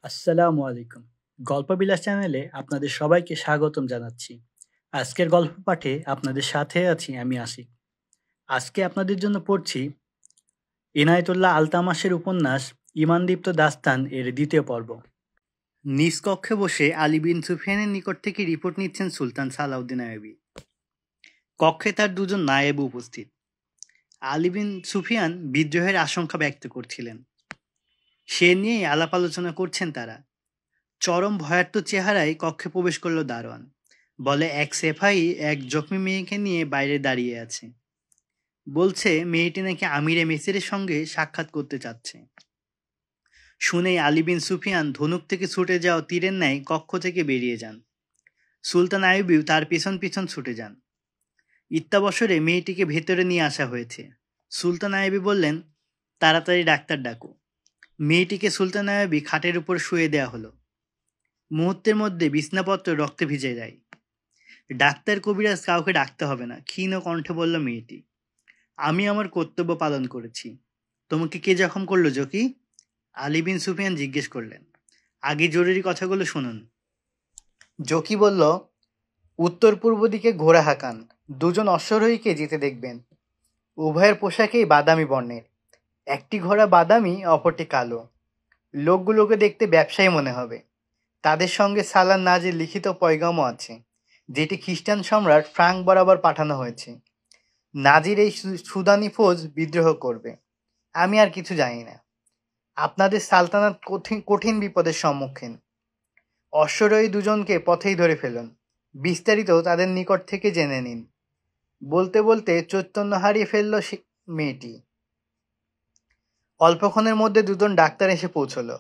আসসালামু আলাইকুম। গল্পবিলাস চ্যানেলে আপনাদের সবাইকে স্বাগতম জানাচ্ছি। আজকের গল্প পাঠে আপনাদের সাথে আছি আমি আশিক। আজকে আপনাদের জন্য পড়ছি ইনায়েতুল্লাহ আলতামাসের উপন্যাস ঈমানদীপ্ত দাস্তান এর দ্বিতীয় পর্ব। নিজ কক্ষে বসে আলী বিন সুফিয়ানের নিকট থেকে রিপোর্ট নিচ্ছেন সুলতান সালাউদ্দিন আইয়ুবী। কক্ষে তার দুজন নায়েব উপস্থিত। আলী বিন সুফিয়ান বিদ্রোহের আশঙ্কা ব্যক্ত করছিলেন। সে নিয়েই আলাপ আলোচনা করছেন তারা। চরম ভয়ার্ত চেহারায় কক্ষে প্রবেশ করলো দারোয়ান। বলে, এক সেফাই এক জখমি মেয়েকে নিয়ে বাইরে দাঁড়িয়ে আছে। বলছে মেয়েটি নাকি আমিরে মেসিরের সঙ্গে সাক্ষাৎ করতে চাচ্ছে। শুনেই আলী বিন সুফিয়ান ধনুক থেকে ছুটে যাওয়া তীরের ন্যায় কক্ষ থেকে বেরিয়ে যান। সুলতান আইয়ুবীও তার পিছন পিছন ছুটে যান। ইত্যাবসরে মেয়েটিকে ভেতরে নিয়ে আসা হয়েছে। সুলতান আইয়ুবী বললেন, তাড়াতাড়ি ডাক্তার ডাকো। মেয়েটিকে সুলতান আইয়ুবী খাটের উপর শুয়ে দেয়া হলো। মুহূর্তের মধ্যে বিছনাপত্র রক্তে ভিজে যায়। ডাক্তার কবিরাজ কাউকে ডাকতে হবে না, ক্ষীণ কণ্ঠে বলল মেয়েটি। আমি আমার কর্তব্য পালন করেছি। তোমাকে কে জখম করলো জকি? আলী বিন সুফিয়ান জিজ্ঞেস করলেন। আগে জরুরি কথাগুলো শুনুন। জকি বলল, উত্তর পূর্ব দিকে ঘোড়া হাঁকান, দুজন অশ্বারোহীকে যেতে দেখবেন। উভয়ের পোশাকেই বাদামি বর্ণের। একটি ঘোড়া বাদামি, অপরটি কালো। লোকগুলোকে দেখতে ব্যবসায়ী মনে হবে। তাদের সঙ্গে সালান নাজির লিখিত পয়গামও আছে, যেটি খ্রিস্টান সম্রাট ফ্রাঙ্ক বরাবর পাঠানো হয়েছে। নাজির এই সুদানি ফৌজ বিদ্রোহ করবে। আমি আর কিছু জানি না। আপনাদের সালতানাত কঠিন বিপদের সম্মুখীন। অশ্বরোহী দুজনকে পথেই ধরে ফেলুন। বিস্তারিত তাদের নিকট থেকে জেনে নিন। বলতে বলতে চৈতন্য হারিয়ে ফেলল মেয়েটি। অল্পক্ষণের মধ্যে দুজন ডাক্তার এসে পৌঁছলো।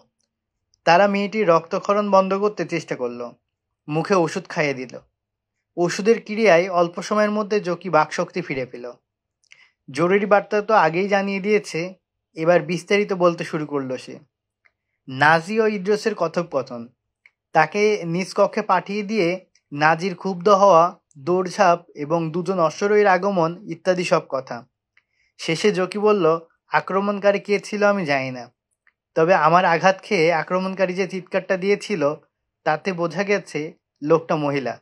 তারা মেয়েটির রক্তক্ষরণ বন্ধ করতে চেষ্টা করলো। মুখে ওষুধ খাইয়ে দিল। ওষুধের ক্রিয়ায় অল্প সময়ের মধ্যে জকি বাকশক্তি ফিরে পেল। জরুরি বার্তা তো আগেই জানিয়ে দিয়েছে, এবার বিস্তারিত বলতে শুরু করলো সে। নাজি ও ইদ্রোসের কথোপকথন, তাকে নিজ কক্ষে পাঠিয়ে দিয়ে নাজির ক্ষুব্ধ হওয়া, দৌড়ঝাঁপ এবং দুজন অশ্বারোহীর আগমন ইত্যাদি সব কথা। শেষে জকি বলল, আক্রমণকারী কে ছিল আমি জানি না, তবে আমার আঘাত খেয়ে আক্রমণকারী যে চিৎকারটা দিয়েছিল তাতে বোঝা গেছে লোকটা মহিলা।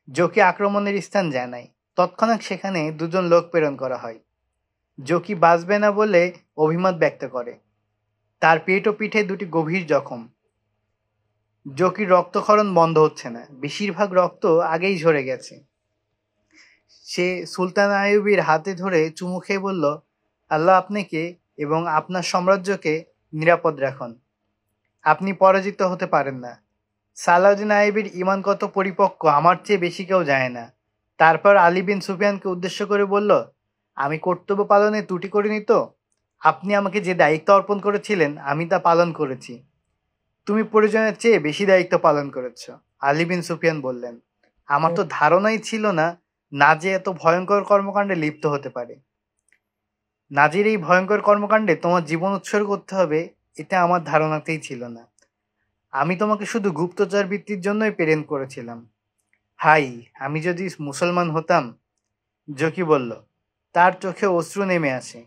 জকি আক্রমণের স্থান জানায়। তৎক্ষণাৎ সেখানে দুজন লোক প্রেরণ করা হয়। জকি বাঁচবে না বলে অভিমত ব্যক্ত করে। তার পেট ও পিঠে দুটি গভীর জখম। জকির রক্তক্ষরণ বন্ধ হচ্ছে না, বেশিরভাগ রক্ত আগেই ঝরে গেছে। সে সুলতান আইয়ুবীর হাতে ধরে চুমু খেয়ে বলল, আল্লাহ আপনাকে এবং আপনার সাম্রাজ্যকে নিরাপদ রাখুন। আপনি পরাজিত হতে পারেন না। সালাউদ্দিন আইয়ুবীর ঈমান কত পরিপক্ক আমার চেয়ে বেশি কেউ জানে না। তারপর আলী বিন সুফিয়ানকে উদ্দেশ্য করে বলল, আমি কর্তব্য পালনে ত্রুটি করিনি তো? আপনি আমাকে যে দায়িত্ব অর্পণ করেছিলেন আমি তা পালন করেছি। তুমি প্রয়োজনের চেয়ে বেশি দায়িত্ব পালন করেছ। আলী বিন সুফিয়ান বললেন, আমার তো ধারণাই ছিল না নাজে এত ভয়ঙ্কর কর্মকাণ্ডে লিপ্ত হতে পারে। নাজির এই ভয়ঙ্কর কর্মকাণ্ডে তোমার জীবন উৎসর্গ করতে হবে, এটা আমার ধারণাতেই ছিল না। আমি তোমাকে শুধু গুপ্তচর বৃত্তির জন্যই প্রেরণ করেছিলাম। হাই, আমি যদি মুসলমান হতাম। জকি বলল। তার চোখে অশ্রু নেমে আসে।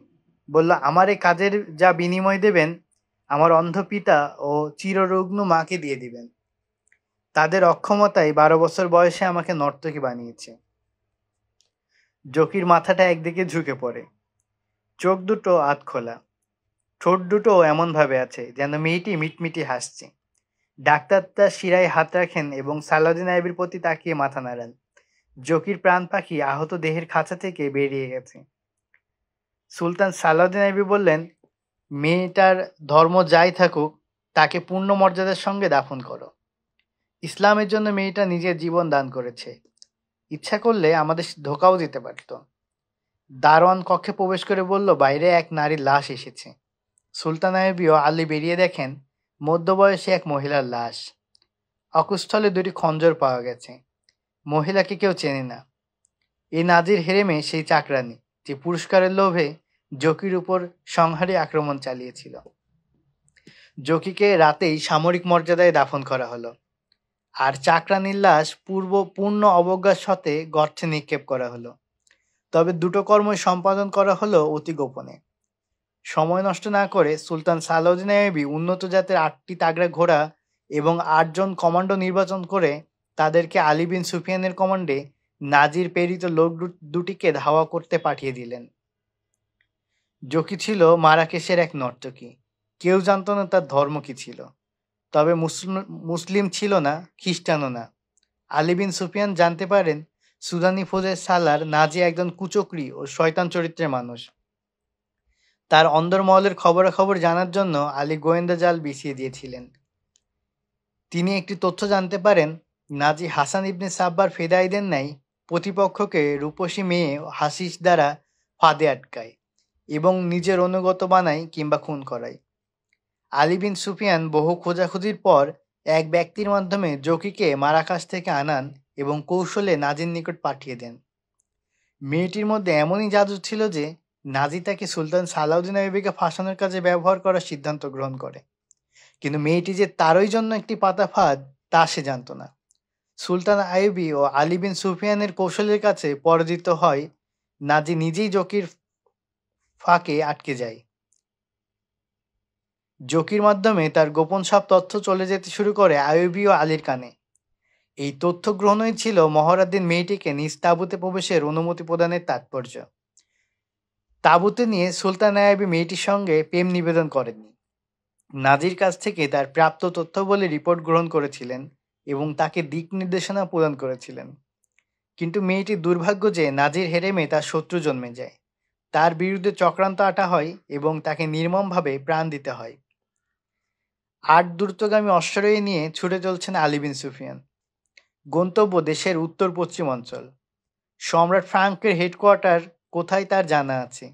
বলল, আমার এই কাজের যা বিনিময় দেবেন আমার অন্ধ পিতা ও চিররুগ্ন মাকে দিয়ে দিবেন। তাদের অক্ষমতায় 12 বছর বয়সে আমাকে নর্তকী বানিয়েছে। জকির মাথাটা একদিকে ঝুঁকে পড়ে। চোখ দুটো আধ খোলা, ঠোঁট দুটো এমনভাবে আছে যেন মেয়েটি মিটমিটি হাসছে। ডাক্তার তার শিরায় হাত রাখেন এবং সালাউদ্দিন আইয়ুবীর প্রতি তাকিয়ে মাথা নাড়ান। জকির প্রাণ পাখি আহত দেহের খাঁচা থেকে বেরিয়ে গেছে। সুলতান সালাউদ্দিন আইয়ুবী বললেন, মেয়েটার ধর্ম যাই থাকুক তাকে পূর্ণ মর্যাদার সঙ্গে দাফন করো। ইসলামের জন্য মেয়েটা নিজের জীবন দান করেছে। ইচ্ছা করলে আমাদের ধোকাও দিতে পারত। দারোয়ান কক্ষে প্রবেশ করে বলল, বাইরে এক নারীর লাশ এসেছে। সুলতান আইয়ুবী ও আলী বেরিয়ে দেখেন মধ্যবয়সী এক মহিলার লাশ। অকুস্থলে দুটি খঞ্জর পাওয়া গেছে। মহিলাকে কেউ চেনে না। এই নাজির হেরেমে সেই চাকরানি যে পুরস্কারের লোভে জকির উপর সংহারী আক্রমণ চালিয়েছিল। জকিকে রাতেই সামরিক মর্যাদায় দাফন করা হলো, আর চাকরানির লাশ পূর্ণ অবজ্ঞার সাথে গর্তে নিক্ষেপ করা হলো। তবে দুটো কর্মই সম্পাদন করা হলো অতি গোপনে। সময় নষ্ট না করে সুলতান সালাউদ্দিন আইয়ুবী উন্নত জাতের ৮টি তাগড়া ঘোড়া এবং ৮ জন কমান্ডো নির্বাচন করে তাদেরকে আলী বিন সুফিয়ানের কমান্ডে নাজির প্রেরিত লোক দুটিকে ধাওয়া করতে পাঠিয়ে দিলেন। জকি ছিল মারাকেশের এক নর্তকী। কেউ জানত না তার ধর্ম কি ছিল, তবে মুসলিম ছিল না, খ্রিস্টানও না। আলী বিন সুফিয়ান জানতে পারেন সুদানি ফৌজের সালার নাজি একজন কুচক্রী ও শয়তান চরিত্রের মানুষ। তার অন্দরমহলের খবরাখবর জানার জন্য আলী গোয়েন্দা জাল বিছিয়ে দিয়েছিলেন। তিনি একটি তথ্য জানতে পারেন, নাজি হাসান ইবনে সাব্বার ফেদাইদের ন্যায় প্রতিপক্ষকে রূপসী মেয়ে হাসিস দ্বারা ফাঁদে আটকায় এবং নিজের অনুগত বানায় কিংবা খুন করায়। আলী বিন সুফিয়ান বহু খোঁজাখুঁজির পর এক ব্যক্তির মাধ্যমে জকিকে মারাকাশ থেকে আনান এবং কৌশলে নাজির নিকট পাঠিয়ে দেন। মেয়েটির মধ্যে এমনই জাদু ছিল যে নাজি তাকে সুলতান সালাউদ্দিন আইয়ুবীকে ফাঁসানোর কাজে ব্যবহার করার সিদ্ধান্ত গ্রহণ করে। কিন্তু মেয়েটি যে তারই জন্য একটি পাতা ফাঁদ তা সে জানত না। সুলতান আইয়ুবী ও আলী বিন সুফিয়ানের কৌশলের কাছে পরাজিত হয়। নাজি নিজেই জকির ফাঁকে আটকে যায়। জকির মাধ্যমে তার গোপন সব তথ্য চলে যেতে শুরু করে আইয়ুবী ও আলীর কানে। এই তথ্য গ্রহণই ছিল মহরাদ্দিন মেয়েটিকে নিজ তাঁবুতে প্রবেশের অনুমতি প্রদানের তাৎপর্য। তাঁবুতে নিয়ে সুলতান আইয়ুবী মেয়েটির সঙ্গে প্রেম নিবেদন করেননি। নাজির কাছ থেকে তার প্রাপ্ত তথ্যবলী রিপোর্ট গ্রহণ করেছিলেন এবং তাকে দিক নির্দেশনা প্রদান করেছিলেন। কিন্তু মেয়েটির দুর্ভাগ্য যে নাজির হেরেমে তার শত্রু জন্মে যায়, তার বিরুদ্ধে চক্রান্ত আঁটা হয় এবং তাকে নির্মমভাবে প্রাণ দিতে হয়। ৮ দ্রুতগামী অশ্বারোহী নিয়ে ছুটে চলছেন আলী বিন সুফিয়ান। গন্তব্য দেশের উত্তর পশ্চিম অঞ্চল। সম্রাট ফ্রাঙ্কের হেডকোয়ার্টার কোথায় তার জানা আছে,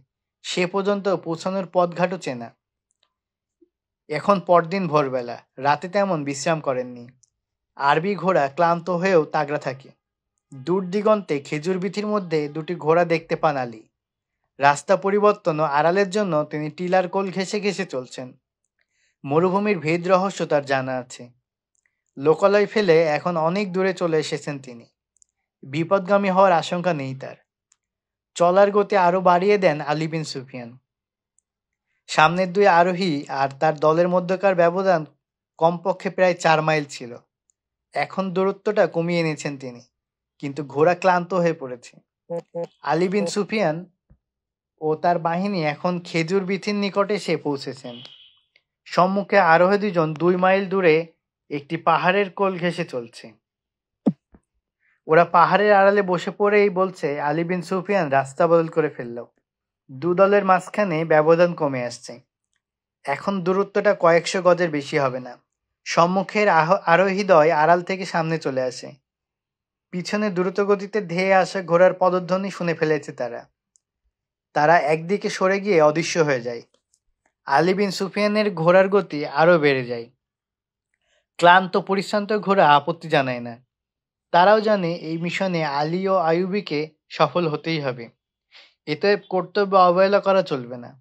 সে পর্যন্ত পৌঁছানোর পথঘাটও চেনা। এখন পরদিন ভোরবেলা, রাতে তেমন বিশ্রাম করেননি। আরবি ঘোড়া ক্লান্ত হয়েও তাগড়া থাকে। দূর দিগন্তে খেজুর বিথির মধ্যে দুটি ঘোড়া দেখতে পান আলী। রাস্তা পরিবর্তন ও আড়ালের জন্য তিনি টিলার কোল ঘেঁষে ঘেঁষে চলছেন। মরুভূমির ভেদ রহস্য তার জানা আছে। লোকালয় ফেলে এখন অনেক দূরে চলে এসেছেন তিনি। বিপদগামী হওয়ার আশঙ্কা নেই তার। চলার গতি আরো বাড়িয়ে দেন আলী বিন সুফিয়ান। সামনের দুই আরোহী আর তার দলের মধ্যকার ব্যবধান কমপক্ষে প্রায় 4 মাইল ছিল। এখন দূরত্বটা কমিয়ে এনেছেন তিনি, কিন্তু ঘোড়া ক্লান্ত হয়ে পড়েছে। আলী বিন সুফিয়ান ও তার বাহিনী এখন খেজুর বিথির নিকটে এসে পৌঁছেছেন। সম্মুখে আরোহী 2 মাইল দূরে একটি পাহাড়ের কোল ঘেঁষে চলছে। ওরা পাহাড়ের আড়ালে বসে পড়েই বলছে আলী বিন সুফিয়ান রাস্তা বদল করে ফেলল। দু দলের মাঝখানে ব্যবধান কমে আসছে। এখন দূরত্বটা কয়েকশো গজের বেশি হবে না। সম্মুখের আরোহীদ্বয় আড়াল থেকে সামনে চলে আসে। পিছনে দ্রুতগতিতে ধেয়ে আসা ঘোড়ার পদধ্বনি শুনে ফেলেছে তারা একদিকে সরে গিয়ে অদৃশ্য হয়ে যায়। আলী বিন সুফিয়ানের ঘোড়ার গতি আরো বেড়ে যায়। ক্লান্ত পরিশ্রান্ত ঘোড়া আপত্তি জানায় না। তারাও জানে এই মিশনে আলী ও আইয়ুবীকে সফল হতেই হবে। এতে কর্তব্য অবহেলা করা চলবে না।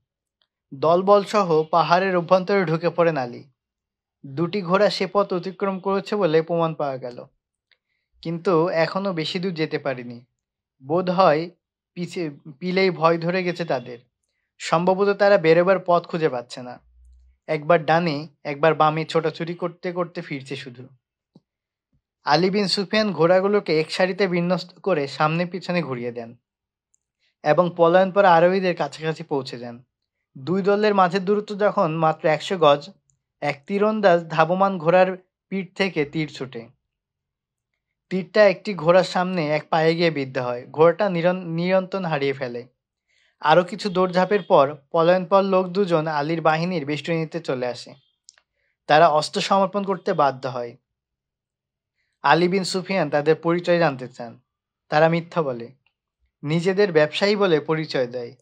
দলবল সহ পাহাড়ের অভ্যন্তরে ঢুকে পড়েন আলী। দুটি ঘোড়া সে পথ অতিক্রম করেছে বলে প্রমাণ পাওয়া গেল, কিন্তু এখনো বেশি দূর যেতে পারেনি। বোধ হয় পিলেই ভয় ধরে গেছে তাদের। সম্ভবত তারা বেরোবার পথ খুঁজে পাচ্ছে না। একবার ডানে একবার বামে ছোটাছুটি করতে করতে ফিরছে শুধু। আলী বিন সুফিয়ান ঘোড়াগুলোকে এক সারিতে বিন্যস্ত করে সামনে পিছনে ঘুরিয়ে দেন এবং পলায়ন পর আরোহীদের কাছাকাছি পৌঁছে যান। দুই দলের মাঝের দূরত্ব যখন মাত্র 100 গজ, এক তীরন্দাজ ধাবমান ঘোড়ার পিঠ থেকে তীর ছুটে। তীরটা একটি ঘোড়ার সামনে এক পায়ে গিয়ে বিদ্ধ হয়। ঘোড়াটা নিয়ন্ত্রণ হারিয়ে ফেলে। আরো কিছু দৌড়ঝাঁপের পর পলায়নপর লোক দুজন আলীর বাহিনীর বেষ্টনীতে চলে আসে। তারা অস্ত্র সমর্পণ করতে বাধ্য হয়। আলী বিন সুফিয়ান তাদের পরিচয় জানতে চান। তারা মিথ্যা বলে, নিজেদের ব্যবসায়ী বলে পরিচয় দেয়।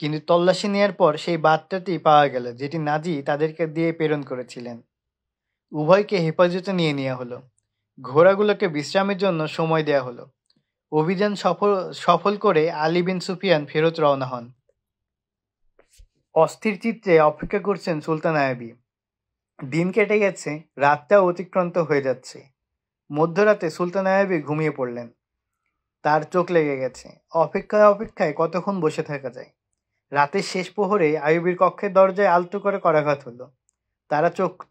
কিন্তু তল্লাশি নেয়ার পর সেই বার্তাটি পাওয়া গেল, যেটি নাজি তাদেরকে দিয়ে প্রেরণ করেছিলেন। উভয়কে হেফাজতে নিয়ে নেওয়া হলো। ঘোড়াগুলোকে বিশ্রামের জন্য সময় দেয়া হলো। অভিযান সফল করে আলী বিন সুফিয়ান ফেরত রওনা হন। অস্থির চিত্রে অপেক্ষা করছেন সুলতান আইয়ুবী। দিন কেটে গেছে, রাতটাও অতিক্রান্ত হয়ে যাচ্ছে। মধ্যরাতে সুলতান আইয়ুবী ঘুমিয়ে পড়লেন। তার চোখ লেগে গেছে। অপেক্ষায় অপেক্ষায় কতক্ষণ বসে থাকা যায়। রাতের শেষ প্রহরে আইয়ুবের কক্ষের দরজায় আলতো করে করাঘাত হলো।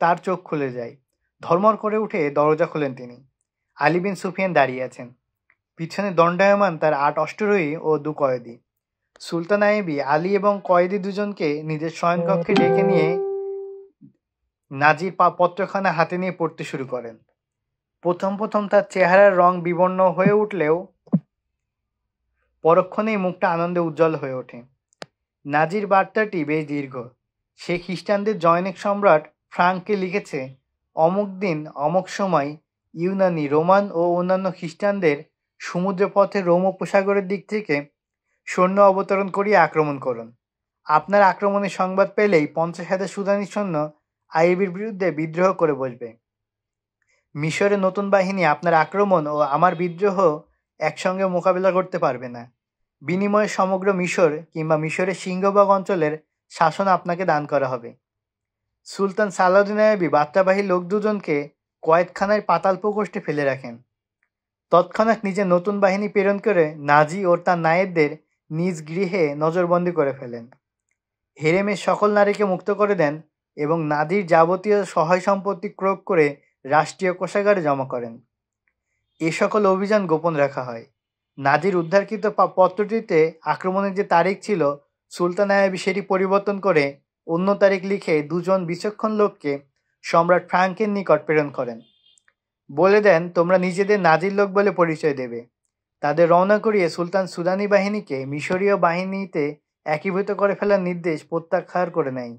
তার চোখ খুলে যায়। ধর্মর করে উঠে দরজা খোলেন তিনি। আলী বিন সুফিয়ান দাঁড়িয়ে আছেন। পিছনে দণ্ডায়মান তার ৮ অষ্টরোহী ও ২ কয়েদি। সুলতান আইয়ুবী আলী এবং কয়েদি দুজনকে নিজের শয়নকক্ষে ডেকে নিয়ে নাজির পত্রখানা হাতে নিয়ে পড়তে শুরু করেন। প্রথম তার চেহারার রং বিবর্ণ হয়ে উঠলেও পরক্ষণেই মুখটা আনন্দে উজ্জ্বল হয়ে ওঠে। নাজির বার্তাটি বেশ দীর্ঘ। সে খ্রিস্টানদের জনৈক সম্রাট ফ্রাঙ্ককে লিখেছে, অমুক দিন অমুক সময় ইউনানি, রোমান ও অন্যান্য খ্রিস্টানদের সমুদ্রপথে রোম উপসাগরের দিক থেকে সৈন্য অবতরণ করিয়ে আক্রমণ করুন। আপনার আক্রমণের সংবাদ পেলেই ৫০,০০০ সুদানি সৈন্য আইয়ুবের বিরুদ্ধে বিদ্রোহ করে বসবে। মিশরের নতুন বাহিনী আপনার আক্রমণ ও আমার বিদ্রোহ একসঙ্গে মোকাবিলা করতে পারবে না। বিনিময়ে সমগ্র মিশর কিংবা মিশরের সিংহভাগ অঞ্চলের শাসন আপনাকে দান করা হবে। সুলতান সালাউদ্দিন আইয়ুবী বার্তাবাহী লোক দুজনকে কয়েদখানায় পাতাল প্রকোষ্ঠে ফেলে রাখেন। তৎক্ষণাৎ নিজের নতুন বাহিনী প্রেরণ করে নাজি ও তার নায়েবদের নিজ গৃহে নজরবন্দি করে ফেলেন। হেরেমের সকল নারীকে মুক্ত করে দেন এবং নাদির যাবতীয় সহায় সম্পত্তি ক্রয় করে রাষ্ট্রীয় কোষাগারে জমা করেন। এ সকল অভিযান গোপন রাখা হয়। নাজির উদ্ধারকৃত পত্রটিতে আক্রমণের যে তারিখ ছিল, সুলতান আইয়ুবী সেটি পরিবর্তন করে অন্য তারিখ লিখে ২ জন বিচক্ষণ লোককে সম্রাট ফ্রাঙ্কের নিকট প্রেরণ করেন। বলে দেন, তোমরা নিজেদের নাজির লোক বলে পরিচয় দেবে। তাদের রওনা করিয়ে সুলতান সুদানি বাহিনীকে মিশরীয় বাহিনীতে একীভূত করে ফেলার নির্দেশ প্রত্যাখ্যান করে নেয়।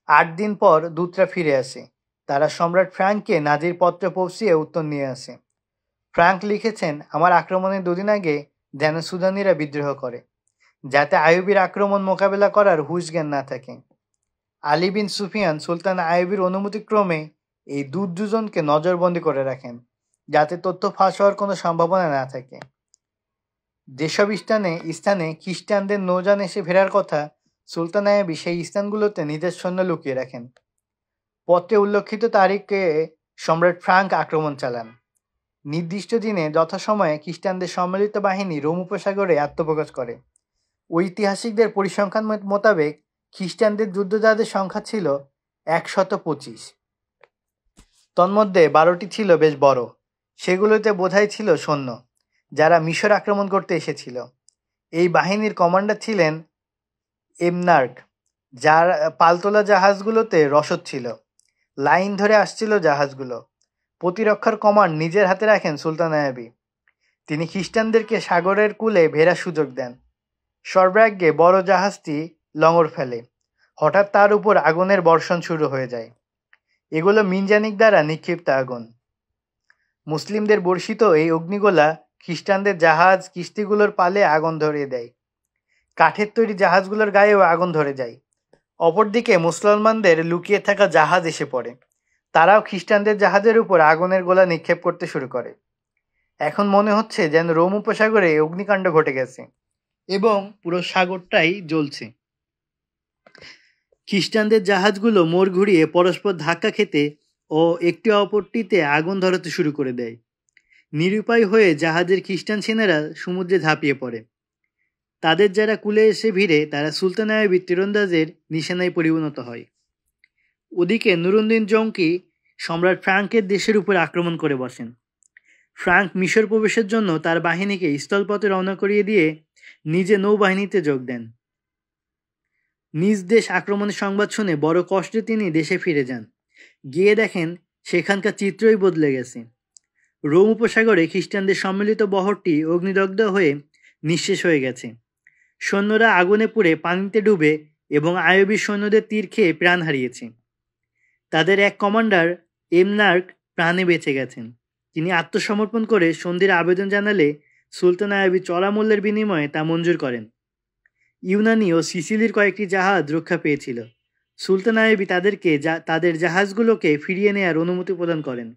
৮ দিন পর দূতরা ফিরে আসে। তারা সম্রাট ফ্রাঙ্ককে নাজির পত্র পৌঁছিয়ে উত্তর নিয়ে আসে। ফ্রাঙ্ক লিখেছেন, আমার আক্রমণের ২ দিন আগে যেন সুদানিরা বিদ্রোহ করে, যাতে আইয়ুবীর আক্রমণ মোকাবেলা করার হুঁশ জ্ঞান না থাকে। আলী বিন সুফিয়ান সুলতান আইয়ুবীর অনুমতিক্রমে এই দূত দুজনকে নজরবন্দি করে রাখেন, যাতে তথ্য ফাঁস হওয়ার কোনো সম্ভাবনা না থাকে। যেসব স্থানে খ্রিস্টানদের নৌযান এসে ফেরার কথা, সুলতান আইয়ুবী সেই স্থানগুলোতে নিজের সৈন্য লুকিয়ে রাখেন। পত্রে উল্লেখিত তারিখে সম্রাট ফ্রাঙ্ক আক্রমণ চালান। নির্দিষ্ট দিনে যথাসময়ে খ্রিস্টানদের সম্মিলিত বাহিনী রোম উপসাগরে আত্মপ্রকাশ করে। ঐতিহাসিকদের পরিসংখ্যান মোতাবেক খ্রিস্টানদের যুদ্ধজাহাজের সংখ্যা ছিল ১২৫। তন্মধ্যে ১২টি ছিল বেশ বড়। সেগুলোতে বোঝাই ছিল সৈন্য, যারা মিশর আক্রমণ করতে এসেছিল। এই বাহিনীর কমান্ডার ছিলেন এমনার্ক, যার পালতোলা জাহাজগুলোতে রসদ ছিল। লাইন ধরে আসছিল জাহাজগুলো। প্রতিরক্ষার কমান্ড নিজের হাতে রাখেন সুলতান আইয়ুবী। তিনি খ্রিস্টানদেরকে সাগরের কূলে ভেড়ার সুযোগ দেন। সর্বাগ্রে বড় জাহাজটি লঙর ফেলে। হঠাৎ তার উপর আগুনের বর্ষণ শুরু হয়ে যায়। এগুলো মিনজানিক দ্বারা নিক্ষিপ্ত আগুন। মুসলিমদের বর্ষিত এই অগ্নিগোলা খ্রিস্টানদের জাহাজ কিস্তিগুলোর পালে আগুন ধরিয়ে দেয়। কাঠের তৈরি জাহাজগুলোর গায়েও আগুন ধরে যায়। অপরদিকে মুসলমানদের লুকিয়ে থাকা জাহাজ এসে পড়ে। তারাও খ্রিস্টানদের জাহাজের উপর আগুনের গোলা নিক্ষেপ করতে শুরু করে। এখন মনে হচ্ছে যেন রোম উপসাগরে অগ্নিকাণ্ড ঘটে গেছে এবং পুরো সাগরটাই জ্বলছে। খ্রিস্টানদের জাহাজগুলো মোড় ঘুরিয়ে পরস্পর ধাক্কা খেতে ও একটি অপরটিতে আগুন ধরাতে শুরু করে দেয়। নিরুপায় হয়ে জাহাজের খ্রিস্টান সেনারা সমুদ্রে ঝাঁপিয়ে পড়ে। তাদের যারা কূলে এসে ভিড়ে, তারা সুলতান আইয়ুবীর তীরন্দাজের নিশানায় পরিণত হয়। ওদিকে নুরুদ্দিন জঙ্কি সম্রাট ফ্রাঙ্কের দেশের উপর আক্রমণ করে বসেন। ফ্রাঙ্ক মিশর প্রবেশের জন্য তার বাহিনীকে স্থলপথে রওনা করিয়ে দিয়ে নিজে নৌবাহিনীতে যোগ দেন। নিজ দেশ আক্রমণের সংবাদ শুনে বড় কষ্টে তিনি দেশে ফিরে যান। গিয়ে দেখেন সেখানকার চিত্রই বদলে গেছে। রোম উপসাগরে খ্রিস্টানদের সম্মিলিত বহরটি অগ্নিদগ্ধ হয়ে নিঃশেষ হয়ে গেছে। সৈন্যরা আগুনে পুড়ে পানিতে ডুবে এবং আইয়ুবী সৈন্যদের তীর খেয়ে প্রাণ হারিয়েছে। তাদের এক কমান্ডার এমনার্ক প্রাণে বেঁচে গেছেন। তিনি আত্মসমর্পণ করে সন্ধির আবেদন জানালে সুলতান আইয়ুবী চড়া মূল্যের বিনিময়ে তা মঞ্জুর করেন। ইউনানি ও সিসিলির কয়েকটি জাহাজ রক্ষা পেয়েছিল। সুলতান আইয়ুবী তাদেরকে তাদের জাহাজগুলোকে ফিরিয়ে নেয়ার অনুমতি প্রদান করেন।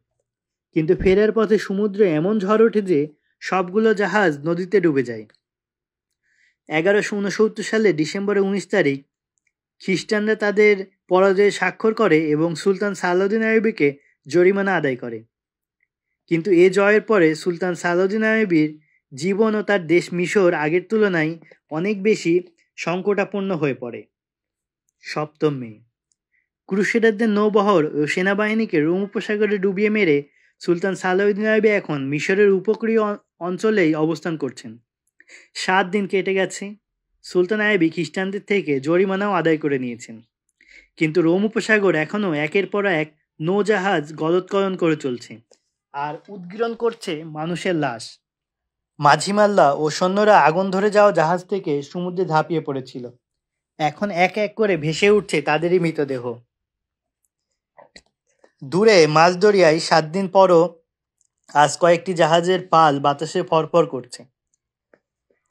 কিন্তু ফেরার পথে সমুদ্রে এমন ঝড় ওঠে যে সবগুলো জাহাজ নদীতে ডুবে যায়। ১১৬৯ সালে ডিসেম্বরের ১৯ তারিখ খ্রিস্টানরা তাদের পরাজয়ে স্বাক্ষর করে এবং সুলতান সালাউদ্দিন আইয়ুবীকে জরিমানা আদায় করে। কিন্তু এ জয়ের পরে সুলতান সালাউদ্দিন আইয়ুবীর জীবন ও তার দেশ মিশর আগের তুলনায় অনেক বেশি সংকটাপন্ন হয়ে পড়ে। 7 মে, ক্রুসেডারদের নৌবহর ও সেনাবাহিনীকে রোম উপসাগরে ডুবিয়ে মেরে সুলতান সালাউদ্দিন আইয়ুবী এখন মিশরের উপকূলীয় অঞ্চলেই অবস্থান করছেন। 7 দিন কেটে গেছে। সুলতান আইয়ুবী খ্রিস্টানদের থেকে জরিমানাও আদায় করে নিয়েছেন, কিন্তু রোম উপসাগর এখনও একের পর এক নৌজাহাজ গলৎকরণ করে চলছে আর উদ্গীরণ করছে মানুষের লাশ। মাঝি মাল্লা ও সৈন্যরা আগুন ধরে যাওয়া জাহাজ থেকে সমুদ্রে ঝাঁপিয়ে পড়েছিল। এখন এক এক করে ভেসে উঠছে তাদেরই মৃতদেহ। দূরে মাঝদরিয়ায় 7 দিন পরও আজ কয়েকটি জাহাজের পাল বাতাসে ফরফর করছে।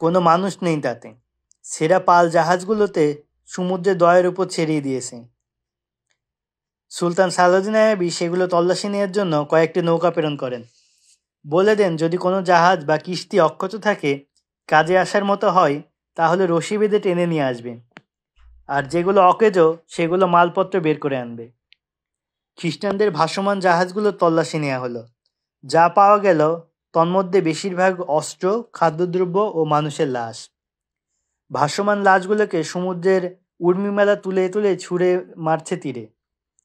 কোনো মানুষ নেই তাতে। সেরা পাল জাহাজগুলোতে সমুদ্রের দয়ের উপর ছেড়িয়ে দিয়েছে। সুলতান সালাউদ্দিন আইয়ুবী সেগুলো তল্লাশি নেওয়ার জন্য কয়েকটি নৌকা প্রেরণ করেন। বলে দেন, যদি কোনো জাহাজ বা কিস্তি অক্ষত থাকে, কাজে আসার মতো হয়, তাহলে রশি বেঁধে টেনে নিয়ে আসবে, আর যেগুলো অকেজো সেগুলো মালপত্র বের করে আনবে। খ্রিস্টানদের ভাসমান জাহাজগুলো তল্লাশি নেওয়া হলো। যা পাওয়া গেল তন্মধ্যে বেশিরভাগ অস্ত্র, খাদ্যদ্রব্য ও মানুষের লাশ। ভাসমান লাশগুলোকে সমুদ্রের উর্মিমেলা তুলে তুলে ছুঁড়ে মারছে তীরে।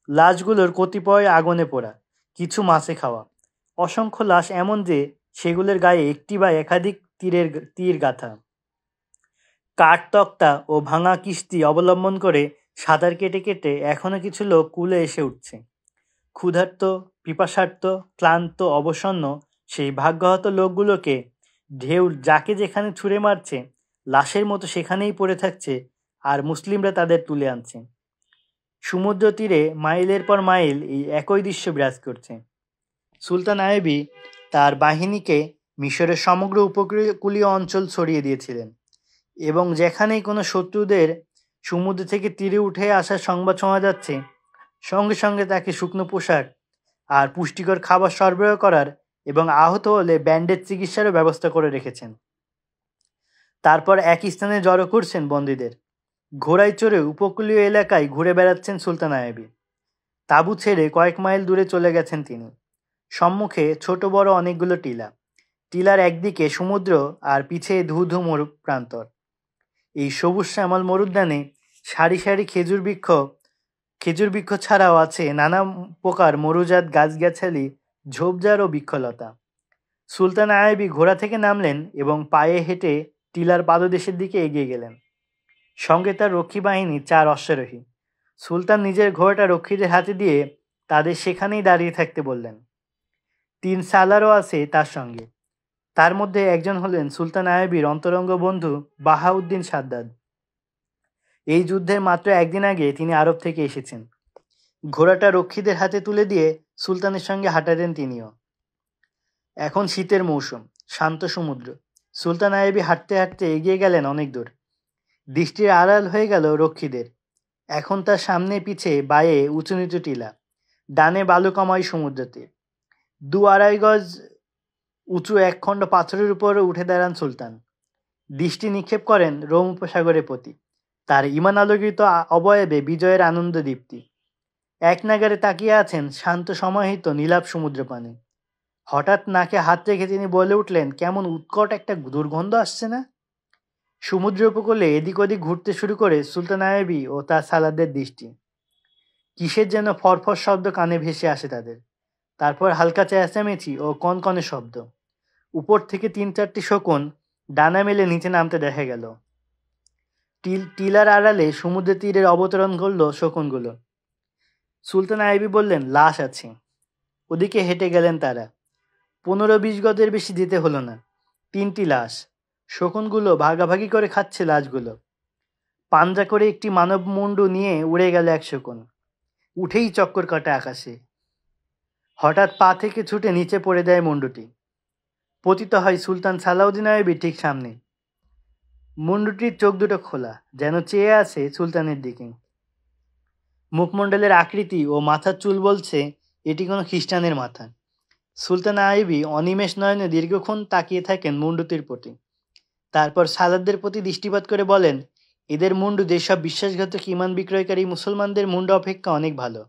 লাশগুলোর কতিপয় আগুনে পোড়া, কিছু মাছে খাওয়া। অসংখ্য লাশ এমন যে সেগুলোর গায়ে একটি বা একাধিক তীর গাঁথা। কাঠ তক্তা ও ভাঙা কিস্তি অবলম্বন করে সাঁতার কেটে কেটে এখনো কিছু লোক কূলে এসে উঠছে। ক্ষুধার্ত, পিপাসার্ত, ক্লান্ত, অবসন্ন সেই ভাগ্যহত লোকগুলোকে ঢেউ যাকে যেখানে ছুঁড়ে মারছে, লাশের মতো সেখানেই পড়ে থাকছে, আর মুসলিমরা তাদের তুলে আনছে। সমুদ্র তীরে মাইলের পর মাইল এই একই দৃশ্য বিরাজ করছে। সুলতান আইয়ুবী তার বাহিনীকে মিশরের সমগ্র উপকূলীয় অঞ্চল ছড়িয়ে দিয়েছিলেন, এবং যেখানেই কোনো শত্রুদের সমুদ্র থেকে তীরে উঠে আসার সংবাদ শোনা যাচ্ছে, সঙ্গে সঙ্গে তাকে শুকনো পোশাক আর পুষ্টিকর খাবার সরবরাহ করার এবং আহত হলে ব্যান্ডেজ চিকিৎসারও ব্যবস্থা করে রেখেছেন। তারপর এক স্থানে জড়ো করছেন বন্দীদের। ঘোড়ায় চড়ে উপকূলীয় এলাকায় ঘুরে বেড়াচ্ছেন সুলতান আইয়ুবী। তাঁবু ছেড়ে কয়েক মাইল দূরে চলে গেছেন তিনি। সম্মুখে ছোট বড় অনেকগুলো টিলা। টিলার একদিকে সমুদ্র আর পিছে ধু ধু মরু প্রান্তর। এই সবুজ শ্যামল মরুদ্যানে সারি সারি খেজুর বৃক্ষ ছাড়াও আছে নানা প্রকার মরুজাত গাছগাছালি, ঝোপঝাড় ও বৃক্ষলতা। সুলতান আইয়ুবী ঘোড়া থেকে নামলেন এবং পায়ে হেঁটে টিলার পাদদেশের দিকে এগিয়ে গেলেন। সঙ্গে তার রক্ষী বাহিনী 4 অশ্বারোহী। সুলতান নিজের ঘোড়াটা রক্ষীদের হাতে দিয়ে তাদের সেখানেই দাঁড়িয়ে থাকতে বললেন। 3 সালারও আছে তার সঙ্গে। তার মধ্যে একজন হলেন সুলতান আইয়ুবীর অন্তরঙ্গ বন্ধু বাহাউদ্দিন সাদ্দাদ। এই যুদ্ধের মাত্র একদিন আগে তিনি আরব থেকে এসেছেন। ঘোড়াটা রক্ষীদের হাতে তুলে দিয়ে সুলতানের সঙ্গে হাঁটাতেন তিনিও। এখন শীতের মৌসুম, শান্ত সমুদ্র। সুলতান আইয়ুবী হাঁটতে হাঁটতে এগিয়ে গেলেন অনেক দূর। দৃষ্টির আড়াল হয়ে গেল রক্ষীদের। এখন তার সামনে পিছে বায়ে উঁচু নিচু টিলা, ডানে বালুকাময় সমুদ্রতে। 2-2.5 গজ উঁচু একখণ্ড পাথরের উপর উঠে দাঁড়ান সুলতান। দৃষ্টি নিক্ষেপ করেন রোম উপসাগরের প্রতি। তার ইমান আলোকিত অবয়বে বিজয়ের আনন্দ দীপ্তি। এক নাগারে তাকিয়ে আছেন শান্ত সমাহিত নীলাভ সমুদ্র পানে। হঠাৎ নাকে হাত রেখে তিনি বলে উঠলেন, কেমন উৎকট একটা দুর্গন্ধ আসছে না? সমুদ্র উপকূলে এদিক ওদিক ঘুরতে শুরু করে সুলতান আইয়ুবী ও তার সালারদের দৃষ্টি। কিসের যেন ফরফর শব্দ কানে ভেসে আসে তাদের। তারপর হালকা চেঁচামেচি ও কনকনে শব্দ। উপর থেকে 3-4টি শকুন ডানা মেলে নিচে নামতে দেখা গেল। টিলার আড়ালে সমুদ্র তীরের অবতরণ করলো শকুনগুলো। সুলতান আইয়ুবী বললেন, লাশ আছে। ওদিকে হেঁটে গেলেন তারা। 15-20 গজের বেশি যেতে হলো না। 3টি লাশ। শকুনগুলো ভাগাভাগি করে খাচ্ছে লাশগুলো। পাঞ্জা করে একটি মানব মুন্ডু নিয়ে উড়ে গেল এক শকুন। উঠেই চক্কর কাটে আকাশে। হঠাৎ পা থেকে ছুটে নিচে পড়ে দেয় মুন্ডুটি। পতিত হয় সুলতান সালাউদ্দিন আইয়ুবীর ঠিক সামনে। মুন্ডুটির চোখ দুটো খোলা, যেন চেয়ে আছে সুলতানের দিকে। মুখমণ্ডলের আকৃতি ও মাথার চুল বলছে এটি কোনো খ্রিস্টানের মাথা। সুলতান আইয়ুবী অনিমেষ নয়নে দীর্ঘক্ষণ তাকিয়ে থাকেন মুন্ডুটির প্রতি। তারপর সালারদের প্রতি দৃষ্টিপাত করে বলেন, এদের মুন্ডু যেসব বিশ্বাসঘাতক ইমান বিক্রয়কারী মুসলমানদের মুন্ডু অপেক্ষা অনেক ভালো,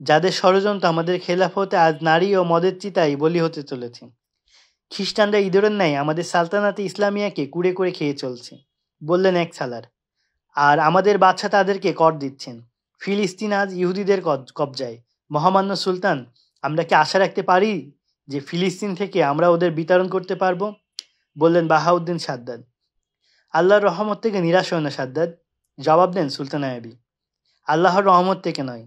যাদের ষড়যন্ত্র আমাদের খেলাফতে আজ নারী ও মদের চিতায় বলি হতে চলেছে। খ্রিস্টানরা ইঁদুরের ন্যায় আমাদের সালতানাতে ইসলামিয়াকে কুড়ে করে খেয়ে চলছে। বললেন এক সালার। আর আমাদের বাদশা তাদেরকে কর দিচ্ছেন। ফিলিস্তিন আজ ইহুদিদের কবজায়। মহামান্য সুলতান, আমরা কি আশা রাখতে পারি যে ফিলিস্তিন থেকে আমরা ওদের বিতরণ করতে পারবো? বললেন বাহাউদ্দিন সাদ্দাদ। আল্লাহর রহমত থেকে নিরাশ হয় না সাদ্দাদ, জবাব দেন সুলতান আয়াবি। আল্লাহর রহমত থেকে নয়,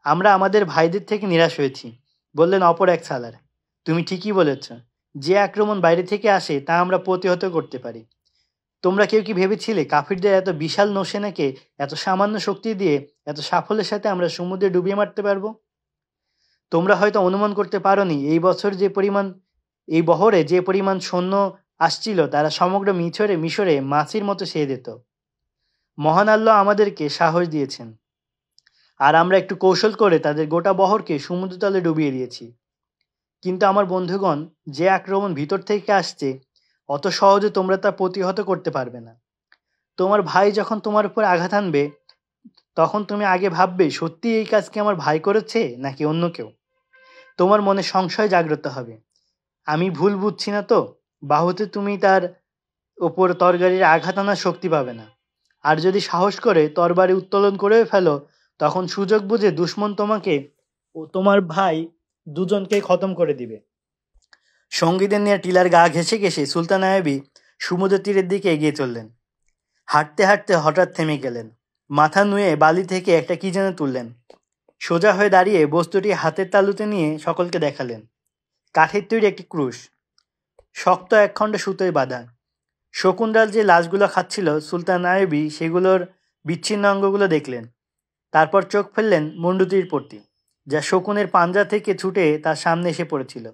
আমরা আমাদের ভাইদের থেকে নিরাশ হয়েছি। বললেন অপর এক সালার। তুমি ঠিকই বলেছ, যে আক্রমণ বাইরে থেকে আসে তা আমরা প্রতিহত করতে পারি। তোমরা কেউ কি ভেবেছিলে কাফিরদের এত বিশাল নৌসেনাকে এত সামান্য শক্তি দিয়ে এত সাফল্যের সাথে আমরা সমুদ্রে ডুবিয়ে মারতে পারবো? তোমরা হয়তো অনুমান করতে পারোনি এই বহরে যে পরিমাণ সৈন্য আসছিল তারা সমগ্র মিশরে মাছির মতো সেয়ে যেত। মহান আল্লাহ আমাদেরকে সাহস দিয়েছেন, আর আমরা একটু কৌশল করে তাদের গোটা বহরকে সমুদ্রতলে ডুবিয়ে দিয়েছি। কিন্তু আমার বন্ধুগণ, যে আক্রমণ ভিতর থেকে আসছে অত সহজে তোমরা তা প্রতিহত করতে পারবে না। তোমার ভাই যখন তোমার উপর আঘাত আনবে তখন তুমি আগে ভাববে সত্যি এই কাজ কি আমার ভাই করেছে নাকি অন্য কেউ। তোমার মনে সংশয় জাগ্রত হবে, আমি ভুল বুঝছি না তো? বাহুতে তুমি তার ওপর তরবারির আঘাত আনার শক্তি পাবে না। আর যদি সাহস করে তরবারি উত্তোলন করেও ফেলো, তখন সুযোগ বুঝে দুশ্মন তোমাকে ও তোমার ভাই দুজনকে খতম করে দিবে। সঙ্গীদের নিয়ে টিলার গা ঘেঁষে ঘেঁষে সুলতান আয়াবি সমুদ্র তীরের দিকে এগিয়ে চললেন। হাঁটতে হাঁটতে হঠাৎ থেমে গেলেন, মাথা নুয়ে বালি থেকে একটা কি যেন তুললেন। সোজা হয়ে দাঁড়িয়ে বস্তুটি হাতের তালুতে নিয়ে সকলকে দেখালেন। কাঠের তৈরি একটি ক্রুশ, শক্ত একখণ্ড সুতোয় বাঁধা। শকুনরাল যে লাশগুলো খাচ্ছিল সুলতান আয়াবি সেগুলোর বিচ্ছিন্ন অঙ্গগুলো দেখলেন। তারপর চোখ ফেললেন মুন্ডুটির প্রতি, যা শকুনের পাঞ্জা থেকে ছুটে তার সামনে এসে পড়েছিল।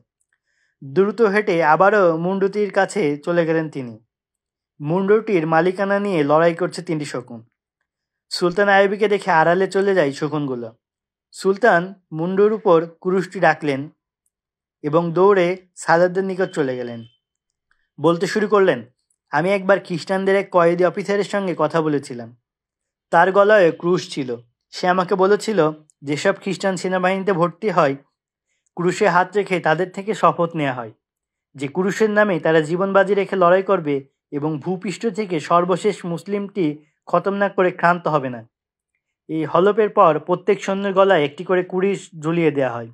দ্রুত হেঁটে আবারও মুন্ডুটির কাছে চলে গেলেন তিনি। মুন্ডুটির মালিকানা নিয়ে লড়াই করছে 3টি শকুন। সুলতান আয়াবিকে দেখে আড়ালে চলে যায় শকুনগুলো। সুলতান মুন্ডুর উপর ক্রুশটি রাখলেন এবং দৌড়ে সাদাতদের নিকট চলে গেলেন। বলতে শুরু করলেন, আমি একবার খ্রিস্টানদের এক কয়েদি অফিসারের সঙ্গে কথা বলেছিলাম। তার গলায় ক্রুশ ছিল। সে আমাকে বলেছিল, যেসব খ্রিস্টান সেনাবাহিনীতে ভর্তি হয় ক্রুশে হাত রেখে তাদের থেকে শপথ নেওয়া হয় যে ক্রুশের নামে তারা জীবন বাজি রেখে লড়াই করবে এবং ভূপৃষ্ঠ থেকে সর্বশেষ মুসলিমটি খতম না করে ক্ষান্ত হবে না। এই হলফের পর প্রত্যেক সৈন্যের গলায় একটি করে ক্রুশ ঝুলিয়ে দেওয়া হয়।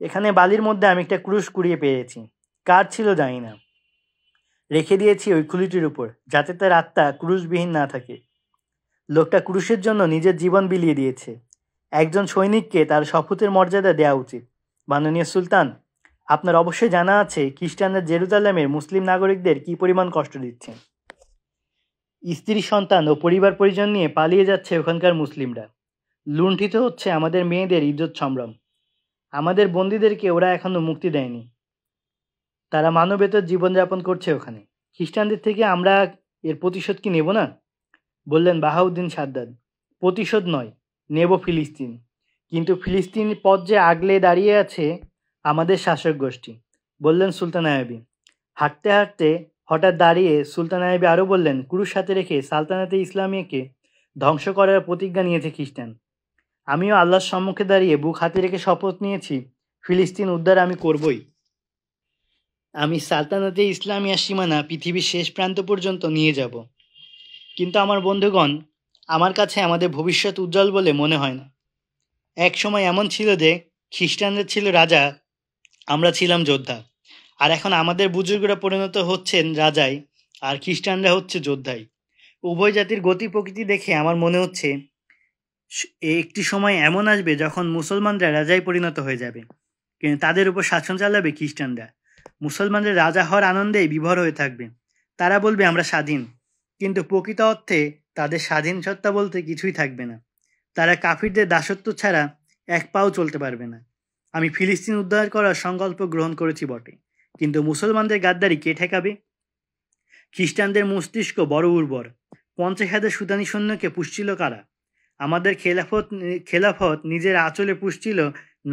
এখানে বালির মধ্যে আমি একটা ক্রুশ কুড়িয়ে পেয়েছি, কার ছিল জানি না। রেখে দিয়েছি ওই খুলিটির উপর, যাতে তার আত্মা ক্রুশবিহীন না থাকে। লোকটা ক্রুশের জন্য নিজের জীবন বিলিয়ে দিয়েছে। একজন সৈনিককে তার শপথের মর্যাদা দেওয়া উচিত। মাননীয় সুলতান, আপনার অবশ্যই জানা আছে খ্রিস্টানরা জেরুজালেমের মুসলিম নাগরিকদের কী পরিমাণ কষ্ট দিচ্ছে। স্ত্রী সন্তান ও পরিবার পরিজন নিয়ে পালিয়ে যাচ্ছে ওখানকার মুসলিমরা। লুণ্ঠিত হচ্ছে আমাদের মেয়েদের ইজ্জত সম্ভ্রম। আমাদের বন্দীদেরকে ওরা এখনো মুক্তি দেয়নি। তারা মানবেতর জীবনযাপন করছে ওখানে। খ্রিস্টানদের থেকে আমরা এর প্রতিশোধ কি নেব না? বললেন বাহাউদ্দিন সাদ্দাদ। প্রতিশোধ নয়, নেব ফিলিস্তিন। কিন্তু ফিলিস্তিন পথ যে আগলে দাঁড়িয়ে আছে আমাদের শাসক গোষ্ঠী, বললেন সুলতান আয়াবি। হাঁটতে হাঁটতে হঠাৎ দাঁড়িয়ে সুলতান আয়াবি আরও বললেন, ক্রুশ হাতে রেখে সালতানাতে ইসলামিয়াকে ধ্বংস করার প্রতিজ্ঞা নিয়েছে খ্রিস্টান। আমিও আল্লাহর সম্মুখে দাঁড়িয়ে বুক হাতে রেখে শপথ নিয়েছি, ফিলিস্তিন উদ্ধার আমি করবই। আমি সালতানাতে ইসলামিয়ার সীমানা পৃথিবীর শেষ প্রান্ত পর্যন্ত নিয়ে যাব। কিন্তু আমার বন্ধুগণ, আমার কাছে আমাদের ভবিষ্যৎ উজ্জ্বল বলে মনে হয় না। এক সময় এমন ছিল যে খ্রিস্টানরা ছিল রাজা, আমরা ছিলাম যোদ্ধা। আর এখন আমাদের বুজুর্গরা পরিণত হচ্ছেন রাজায়, আর খ্রিস্টানরা হচ্ছে যোদ্ধাই। উভয় জাতির গতি প্রকৃতি দেখে আমার মনে হচ্ছে একটি সময় এমন আসবে যখন মুসলমানরা রাজায় পরিণত হয়ে যাবে, কিন্তু তাদের উপর শাসন চালাবে খ্রিস্টানরা। মুসলমানদের রাজা হওয়ার আনন্দেই বিভোর হয়ে থাকবে। তারা বলবে আমরা স্বাধীন, কিন্তু প্রকৃত অর্থে তাদের স্বাধীন সত্তা বলতে কিছুই থাকবে না। তারা কাফিরদের দাসত্ব ছাড়া এক পাও চলতে পারবে না। আমি ফিলিস্তিন উদ্ধার করার সংকল্প গ্রহণ করেছি বটে, কিন্তু মুসলমানদের গাদ্দারি কে ঠেকাবে? খ্রিস্টানদের মস্তিষ্ক বড় উর্বর। 50,000 সুদানি সৈন্যকে পুষছিল কারা? আমাদের খেলাফত নিজের আঁচলে পুষছিল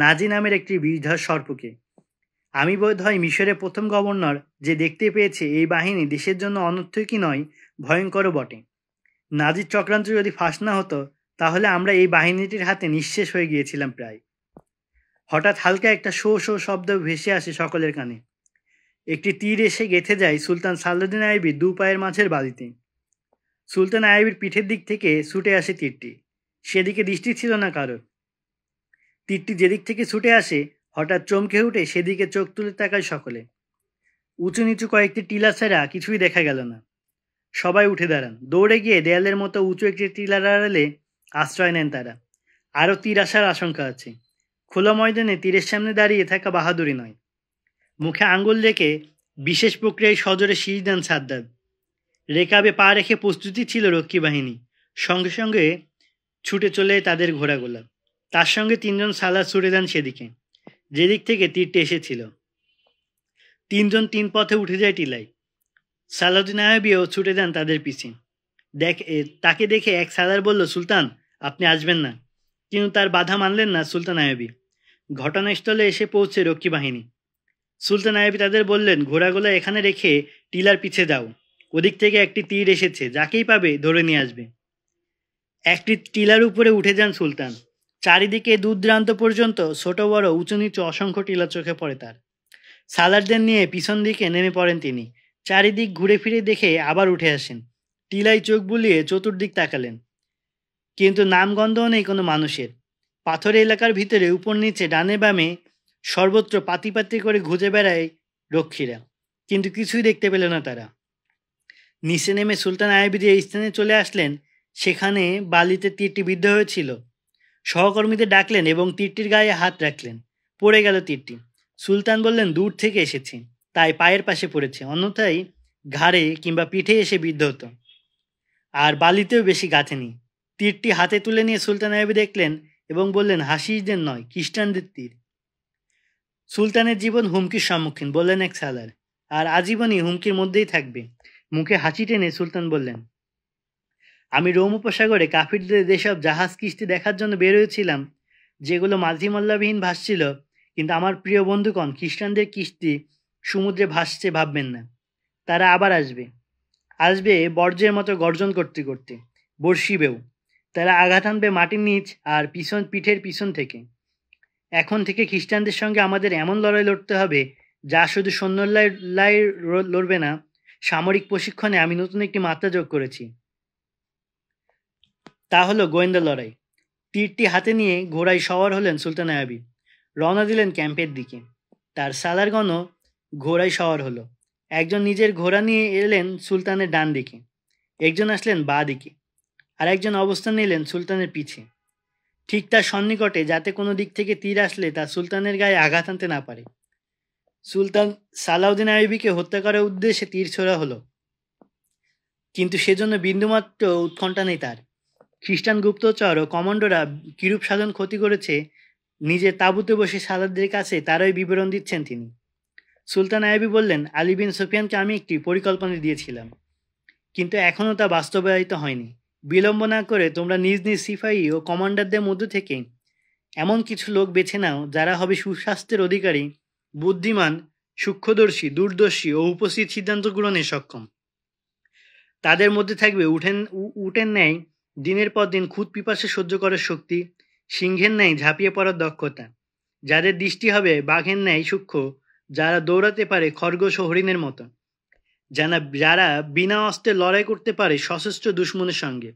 নাজি নামের একটি বিষধর সর্পকে। আমি বোধ হয় মিশরের প্রথম গভর্নর যে দেখতে পেয়েছে এই বাহিনী দেশের জন্য অনর্থই কি নয়, ভয়ঙ্করও বটে। নাজির চক্রান্ত যদি ফাঁস না হতো তাহলে আমরা এই বাহিনীটির হাতে নিঃশেষ হয়ে গিয়েছিলাম প্রায়। হঠাৎ হালকা একটা শো শো শব্দ ভেসে আসে সকলের কানে। একটি তীর এসে গেঁথে যায় সুলতান সালাউদ্দিন আইবির 2 পায়ের মাঝের বালিতে। সুলতান আইয়ুবের পিঠের দিক থেকে ছুটে আসে তীরটি। সেদিকে দৃষ্টি ছিল না কারোর। তীরটি যেদিক থেকে ছুটে আসে হঠাৎ চমকে উঠে সেদিকে চোখ তুলে তাকায় সকলে। উঁচু নিচু কয়েকটি টিলা ছাড়া কিছুই দেখা গেল না। সবাই উঠে দাঁড়ান। দৌড়ে গিয়ে দেয়ালের মতো উঁচু একটি টিলার আড়ালে আশ্রয় নেন তারা। আরও তীর আসার আশঙ্কা আছে। খোলা ময়দানে তীরের সামনে দাঁড়িয়ে থাকা বাহাদুরি নয়। মুখে আঙ্গুল রেখে বিশেষ প্রক্রিয়ায় সজোরে শীষ দেন সাদ্দাত। রেকাবে পা রেখে প্রস্তুতি ছিল রক্ষী বাহিনী। সঙ্গে সঙ্গে ছুটে চলে তাদের ঘোড়াগুলা। তার সঙ্গে 3 জন সালার ছুটে দেন সেদিকে, যেদিক থেকে তীরটি এসেছিল। 3 জন 3 পথে উঠে যায় টিলায়। সালাউদ্দিন আইয়ুবীও ছুটে দেন তাদের পিছে। তাকে দেখে এক সালার বলল, সুলতান, আপনি আসবেন না। কিন্তু তার বাধা মানলেন না সুলতান আইয়ুবী। ঘটনাস্থলে এসে পৌঁছে রক্ষী বাহিনী। সুলতান আইয়ুবী তাদের বললেন, ঘোড়াগুলো এখানে রেখে টিলার পিছে যাও। ওদিক থেকে একটি তীর এসেছে, যাকেই পাবে ধরে নিয়ে আসবে। একটি টিলার উপরে উঠে যান সুলতান। চারিদিকে দূরদূরান্ত পর্যন্ত ছোট বড় উঁচু নিচু অসংখ্য টিলা চোখে পড়ে তার। সালারদের নিয়ে পিছন দিকে নেমে পড়েন তিনি। চারিদিক ঘুরে ফিরে দেখে আবার উঠে আসেন। টিলায় চোখ বুলিয়ে চতুর্দিক তাকালেন, কিন্তু নামগন্ধও নেই কোনো মানুষের। পাথরের এলাকার ভিতরে উপর নিচে ডানে বামে সর্বত্র পাতি পাতি করে ঘুরে বেড়ায় রক্ষীরা, কিন্তু কিছুই দেখতে পেল না তারা। নিচে নেমে সুলতান আইয়ুবী যে স্থানে চলে আসলেন, সেখানে বালিতে তীরটি বিদ্ধ হয়েছিল। সহকর্মীদের ডাকলেন এবং তীরটির গায়ে হাত রাখলেন। পড়ে গেল তীরটি। সুলতান বললেন, দূর থেকে এসেছে, তাই পায়ের পাশে পড়েছে, অন্যথায় ঘাড়ে কিংবা পিঠে এসে বিদ্ধ হতো। আর বালিতেও বেশি গাঁথেনি। তীরটি হাতে তুলে নিয়ে সুলতান আইয়ুবী দেখলেন এবং বললেন, হাসিসদের নয়, খ্রিস্টানদের তীর। সুলতানের জীবন হুমকির সম্মুখীন, বললেন এক সালার, আর আজীবনই হুমকির মধ্যেই থাকবে। মুখে হাসি টেনে সুলতান বললেন, আমি রোম উপসাগরে কাফিরদের যেসব জাহাজ কিস্তি দেখার জন্য বের হয়েছিলাম, যেগুলো মাঝি মল্লাবিহীন ভাসছিল, কিন্তু আমার প্রিয় বন্ধুগণ, খ্রিস্টানদের কিস্তি সমুদ্রে ভাসছে ভাববেন না। তারা আবার আসবে বর্জ্যের মতো গর্জন করতে করতে, বর্ষিবেও। তারা আঘাত আনবে মাটির নিচ আর পিঠের পিছন থেকে। এখন থেকে খ্রিস্টানদের সঙ্গে আমাদের এমন লড়াই লড়তে হবে, যা শুধু সৈন্যলাই লড়বে না, সামরিক প্রশিক্ষণে আমি নতুন একটি মাত্রা যোগ করেছি। তা হলো গোয়েন্দা লড়াই। তীরটি হাতে নিয়ে ঘোড়ায় সওয়ার হলেন সুলতান আইয়ুবী। রওনা দিলেন ক্যাম্পের দিকে। তার সালারগণও ঘোড়ায় সওয়ার হলো। একজন নিজের ঘোড়া নিয়ে এলেন সুলতানের ডান দিকে, একজন আসলেন বাঁ দিকে, আর একজন অবস্থান নিলেন সুলতানের পিছে, ঠিক তার সন্নিকটে, যাতে কোনো দিক থেকে তীর আসলে তা সুলতানের গায়ে আঘাত আনতে না পারে। সুলতান সালাউদ্দিন আইয়ুবীকে হত্যা করার উদ্দেশ্যে তীর ছোড়া হলো, কিন্তু সেজন্য বিন্দুমাত্র উৎকণ্ঠা নেই তার। খ্রিস্টান গুপ্তচর ও কমান্ডোরা কিরূপ সাধন ক্ষতি করেছে, নিজের তাঁবুতে বসে সালারদের কাছে তারই বিবরণ দিচ্ছেন তিনি। সুলতান আইয়ুবী বললেন, আলী বিন সুফিয়ানকে আমি একটি পরিকল্পনা দিয়েছিলাম, কিন্তু এখনও তা বাস্তবায়িত হয়নি। বিলম্ব না করে তোমরা নিজ নিজ সিপাহী ও কমান্ডারদের মধ্য থেকে এমন কিছু লোক বেছে নাও, যারা হবে সুস্বাস্থ্যের অধিকারী, বুদ্ধিমান, সূক্ষ্মদর্শী, দূরদর্শী ও উপস্থিত সিদ্ধান্ত গ্রহণে সক্ষম। তাদের মধ্যে থাকবে উটের ন্যায় দিনের পর দিন খুদ পিপাসা সহ্য করার শক্তি, সিংহের ন্যায় ঝাঁপিয়ে পড়ার দক্ষতা, যাদের দৃষ্টি হবে বাঘের ন্যায় সূক্ষ্ম, যারা দৌড়াতে পারে খরগোশ ও হরিণের মতো, যারা বিনা অস্ত্রে লড়াই করতে পারে সশস্ত্র দুশ্মনের সঙ্গে।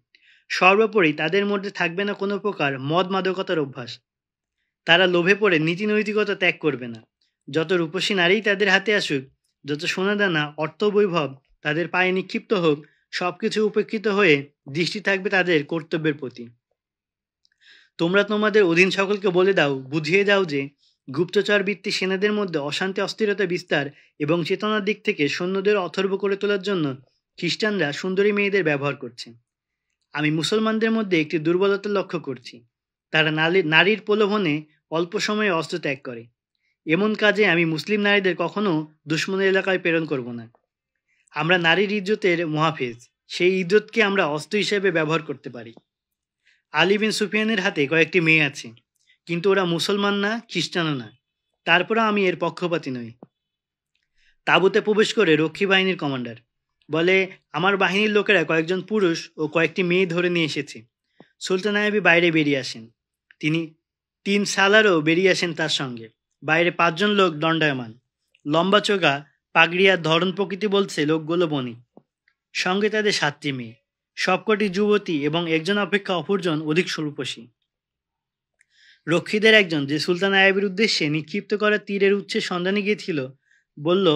সর্বোপরি তাদের মধ্যে থাকবে না কোনো প্রকার মদ মাদকতার অভ্যাস। তারা লোভে পড়ে নীতি নৈতিকতা ত্যাগ করবে না। যত রূপসী নারী তাদের হাতে আসুক, যত সোনাদানা অর্থ বৈভব তাদের পায়ে নিক্ষিপ্ত হোক, সবকিছু উপেক্ষিত হয়ে দৃষ্টি থাকবে তাদের কর্তব্যের প্রতি। তোমরা তোমাদের অধীন সকলকে বলে দাও, বুঝিয়ে দাও যে গুপ্তচর বৃত্তি সেনাদের মধ্যে অশান্তি অস্থিরতা বিস্তার এবং চেতনার দিক থেকে সৈন্যদের অথর্ব করে তোলার জন্য খ্রিস্টানরা সুন্দরী মেয়েদের ব্যবহার করছে। আমি মুসলমানদের মধ্যে একটি দুর্বলতা লক্ষ্য করছি, তারা নারীর প্রলোভনে অল্প সময়ে অস্ত্র ত্যাগ করে। এমন কাজে আমি মুসলিম নারীদের কখনো দুশ্মনের এলাকায় প্রেরণ করব না। আমরা নারীর ইজ্জতের মহাফেজ, সেই ইজ্জতকে আমরা অস্ত্র হিসেবে ব্যবহার করতে পারি। আলী বিন সুফিয়ানের হাতে কয়েকটি মেয়ে আছে, কিন্তু ওরা মুসলমান না, খ্রিস্টানও না। তারপরে আমি এর পক্ষপাতী নই। তাঁবুতে প্রবেশ করে রক্ষী বাহিনীর কমান্ডার বলে, আমার বাহিনীর লোকেরা কয়েকজন পুরুষ ও কয়েকটি মেয়ে ধরে নিয়ে এসেছে। সুলতান আইয়ুবী বাইরে বেরিয়ে আসেন। তিনি 3 সালারও বেরিয়ে আসেন তার সঙ্গে। বাইরে 5 জন লোক দণ্ডায়মান, লম্বা চোগা, পাগড়িয়ার ধরন প্রকৃতি বলছে লোকগুলো বণিক। সঙ্গে তাদের 7টি মেয়ে। সবকটি যুবতী এবং একজন অপেক্ষা অপরজন অধিক রূপসী। রক্ষীদের একজন, যে সুলতান আইয়ুবের উদ্দেশ্যে নিক্ষিপ্ত করা তীরের উৎসের সন্ধানে গিয়েছিল, বলল,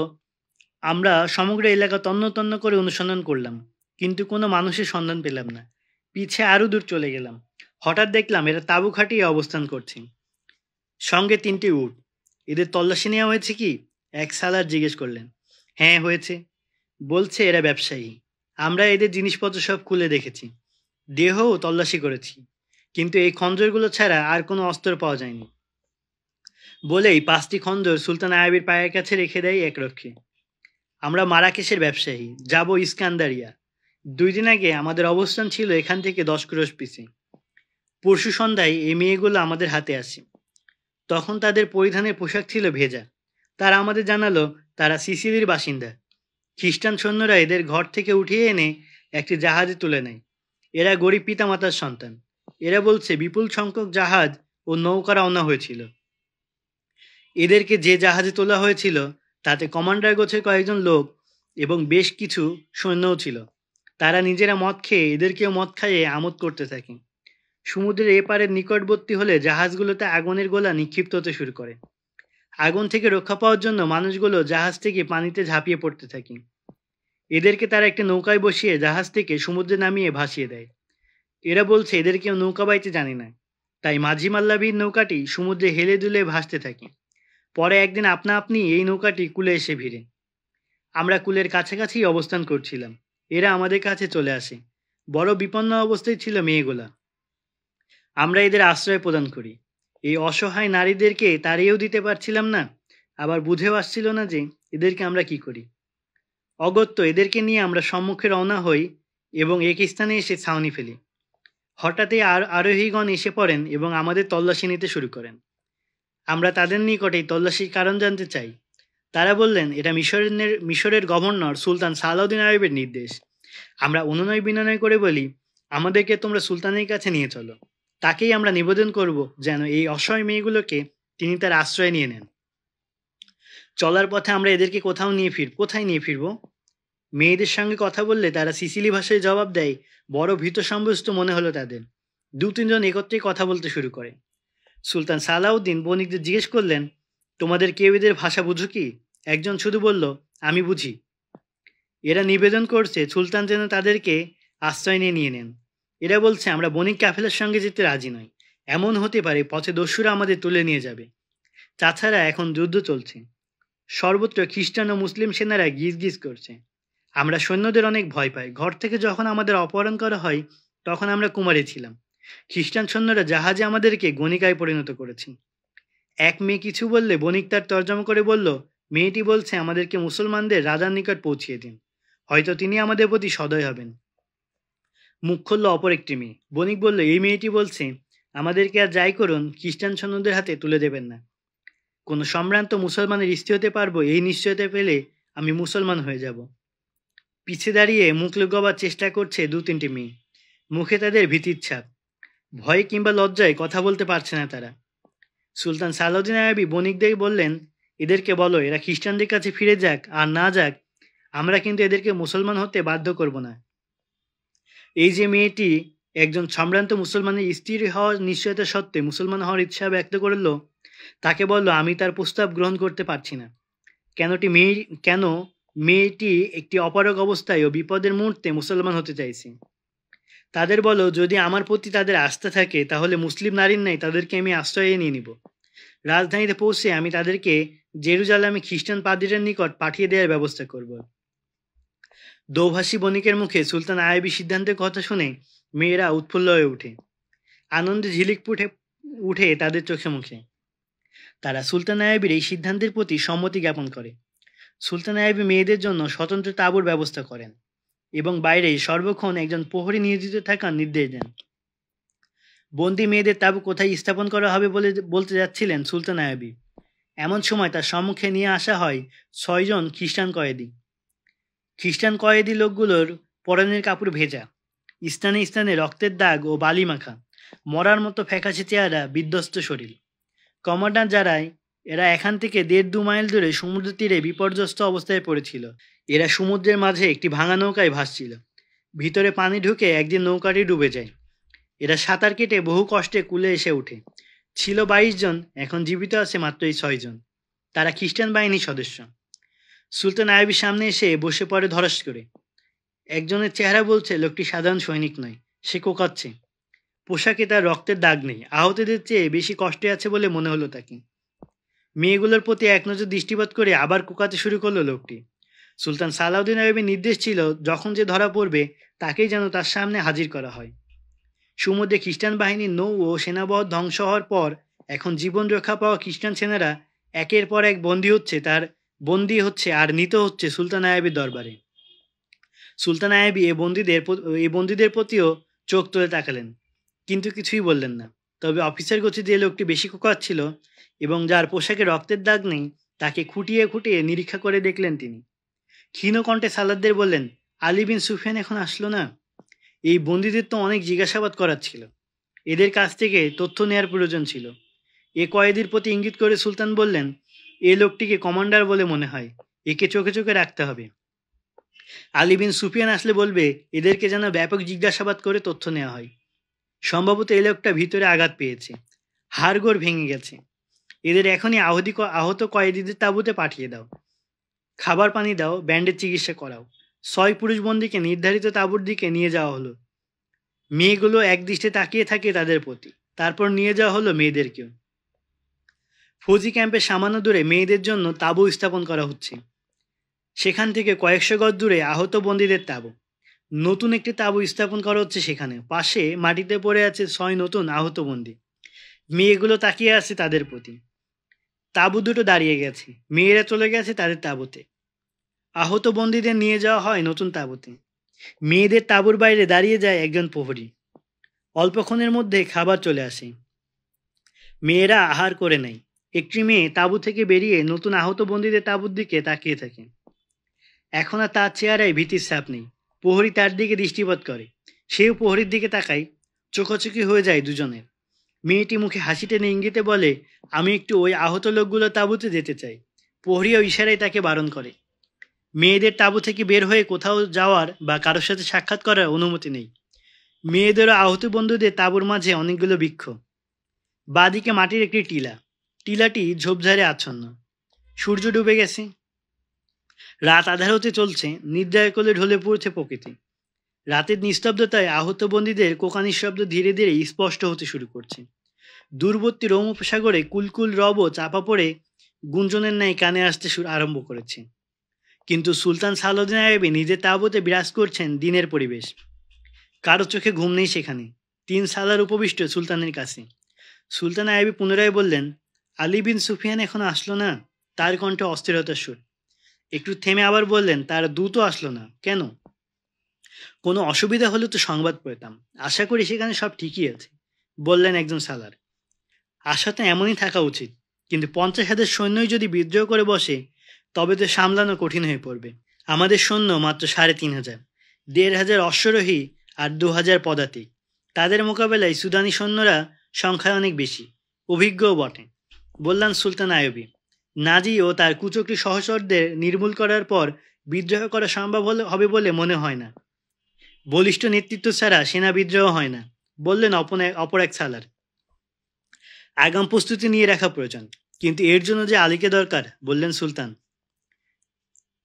আমরা সমগ্র এলাকা তন্ন তন্ন করে অনুসন্ধান করলাম, কিন্তু কোনো মানুষের সন্ধান পেলাম না। পিছে আরও দূর চলে গেলাম, হঠাৎ দেখলাম এরা তাঁবু খাটিয়ে অবস্থান করছে, সঙ্গে 3টি উট। এদের তল্লাশি নেওয়া হয়েছে কি? এক সালার জিজ্ঞেস করলেন। হ্যাঁ হয়েছে, বলছে এরা ব্যবসায়ী। আমরা এদের জিনিসপত্র সব খুলে দেখেছি, দেহও তল্লাশি করেছি, কিন্তু এই খঞ্জরগুলো ছাড়া আর কোনো অস্ত্র পাওয়া যায়নি। বলেই 5টি খঞ্জর সুলতান আইয়ুবের পায়ের কাছে রেখে দেয় এক রক্ষী। আমরা মারাকেশের ব্যবসায়ী, যাব ইস্কান্দারিয়া। 2 দিন আগে আমাদের অবস্থান ছিল এখান থেকে 10 ক্রোশ পিছে। পরশু সন্ধ্যায় এই মেয়েগুলো আমাদের হাতে আসে। তখন তাদের পরিধানের পোশাক ছিল ভেজা। তারা আমাদের জানালো তারা সিসিলির বাসিন্দা। খ্রিস্টান সৈন্যরা এদের ঘর থেকে উঠিয়ে এনে একটি জাহাজে তুলে নেয়। এরা গরিব পিতামাতার সন্তান। এরা বলছে বিপুল সংখ্যক জাহাজ ও নৌকা রওনা হয়েছিল। এদেরকে যে জাহাজে তোলা হয়েছিল তাতে কমান্ডার গোছের কয়েকজন লোক এবং বেশ কিছু সৈন্যও ছিল। তারা নিজেরা মদ খেয়ে এদেরকেও মদ খাইয়ে আমোদ করতে থাকে। সমুদ্রের এপারের নিকটবর্তী হলে জাহাজগুলোতে আগুনের গোলা নিক্ষিপ্ত হতে শুরু করে। আগুন থেকে রক্ষা পাওয়ার জন্য মানুষগুলো জাহাজ থেকে পানিতে ঝাঁপিয়ে পড়তে থাকে। এদেরকে তারা একটি নৌকায় বসিয়ে জাহাজ থেকে সমুদ্রে নামিয়ে ভাসিয়ে দেয়। এরা বলছে এদের কেউ নৌকা বাইতে জানে না, তাই মাঝি মাল্লাবির নৌকাটি সমুদ্রে হেলে দুলে ভাসতে থাকে। পরে একদিন আপনা আপনি এই নৌকাটি কূলে এসে ভিড়ে। আমরা কূলের কাছাকাছি অবস্থান করছিলাম, এরা আমাদের কাছে চলে আসে। বড় বিপন্ন অবস্থায় ছিল মেয়েগুলা। আমরা এদের আশ্রয় প্রদান করি। এই অসহায় নারীদেরকে তাড়িয়েও দিতে পারছিলাম না, আবার বুঝেও আসছিল না যে এদেরকে আমরা কি করি। অগত্য এদেরকে নিয়ে আমরা সম্মুখে রওনা হই এবং এক স্থানে এসে ছাউনি ফেলি। হঠাৎই আরোহীগণ এসে পড়েন এবং আমাদের তল্লাশি নিতে শুরু করেন। আমরা তাদের নিকটেই তল্লাশির কারণ জানতে চাই। তারা বললেন, এটা মিশরের গভর্নর সুলতান সালাউদ্দিন আইয়ুবের নির্দেশ। আমরা অনুনয় বিনয় করে বলি, আমাদেরকে তোমরা সুলতানের কাছে নিয়ে চলো। তাকেই আমরা নিবেদন করব যেন এই অসহায় মেয়েগুলোকে তিনি তার আশ্রয় নিয়ে নেন। চলার পথে আমরা এদেরকে কোথায় নিয়ে ফিরব? মেয়েদের সঙ্গে কথা বললে তারা সিসিলি ভাষায় জবাব দেয়। বড় ভীত সন্ত্রস্ত মনে হলো তাদের। 2-3 জন একত্রেই কথা বলতে শুরু করে। সুলতান সালাউদ্দিন বণিকদের জিজ্ঞেস করলেন, তোমাদের কেউ এদের ভাষা বুঝো কি? একজন শুধু বলল, আমি বুঝি। এরা নিবেদন করছে সুলতান যেন তাদেরকে আশ্রয় নিয়ে নেন। এরা বলছে, আমরা বণিক কাফেলার সঙ্গে যেতে রাজি নই। এমন হতে পারে পথে দস্যুরা আমাদের তুলে নিয়ে যাবে। তাছাড়া এখন যুদ্ধ চলছে, সর্বত্র খ্রিস্টান ও মুসলিম সেনারা গিজ করছে। আমরা সৈন্যদের অনেক ভয় পাই। ঘর থেকে যখন আমাদের অপহরণ করা হয় তখন আমরা কুমারী ছিলাম। খ্রিস্টান সৈন্যরা জাহাজে আমাদেরকে গণিকায় পরিণত করেছে। এক মেয়ে কিছু বললে বণিক তার তর্জমা করে বলল, মেয়েটি বলছে আমাদেরকে মুসলমানদের রাজার নিকট পৌঁছিয়ে দিন, হয়তো তিনি আমাদের প্রতি সদয় হবেন। মুখ খুলল অপর একটি মেয়ে। বণিক বলল, এই মেয়েটি বলছে আমাদেরকে আর যাই করুন খ্রিস্টান সৈন্যদের হাতে তুলে দেবেন না। কোনো সম্ভ্রান্ত মুসলমানের স্ত্রী হতে পারবো এই নিশ্চয়তা পেলে আমি মুসলমান হয়ে যাব। পিছে দাঁড়িয়ে মুখ লুকোবার চেষ্টা করছে 2-3টি মেয়ে। মুখে তাদের ভীতির ছাপ। ভয়ে কিংবা লজ্জায় কথা বলতে পারছে না তারা। সুলতান সালাউদ্দিন আইয়ুবী বণিকদের বললেন, এদেরকে বলো এরা খ্রিস্টানদের কাছে ফিরে যাক আর না যাক, আমরা কিন্তু এদেরকে মুসলমান হতে বাধ্য করব না। এই যে মেয়েটি একজন সম্ভ্রান্ত মুসলমানের স্ত্রী হওয়ার নিশ্চয়তা সত্ত্বে মুসলমান হওয়ার ইচ্ছা ব্যক্ত করল, তাকে বলল, আমি তার প্রস্তাব গ্রহণ করতে পারছি না। কেন মেয়েটি একটি অপারগ অবস্থায় ও বিপদের মুহূর্তে মুসলমান হতে চাইছে। তাদের বলো, যদি আমার প্রতি তাদের আস্থা থাকে তাহলে মুসলিম নারীর ন্যায় তাদেরকে আমি আশ্রয়ে নিয়ে নিব। রাজধানীতে পৌঁছে আমি তাদেরকে জেরুজালেমে খ্রিস্টান পাদ্রীদের নিকট পাঠিয়ে দেওয়ার ব্যবস্থা করব। দোভাষী বণিকের মুখে সুলতান আইয়ুবী সিদ্ধান্তের কথা শুনে মেয়েরা উৎফুল্ল হয়ে ওঠে। আনন্দে ঝিলিক উঠে তাদের চোখে মুখে। তারা সুলতান আইয়ুবীর এই সিদ্ধান্তের প্রতি সম্মতি জ্ঞাপন করে। সুলতান আইয়ুবী মেয়েদের জন্য স্বতন্ত্র তাঁবুর ব্যবস্থা করেন এবং বাইরে সর্বক্ষণ একজন প্রহরী নিয়োজিত থাকার নির্দেশ দেন। বন্দি মেয়েদের তাঁবু কোথায় স্থাপন করা হবে বলতে যাচ্ছিলেন সুলতান আইয়ুবী। এমন সময় তার সম্মুখে নিয়ে আসা হয় 6 জন খ্রিস্টান কয়েদি। খ্রিস্টান কয়েদি লোকগুলোর পরনের কাপড় ভেজা, স্থানে স্থানে রক্তের দাগ ও বালি মাখা, মরার মতো ফ্যাকাশে চেহারা, বিধ্বস্ত শরীর। কমান্ডার যারাই, এরা এখান থেকে 1.5-2 মাইল দূরে সমুদ্র তীরে বিপর্যস্ত অবস্থায় পড়েছিল। এরা সমুদ্রের মাঝে একটি ভাঙা নৌকায় ভাসছিল। ভিতরে পানি ঢুকে একদিন নৌকাটি ডুবে যায়। এরা সাঁতার কেটে বহু কষ্টে কূলে এসে ওঠে। ছিল 22 জন, এখন জীবিত আছে মাত্র এই 6 জন। তারা খ্রিস্টান বাহিনীর সদস্য। সুলতান আইয়ুবের সামনে এসে বসে পড়ে ধরাস করে। একজনের চেহারা বলছে লোকটি সাধারণ সৈনিক নয়, সে কোঁকাচ্ছে। পোশাকে তার রক্তের দাগ নেই, আহতদের চেয়ে বেশি কষ্টে আছে বলে মনে হলো তাকে। মেয়েগুলোর প্রতি এক নজর দৃষ্টিপাত করে আবার কোঁকাতে শুরু করলো লোকটি। সুলতান সালাউদ্দিন আইয়ুবের নির্দেশ ছিল যখন যে ধরা পড়বে তাকেই যেন তার সামনে হাজির করা হয়। সমুদ্রে খ্রিস্টান বাহিনীর নৌ ও সেনাবহর ধ্বংস হওয়ার পর এখন জীবন রক্ষা পাওয়া খ্রিস্টান সেনারা একের পর এক বন্দী হচ্ছে আর নিত হচ্ছে সুলতান আইয়ুবের দরবারে। সুলতান আইয়ুব এই বন্দীদের প্রতিও চোখ তুলে তাকালেন, কিন্তু কিছুই বললেন না। তবে অফিসার গোছে যে লোকটি বেশি কোঁকাচ্ছিল এবং যার পোশাকে রক্তের দাগ নেই তাকে খুঁটিয়ে খুঁটিয়ে নিরীক্ষা করে দেখলেন তিনি। ক্ষীণ কণ্ঠে সালাদদের বললেন, আলী বিন সুফিয়ান এখন আসলো না? এই বন্দীদের তো অনেক জিজ্ঞাসাবাদ করার ছিল, এদের কাছ থেকে তথ্য নেওয়ার প্রয়োজন ছিল। এ কয়েদির প্রতি ইঙ্গিত করে সুলতান বললেন, এ লোকটিকে কমান্ডার বলে মনে হয়, একে চোখে চোখে রাখতে হবে। আলী বিন সুফিয়ান আসলে বলবে এদেরকে যেন ব্যাপক জিজ্ঞাসাবাদ করে তথ্য নেওয়া হয়। সম্ভবত এই লোকটা ভিতরে আঘাত পেয়েছে, হাড়গোড় ভেঙে গেছে। এদের এখনই আহত কয়েদিদের তাঁবুতে পাঠিয়ে দাও। খাবার পানি দাও, ব্যান্ডের চিকিৎসা করাও। 6 পুরুষ বন্দীকে নির্ধারিত তাঁবুর দিকে নিয়ে যাওয়া হলো। মেয়েগুলো একদৃষ্টে তাকিয়ে থাকে তাদের প্রতি। তারপর নিয়ে যাওয়া হলো মেয়েদেরকেও। ফৌজি ক্যাম্পের সামান্য দূরে মেয়েদের জন্য তাঁবু স্থাপন করা হচ্ছে। সেখান থেকে কয়েকশো গজ দূরে আহত বন্দীদের তাঁবু। নতুন একটি তাঁবু স্থাপন করা হচ্ছে সেখানে। পাশে মাটিতে পড়ে আছে 6 নতুন আহত বন্দী। মেয়েগুলো তাকিয়ে আছে তাদের প্রতি। তাঁবু দুটো দাঁড়িয়ে গেছে, মেয়েরা চলে গেছে তাদের তাঁবুতে। আহত বন্দীদের নিয়ে যাওয়া হয় নতুন তাঁবুতে। মেয়েদের তাঁবুর বাইরে দাঁড়িয়ে যায় একজন প্রহরী। অল্পক্ষণের মধ্যে খাবার চলে আসে। মেয়েরা আহার করে নেয়। একটি মেয়ে তাঁবু থেকে বেরিয়ে নতুন আহত বন্দীদের তাঁবুর দিকে তাকিয়ে থাকে। এখন আর তার চেহারায় ভীতির ছাপ নেই। প্রহরী তার দিকে দৃষ্টিপাত করে, সেও প্রহরীর দিকে তাকায়। চোখাচোখি হয়ে যায় দুজনের। মেয়েটি মুখে হাসি টেনে ইঙ্গিতে বলে, আমি একটু ওই আহত লোকগুলো তাঁবুতে যেতে চাই। প্রহরীও ইশারায় তাকে বারণ করে। মেয়েদের তাঁবু থেকে বের হয়ে কোথাও যাওয়ার বা কারোর সাথে সাক্ষাৎ করার অনুমতি নেই। মেয়েদেরও আহত বন্ধুদের তাঁবুর মাঝে অনেকগুলো বৃক্ষ। বাঁদিকে মাটির একটি টিলা, টিলাটি ঝোপঝাড়ে আচ্ছন্ন। সূর্য ডুবে গেছে, রাত আঁধার হতে চলছে, নিদ্রায় কোলে ঢলে পড়ছে প্রকৃতি। রাতের নিস্তব্ধতায় আহত বন্দীদের কোকানির শব্দ ধীরে ধীরে স্পষ্ট হতে শুরু করছে। দূরবর্তী রোম উপসাগরে কুলকুল রবও চাপা পড়ে গুঞ্জনের ন্যায় কানে আসতে আরম্ভ করেছে। কিন্তু সুলতান সালাউদ্দিন আইয়ুবী নিজের তাঁবুতে বিরাজ করছেন দিনের পরিবেশ। কারো চোখে ঘুম নেই সেখানে। 3 সালার উপবিষ্ট সুলতানের কাছে। সুলতান আইয়ুবী পুনরায় বললেন, আলী বিন সুফিয়ান এখনো আসলো না? তার কণ্ঠে অস্থিরতার সুর। একটু থেমে আবার বললেন, তার দূতও আসলো না কেন? কোনো অসুবিধা হলে তো সংবাদ পেতাম। আশা করি সেখানে সব ঠিকই আছে, বললেন একজন সালার। আশা তো এমনই থাকা উচিত, কিন্তু 50,000 সৈন্যই যদি বিদ্রোহ করে বসে তবে তো সামলানো কঠিন হয়ে পড়বে। আমাদের সৈন্য মাত্র 3,500, 1,500 অশ্বারোহী আর 2,000 পদাতিক। তাদের মোকাবেলায় সুদানি সৈন্যরা সংখ্যায় অনেক বেশি, অভিজ্ঞও বটে, বললেন সুলতান আইয়ুবী। নাজি ও তার কুচক্রী সহচরদের নির্মূল করার পর বিদ্রোহ করা সম্ভব হবে বলে মনে হয় না। বলিষ্ঠ নেতৃত্ব ছাড়া সেনা বিদ্রোহ হয় না, বললেন অপর এক সালার। আগাম প্রস্তুতি নিয়ে রাখা প্রয়োজন, কিন্তু এর জন্য যে আলীকে দরকার, বললেন সুলতান।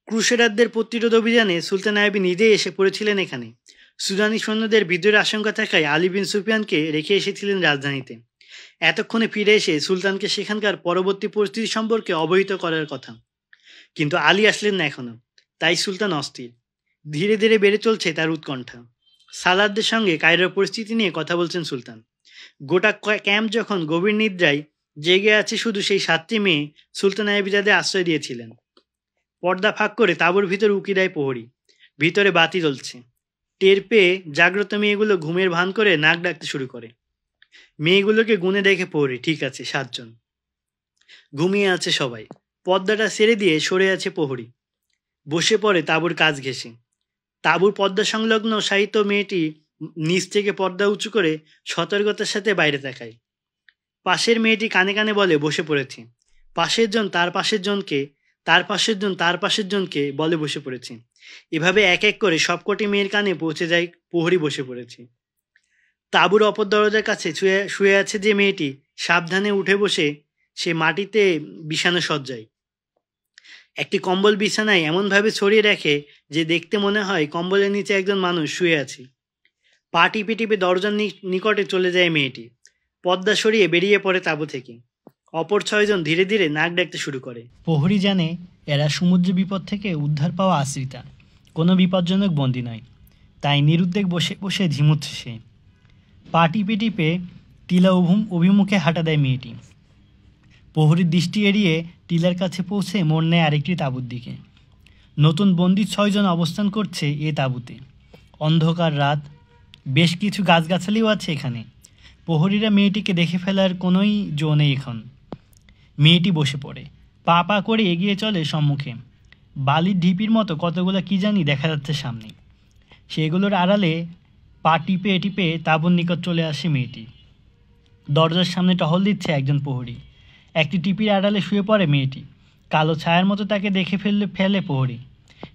ক্রুসেডারদের প্রতিরোধ অভিযানে সুলতান আইয়ুবী নিজেই এসে পড়েছিলেন এখানে। সুদানি সৈন্যদের বিদ্রোহের আশঙ্কা থাকায় আলী বিন সুফিয়ানকে রেখে এসেছিলেন রাজধানীতে। এতক্ষণে ফিরে এসে সুলতানকে সেখানকার পরবর্তী পরিস্থিতি সম্পর্কে অবহিত করার কথা, কিন্তু আলী আসলেন না এখনো। তাই সুলতান অস্থির। ধীরে ধীরে বেড়ে চলছে তার উৎকণ্ঠা। সালারদের সঙ্গে কায়রোর পরিস্থিতি নিয়ে কথা বলছেন সুলতান। গোটা ক্যাম্প যখন গভীর নিদ্রায়, জেগে আছে শুধু সেই 7টি মেয়ে সুলতান আইয়ুবী যাদের আশ্রয় দিয়েছিলেন। পর্দা ফাঁক করে তাঁবুর ভিতর উকি দেয় প্রহরী। ভিতরে বাতি জ্বলছে। টের পেয়ে জাগ্রত মেয়েগুলো ঘুমের ভান করে নাক ডাকতে শুরু করে। মেয়েগুলোকে গুনে দেখে প্রহরী, ঠিক আছে 7 জন। ঘুমিয়ে আছে সবাই। পর্দাটা ছেড়ে দিয়ে সরে আছে প্রহরী। বসে পড়ে তাঁবুর কাজ ঘেঁষে। তাঁবুর পর্দা সংলগ্ন সাহিত্য মেয়েটি নিচ থেকে পর্দা উঁচু করে সতর্কতার সাথে বাইরে তাকায়। পাশের মেয়েটি কানে কানে বলে, বসে পড়েছে। পাশের জন তার পাশের জনকে, তার পাশের জন তার পাশের জনকে বলে, বসে পড়েছে। এভাবে এক এক করে সবকটি মেয়ের কানে পৌঁছে যায় প্রহরী বসে পড়েছে। তাঁবুর অপর দরজার কাছে শুয়ে আছে যে মেয়েটি, সাবধানে উঠে বসে সে মাটিতে বিছানা সজ্জায়। একটি কম্বল বিছানায় এমনভাবে ছড়িয়ে রাখে যে দেখতে মনে হয় কম্বলের নিচে একজন মানুষ শুয়ে আছে। পা টিপে টিপে দরজার নিকটে চলে যায় মেয়েটি। পর্দা সরিয়ে বেরিয়ে পড়ে তাঁবু থেকে। অপর 6 জন ধীরে ধীরে নাক ডাকতে শুরু করে। প্রহরী জানে এরা সমুদ্র বিপদ থেকে উদ্ধার পাওয়া আশ্রিতা, কোনো বিপজ্জনক বন্দী নয়। তাই নিরুদ্বেগ বসে বসে ঝিমুচ্ছে সে। পা টিপে টিপে টিলা অভিমুখে হাঁটা দেয় মেয়েটি। প্রহরীর দৃষ্টি এড়িয়ে টিলার কাছে পৌঁছে মোড় নেয় আরেকটি তাঁবুর দিকে। নতুন বন্দী 6 জন অবস্থান করছে এ তাঁবুতে। অন্ধকার রাত, বেশ কিছু গাছগাছালিও আছে এখানে। প্রহরীরা মেয়েটিকে দেখে ফেলার কোনোই জো নেই এখন। মেয়েটি বসে পড়ে, পা পা করে এগিয়ে চলে সম্মুখে। বালির ঢিপির মতো কতগুলো কি জানি দেখা যাচ্ছে সামনে। সেগুলোর আড়ালে পা টিপে টিপে তাঁবুর নিকট চলে আসে মেয়েটি। দরজার সামনে টহল দিচ্ছে একজন প্রহরী। একটি টিপির আড়ালে শুয়ে পড়ে মেয়েটি। কালো ছায়ার মতো তাকে দেখে ফেলে প্রহরী।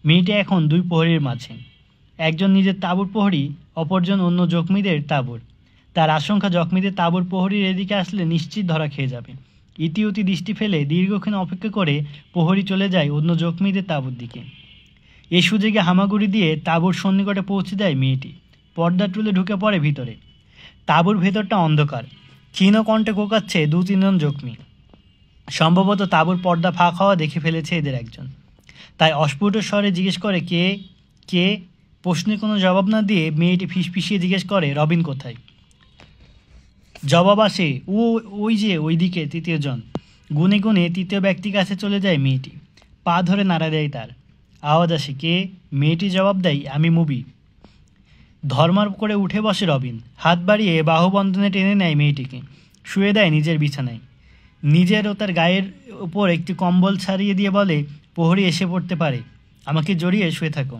মেয়েটি এখন 2 প্রহরীর মাঝে। একজন নিজের তাঁবুর প্রহরী, অপরজন অন্য জখমিদের তাঁবুর। তার আশঙ্কা জখমিদের তাঁবুর প্রহরীর এদিকে আসলে নিশ্চিত ধরা খেয়ে যাবে। ইতিউতি দৃষ্টি ফেলে দীর্ঘক্ষণ অপেক্ষা করে প্রহরী চলে যায় অন্য জখমিদের তাঁবুর দিকে। এই সুযোগে হামাগুড়ি দিয়ে তাঁবুর সন্নিকটে পৌঁছে দেয় মেয়েটি। পর্দা তুলে ঢুকে পড়ে ভিতরে। তাঁবুর ভেতরটা অন্ধকার। ক্ষীণ কণ্ঠে কোকাচ্ছে 2-3 জন জখমি। সম্ভবত তাঁবুর পর্দা ফাঁক হওয়া দেখে ফেলেছে এদের একজন। তাই অস্ফুট স্বরে জিজ্ঞেস করে, কে কে? প্রশ্নে কোনো জবাব না দিয়ে মেয়েটি ফিসফিসিয়ে জিজ্ঞেস করে, রবিন কোথায়? জবাব আসে, ওই যে ওইদিকে 3য় জন। গুনে গুনে 3য় ব্যক্তির কাছে চলে যায় মেয়েটি। পা ধরে নাড়া দেয় তার। আওয়াজ আসে, কে? মেয়েটি জবাব দেয়, আমি মুবি। ধর্মার করে উঠে বসে রবিন। হাত বাড়িয়ে বাহুবন্ধনে টেনে নেয় মেয়েটিকে। শুয়ে দেয় নিজের বিছানায়। নিজের ও তার গায়ের ওপর একটি কম্বল ছাড়িয়ে দিয়ে বলে, প্রহরী এসে পড়তে পারে, আমাকে জড়িয়ে শুয়ে থাকো।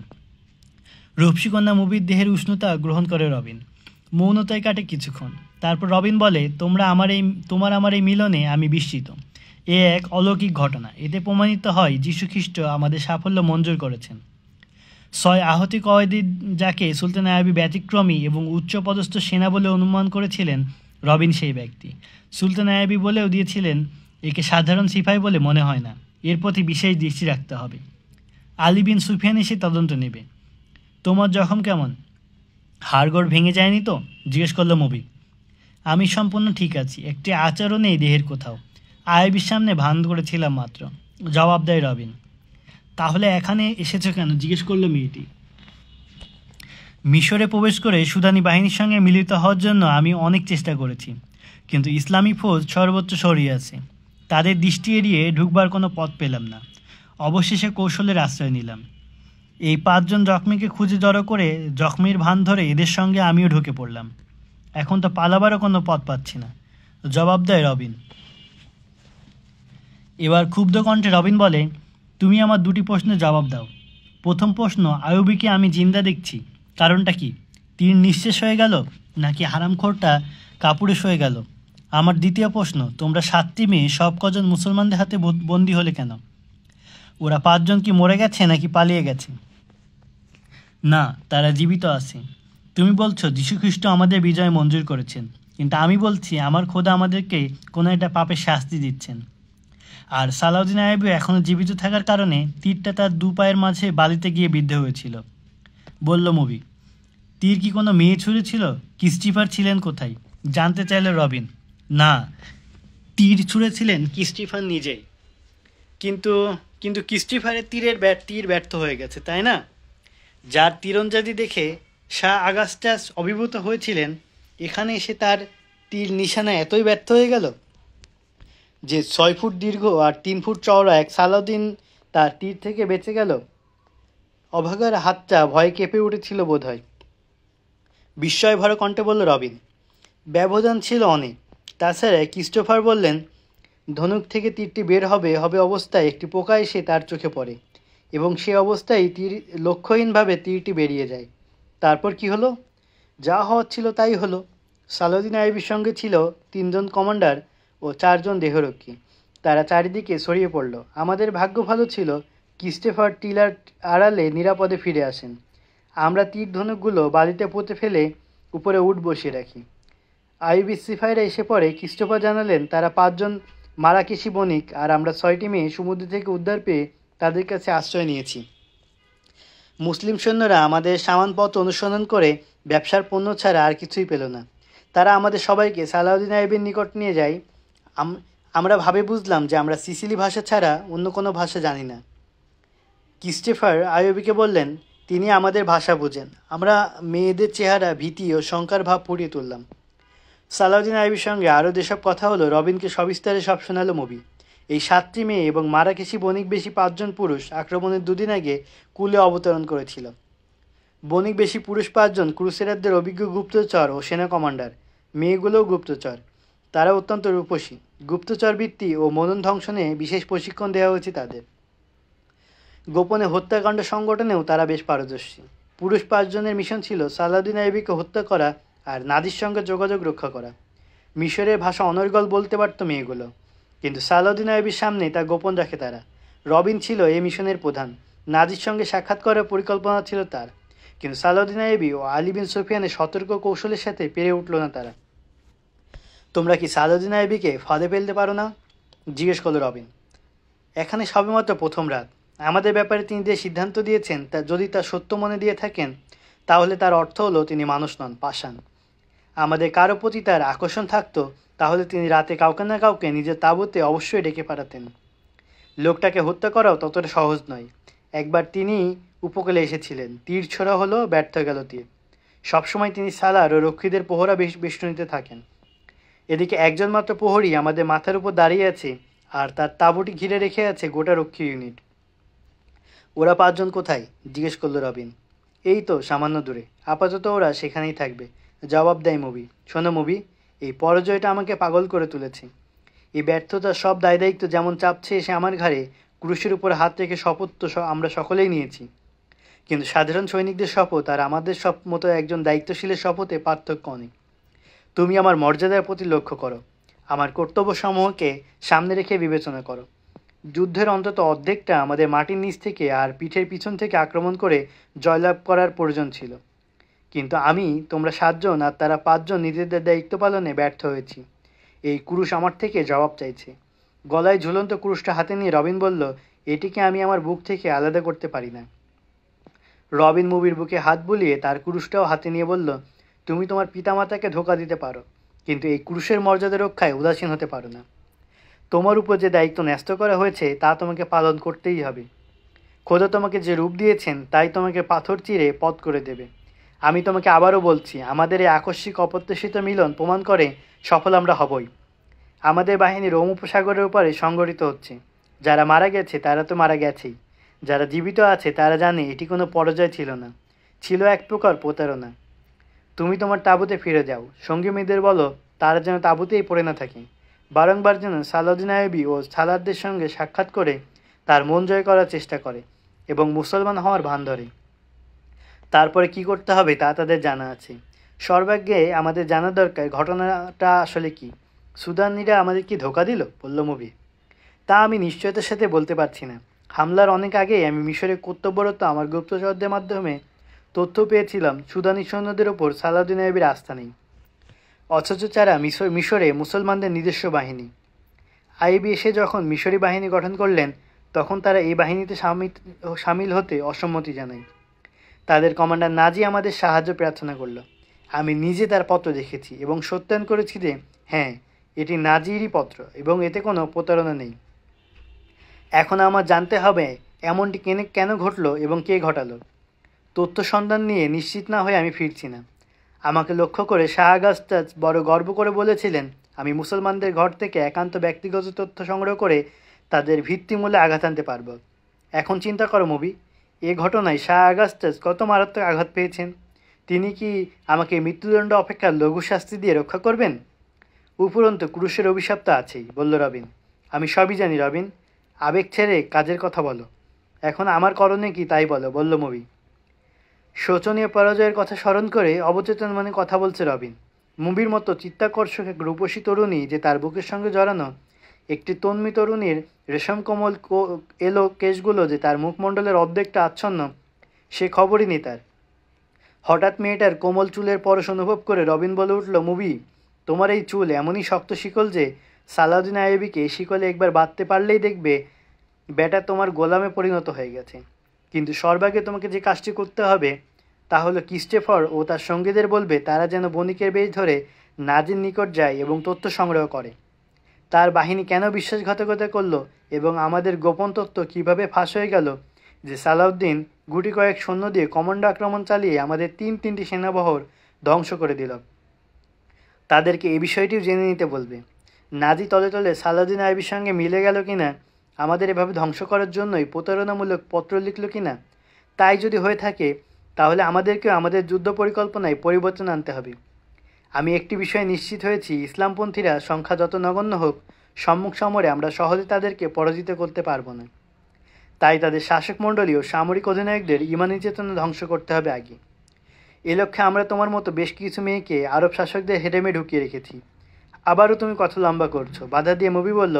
রূপসীকন্যা মুবির দেহের উষ্ণতা গ্রহণ করে রবিন। মৌনতায় কাটে কিছুক্ষণ। তারপর রবিন বলে, তোমার আমার এই মিলনে আমি বিস্মিত। এ এক অলৌকিক ঘটনা। এতে প্রমাণিত হয় যীশুখ্রিস্ট আমাদের সাফল্য মঞ্জুর করেছেন। 6 আহত কয়েদি, যাকে সুলতান আইয়ুবী ব্যতিক্রমী এবং উচ্চপদস্থ সেনা বলে অনুমান করেছিলেন, রবিন সেই ব্যক্তি। সুলতান আইয়ুবী বলেও দিয়েছিলেন, একে সাধারণ সিপাহী বলে মনে হয় না, এর প্রতি বিশেষ দৃষ্টি রাখতে হবে। আলী বিন সুফিয়ান এসে তদন্ত নেবে। তোমার জখম কেমন? হাড়গোড় ভেঙে যায়নি তো? জিজ্ঞেস করলো মুবি। আমি সম্পূর্ণ ঠিক আছি, একটি আচারও নেই দেহের কোথাও। আইয়ুবীর সামনে ভান করেছিলাম মাত্র, জবাব দেয় রবিন। তাহলে এখানে এসেছো কেন? জিজ্ঞেস করলো মেয়েটি। মিশরে প্রবেশ করে সুদানি বাহিনীর সঙ্গে মিলিত হওয়ার জন্য আমি অনেক চেষ্টা করেছি, কিন্তু ইসলামী ফৌজ সর্বোচ্চ সরিয়ে আছে। তাদের দৃষ্টি এড়িয়ে ঢুকবার কোনো পথ পেলাম না। অবশেষে কৌশলের আশ্রয় নিলাম। এই 5 জন জখমিকে খুঁজে জড়ো করে জখমির ভান ধরে এদের সঙ্গে আমিও ঢুকে পড়লাম। এখন তো পালাবারও কোনো পথ পাচ্ছি না, জবাব দেয় রবিন। এবার ক্ষুব্ধ কণ্ঠে রবিন বলে, তুমি আমার 2টি প্রশ্নের জবাব দাও। প্রথম প্রশ্ন, আইয়ুবীকে আমি জিন্দা দেখছি, কারণটা কি? তীর নিঃশেষ হয়ে গেল, নাকি হারামখোরটা কাপুরে হয়ে গেল? আমার দ্বিতীয় প্রশ্ন, তোমরা 7টি মেয়ে সব কজন মুসলমানদের হাতে বন্দী হলে কেন? ওরা 5 জন কি মরে গেছে নাকি পালিয়ে গেছে? না, তারা জীবিত আছে। তুমি বলছো যীশুখ্রিস্ট আমাদের বিজয় মঞ্জুর করেছেন, কিন্তু আমি বলছি আমার খোদা আমাদেরকে কোনো একটা পাপের শাস্তি দিচ্ছেন। আর সালাউদ্দিন আইয়ুবী এখনও জীবিত থাকার কারণে তীরটা তার 2 পায়ের মাঝে বালিতে গিয়ে বিদ্ধ হয়েছিল, বলল মুবি। তীর কি কোনো মেয়ে ছুঁড়েছিল? ক্রিস্টোফার ছিলেন কোথায়? জানতে চাইলে রবিন। না, তীর ছুঁড়েছিলেন ক্রিস্টোফার নিজেই। কিন্তু কিন্তু ক্রিস্টোফারের তীর ব্যর্থ হয়ে গেছে, তাই না? যার তীরন্দাজি দেখে শাহ আগাস্টাস অভিভূত হয়েছিলেন, এখানে এসে তার তীর নিশানা এতই ব্যর্থ হয়ে গেল যে 6 ফুট দীর্ঘ আর 3 ফুট চওড়া এক সালাউদ্দিন তার তীর থেকে বেঁচে গেল। অভাগার হাতটা ভয়ে কেঁপে উঠেছিল বোধহয়। বিস্ময় ভরা কণ্ঠে বলল রবিন। ব্যবধান ছিল অনেক। তাছাড়া ক্রিস্টোফার বললেন, ধনুক থেকে তীরটি বের হবে অবস্থায় একটি পোকা এসে তার চোখে পড়ে এবং সে অবস্থায় লক্ষ্যহীনভাবে তীরটি বেরিয়ে যায়। তারপর কি হলো? যা হওয়ার ছিল তাই হলো। সালাউদ্দিন আইয়ুবীর সঙ্গে ছিল 3 জন কমান্ডার ও 4 জন দেহরক্ষী। তারা চারিদিকে ছড়িয়ে পড়ল। আমাদের ভাগ্য ভালো ছিল, ক্রিস্টোফার টিলার আড়ালে নিরাপদে ফিরে আসেন। আমরা তীর ধনুকগুলো বালিতে পুঁতে ফেলে উপরে উট বসিয়ে রাখি। আইবি সিপাহীরা এসে পড়ে। ক্রিস্টোফার জানালেন তারা 5 জন মারাকেশি বণিক আর আমরা 6টি মেয়ে সমুদ্র থেকে উদ্ধার পেয়ে তাদের কাছে আশ্রয় নিয়েছি। মুসলিম সৈন্যরা আমাদের সামানপত্র অনুসন্ধান করে ব্যবসার পণ্য ছাড়া আর কিছুই পেল না। তারা আমাদের সবাইকে সালাউদ্দিন আইবির নিকট নিয়ে যায়। আমরা ভাবে বুঝলাম যে আমরা সিসিলি ভাষা ছাড়া অন্য কোনো ভাষা জানি না। ক্রিস্টোফার আইবিকে বললেন তিনি আমাদের ভাষা বোঝেন। আমরা মেয়েদের চেহারা ভীতি ও শঙ্কার ভাব ফুটিয়ে তুললাম। সালাউদ্দিন আইবির সঙ্গে আরও যেসব কথা হলো রবিনকে সবিস্তারে সব শোনালো মুভি। এই 7টি মেয়ে এবং মারাকেশি বণিক বেশি 5 জন পুরুষ আক্রমণের 2 দিন আগে কুলে অবতরণ করেছিল। বণিক বেশি পুরুষ 5 জন ক্রুসেডারদের অভিজ্ঞ গুপ্তচর ও সেনা কমান্ডার। মেয়েগুলোও গুপ্তচর। তারা অত্যন্ত রূপসী। গুপ্তচর বৃত্তি ও মনন ধ্বংসনে বিশেষ প্রশিক্ষণ দেওয়া হয়েছে তাদের। গোপনে হত্যাকাণ্ড সংগঠনেও তারা বেশ পারদর্শী। পুরুষ 5 জনের মিশন ছিল সালাউদ্দিন আইবিকে হত্যা করা আর নাদির সঙ্গে যোগাযোগ রক্ষা করা। মিশরের ভাষা অনর্গল বলতে পারত মেয়েগুলো, কিন্তু সালাউদ্দিন আইবির সামনে তা গোপন রাখে তারা। রবিন ছিল এই মিশনের প্রধান। নাদির সঙ্গে সাক্ষাৎ করার পরিকল্পনা ছিল তার, কিন্তু সালাউদ্দিন আইবি ও আলী বিন সুফিয়ানের সতর্ক কৌশলের সাথে পেরে উঠল না তারা। তোমরা কি সালাউদ্দিন আইবিকে ফাঁদে ফেলতে পারো না? জিজ্ঞেস করল রবিন। এখানে সবেমাত্র প্রথম রাত। আমাদের ব্যাপারে তিনি যে সিদ্ধান্ত দিয়েছেন তা যদি তা সত্য মনে দিয়ে থাকেন তাহলে তার অর্থ হলো তিনি মানুষ নন, পাষাণ। আমাদের কারো প্রতি তার আকর্ষণ থাকতো তাহলে তিনি রাতে কাউকে না কাউকে নিজের তাঁবুতে অবশ্যই ডেকে পাঠাতেন। লোকটাকে হত্যা করাও ততটা সহজ নয়। একবার তিনি উপকূলে এসেছিলেন, তীর ছোড়া হলো, ব্যর্থ গেল তীর। সবসময় তিনি সালার ও রক্ষীদের প্রহরা বেষ্টনীতে থাকেন। এদিকে একজন মাত্র প্রহরী আমাদের মাথার উপর দাঁড়িয়ে আছে আর তার তাঁবুটি ঘিরে রেখে আছে গোটা রক্ষী ইউনিট। ওরা 5 জন কোথায়? জিজ্ঞেস করল রবিন। এই তো সামান্য দূরে। আপাতত ওরা সেখানেই থাকবে, জবাব দেয় মুভি। শোনো মুভি, এই পরাজয়টা আমাকে পাগল করে তুলেছে। এই ব্যর্থতার সব দায় দায়িত্ব যেমন চাপছে এসে আমার ঘাড়ে, ক্রুশের উপর হাত রেখে শপথ তো আমরা সকলেই নিয়েছি, কিন্তু সাধারণ সৈনিকদের শপথ আর আমাদের সব মতো একজন দায়িত্বশীলের শপথে পার্থক্য অনেক। তুমি আমার মর্যাদার প্রতি লক্ষ্য করো, আমার কর্তব্যসমূহকে সামনে রেখে বিবেচনা করো। যুদ্ধের অন্তত অর্ধেকটা আমাদের মাটির নিচ থেকে আর পিঠের পিছন থেকে আক্রমণ করে জয়লাভ করার প্রয়োজন ছিল, কিন্তু আমি, তোমরা 7 জন আর তারা 5 জন নিজেদের দায়িত্ব পালনে ব্যর্থ হয়েছি। এই ক্রুশ আমার থেকে জবাব চাইছে। গলায় ঝুলন্ত ক্রুশটা হাতে নিয়ে রবিন বলল, এটিকে আমি আমার বুক থেকে আলাদা করতে পারি না। রবিন মুভির বুকে হাত বুলিয়ে তার ক্রুশটাও হাতে নিয়ে বলল, তুমি তোমার পিতামাতাকে ধোঁকা দিতে পারো, কিন্তু এই ক্রুশের মর্যাদা রক্ষায় উদাসীন হতে পারো না। তোমার উপর যে দায়িত্ব ন্যস্ত করা হয়েছে তা তোমাকে পালন করতেই হবে। খোদা তোমাকে যে রূপ দিয়েছেন তাই তোমাকে পাথর চিরে পথ করে দেবে। আমি তোমাকে আবারও বলছি, আমাদের এই আকস্মিক অপ্রত্যাশিত মিলন প্রমাণ করে সফল আমরা হবই। আমাদের বাহিনী রোম উপসাগরের উপরে সংগঠিত হচ্ছে। যারা মারা গেছে তারা তো মারা গেছেই, যারা জীবিত আছে তারা জানে এটি কোনো পরাজয় ছিল না, ছিল এক প্রকার প্রতারণা। তুমি তোমার তাঁবুতে ফিরে যাও। সঙ্গী মেয়েদের বলো তারা যেন তাঁবুতেই পড়ে না থাকে, বারংবার যেন সালাউদ্দিন আইবি ও সালারদের সঙ্গে সাক্ষাৎ করে তার মন জয় করার চেষ্টা করে এবং মুসলমান হওয়ার ভান ধরে। তারপরে কি করতে হবে তা তাদের জানা আছে। সর্বাগ্যে আমাদের জানা দরকার ঘটনাটা আসলে কি। সুদানিরা আমাদের কি ধোঁকা দিল? বলল মুভি। তা আমি নিশ্চয়তার সাথে বলতে পারছি না। হামলার অনেক আগেই আমি মিশরে কর্তব্যরত আমার গুপ্তচরদের মাধ্যমে তথ্য পেয়েছিলাম সুদানি সৈন্যদের ওপর সালাউদ্দিন আইবির আস্থা নেই, অথচ তারা মিশরে মুসলমানদের নিজস্ব বাহিনী। আইবি এসে যখন মিশরি বাহিনী গঠন করলেন তখন তারা এই বাহিনীতে সামিল হতে অসম্মতি জানায়। তাদের কমান্ডার নাজি আমাদের সাহায্য প্রার্থনা করল। আমি নিজে তার পত্র দেখেছি এবং সত্যায়ন করেছি যে হ্যাঁ, এটি নাজিরই পত্র এবং এতে কোনো প্রতারণা নেই। এখন আমার জানতে হবে এমনটি কেন ঘটলো এবং কে ঘটালো। তথ্য সন্ধান নিয়ে নিশ্চিত না হয়ে আমি ফিরছি না। আমাকে লক্ষ্য করে শাহ আগাস্টাস বড় গর্ব করে বলেছিলেন, আমি মুসলমানদের ঘর থেকে একান্ত ব্যক্তিগত তথ্য সংগ্রহ করে তাদের ভিত্তিমূলে আঘাত আনতে পারব। এখন চিন্তা করো মুভি, এ ঘটনায় শাহ আগাস্টাস কত মারাত্মক আঘাত পেয়েছেন। তিনি কি আমাকে মৃত্যুদণ্ড অপেক্ষা লঘু শাস্তি দিয়ে রক্ষা করবেন? উপরন্তু ক্রুশের অভিশাপ তো আছেই, বলল রবিন। আমি সবই জানি রবিন, আবেগ ছেড়ে কাজের কথা বলো। এখন আমার করণে কি তাই বলো, বলল মুভি। শোচনীয় পরাজয়ের কথা স্মরণ করে অবচেতন মনে কথা বলছে রবিন। মুভির মতো চিত্তাকর্ষক এক রূপসী তরুণী যে তার বুকের সঙ্গে জড়ানো, একটি তন্মী তরুণীর রেশম কোমল এলো কেশগুলো যে তার মুখমণ্ডলের অর্ধেকটা আচ্ছন্ন, সে খবরই নেই তার। হঠাৎ মেয়েটার কোমল চুলের পরশ অনুভব করে রবিন বলে উঠল, মুভি, তোমার এই চুল এমনই শক্ত শিকল যে সালাউদ্দিন আইয়ুবীকে শিকলে একবার বাঁধতে পারলেই দেখবে ব্যাটা তোমার গোলামে পরিণত হয়ে গেছে। কিন্তু সর্বাগে তোমাকে যে কাজটি করতে হবে তা হলো ক্রিস্টোফার ও তার সঙ্গীদের বলবে তারা যেন বণিকের বেশ ধরে নাজির নিকট যায় এবং তথ্য সংগ্রহ করে। তার বাহিনী কেন বিশ্বাসঘাতকতা করলো এবং আমাদের গোপন তথ্য কীভাবে ফাঁস হয়ে গেল যে সালাউদ্দিন গুটি কয়েক সৈন্য দিয়ে কমান্ডো আক্রমণ চালিয়ে আমাদের তিনটি সেনাবহর ধ্বংস করে দিল। তাদেরকে এই বিষয়টিও জেনে নিতে বলবে। নাজি তলে তলে সালাউদ্দিন আইয়ুবীর সঙ্গে মিলে গেল কিনা, আমাদের এভাবে ধ্বংস করার জন্যই প্রতারণামূলক পত্র লিখল কিনা, তাই যদি হয়ে থাকে তাহলে আমাদেরকেও আমাদের যুদ্ধ পরিকল্পনায় পরিবর্তন আনতে হবে। আমি একটি বিষয়ে নিশ্চিত হয়েছি, ইসলামপন্থীরা সংখ্যা যত নগণ্য হোক, সম্মুখ সমরে আমরা সহজে তাদেরকে পরাজিত করতে পারবো না। তাই তাদের শাসকমণ্ডলী ও সামরিক অধিনায়কদের ইমানি চেতনা ধ্বংস করতে হবে আগে। এ লক্ষ্যে আমরা তোমার মতো বেশ কিছু মেয়েকে আরব শাসকদের হেডেমে ঢুকিয়ে রেখেছি। আবারও তুমি কথা লম্বা করছো, বাধা দিয়ে মুভি বলল,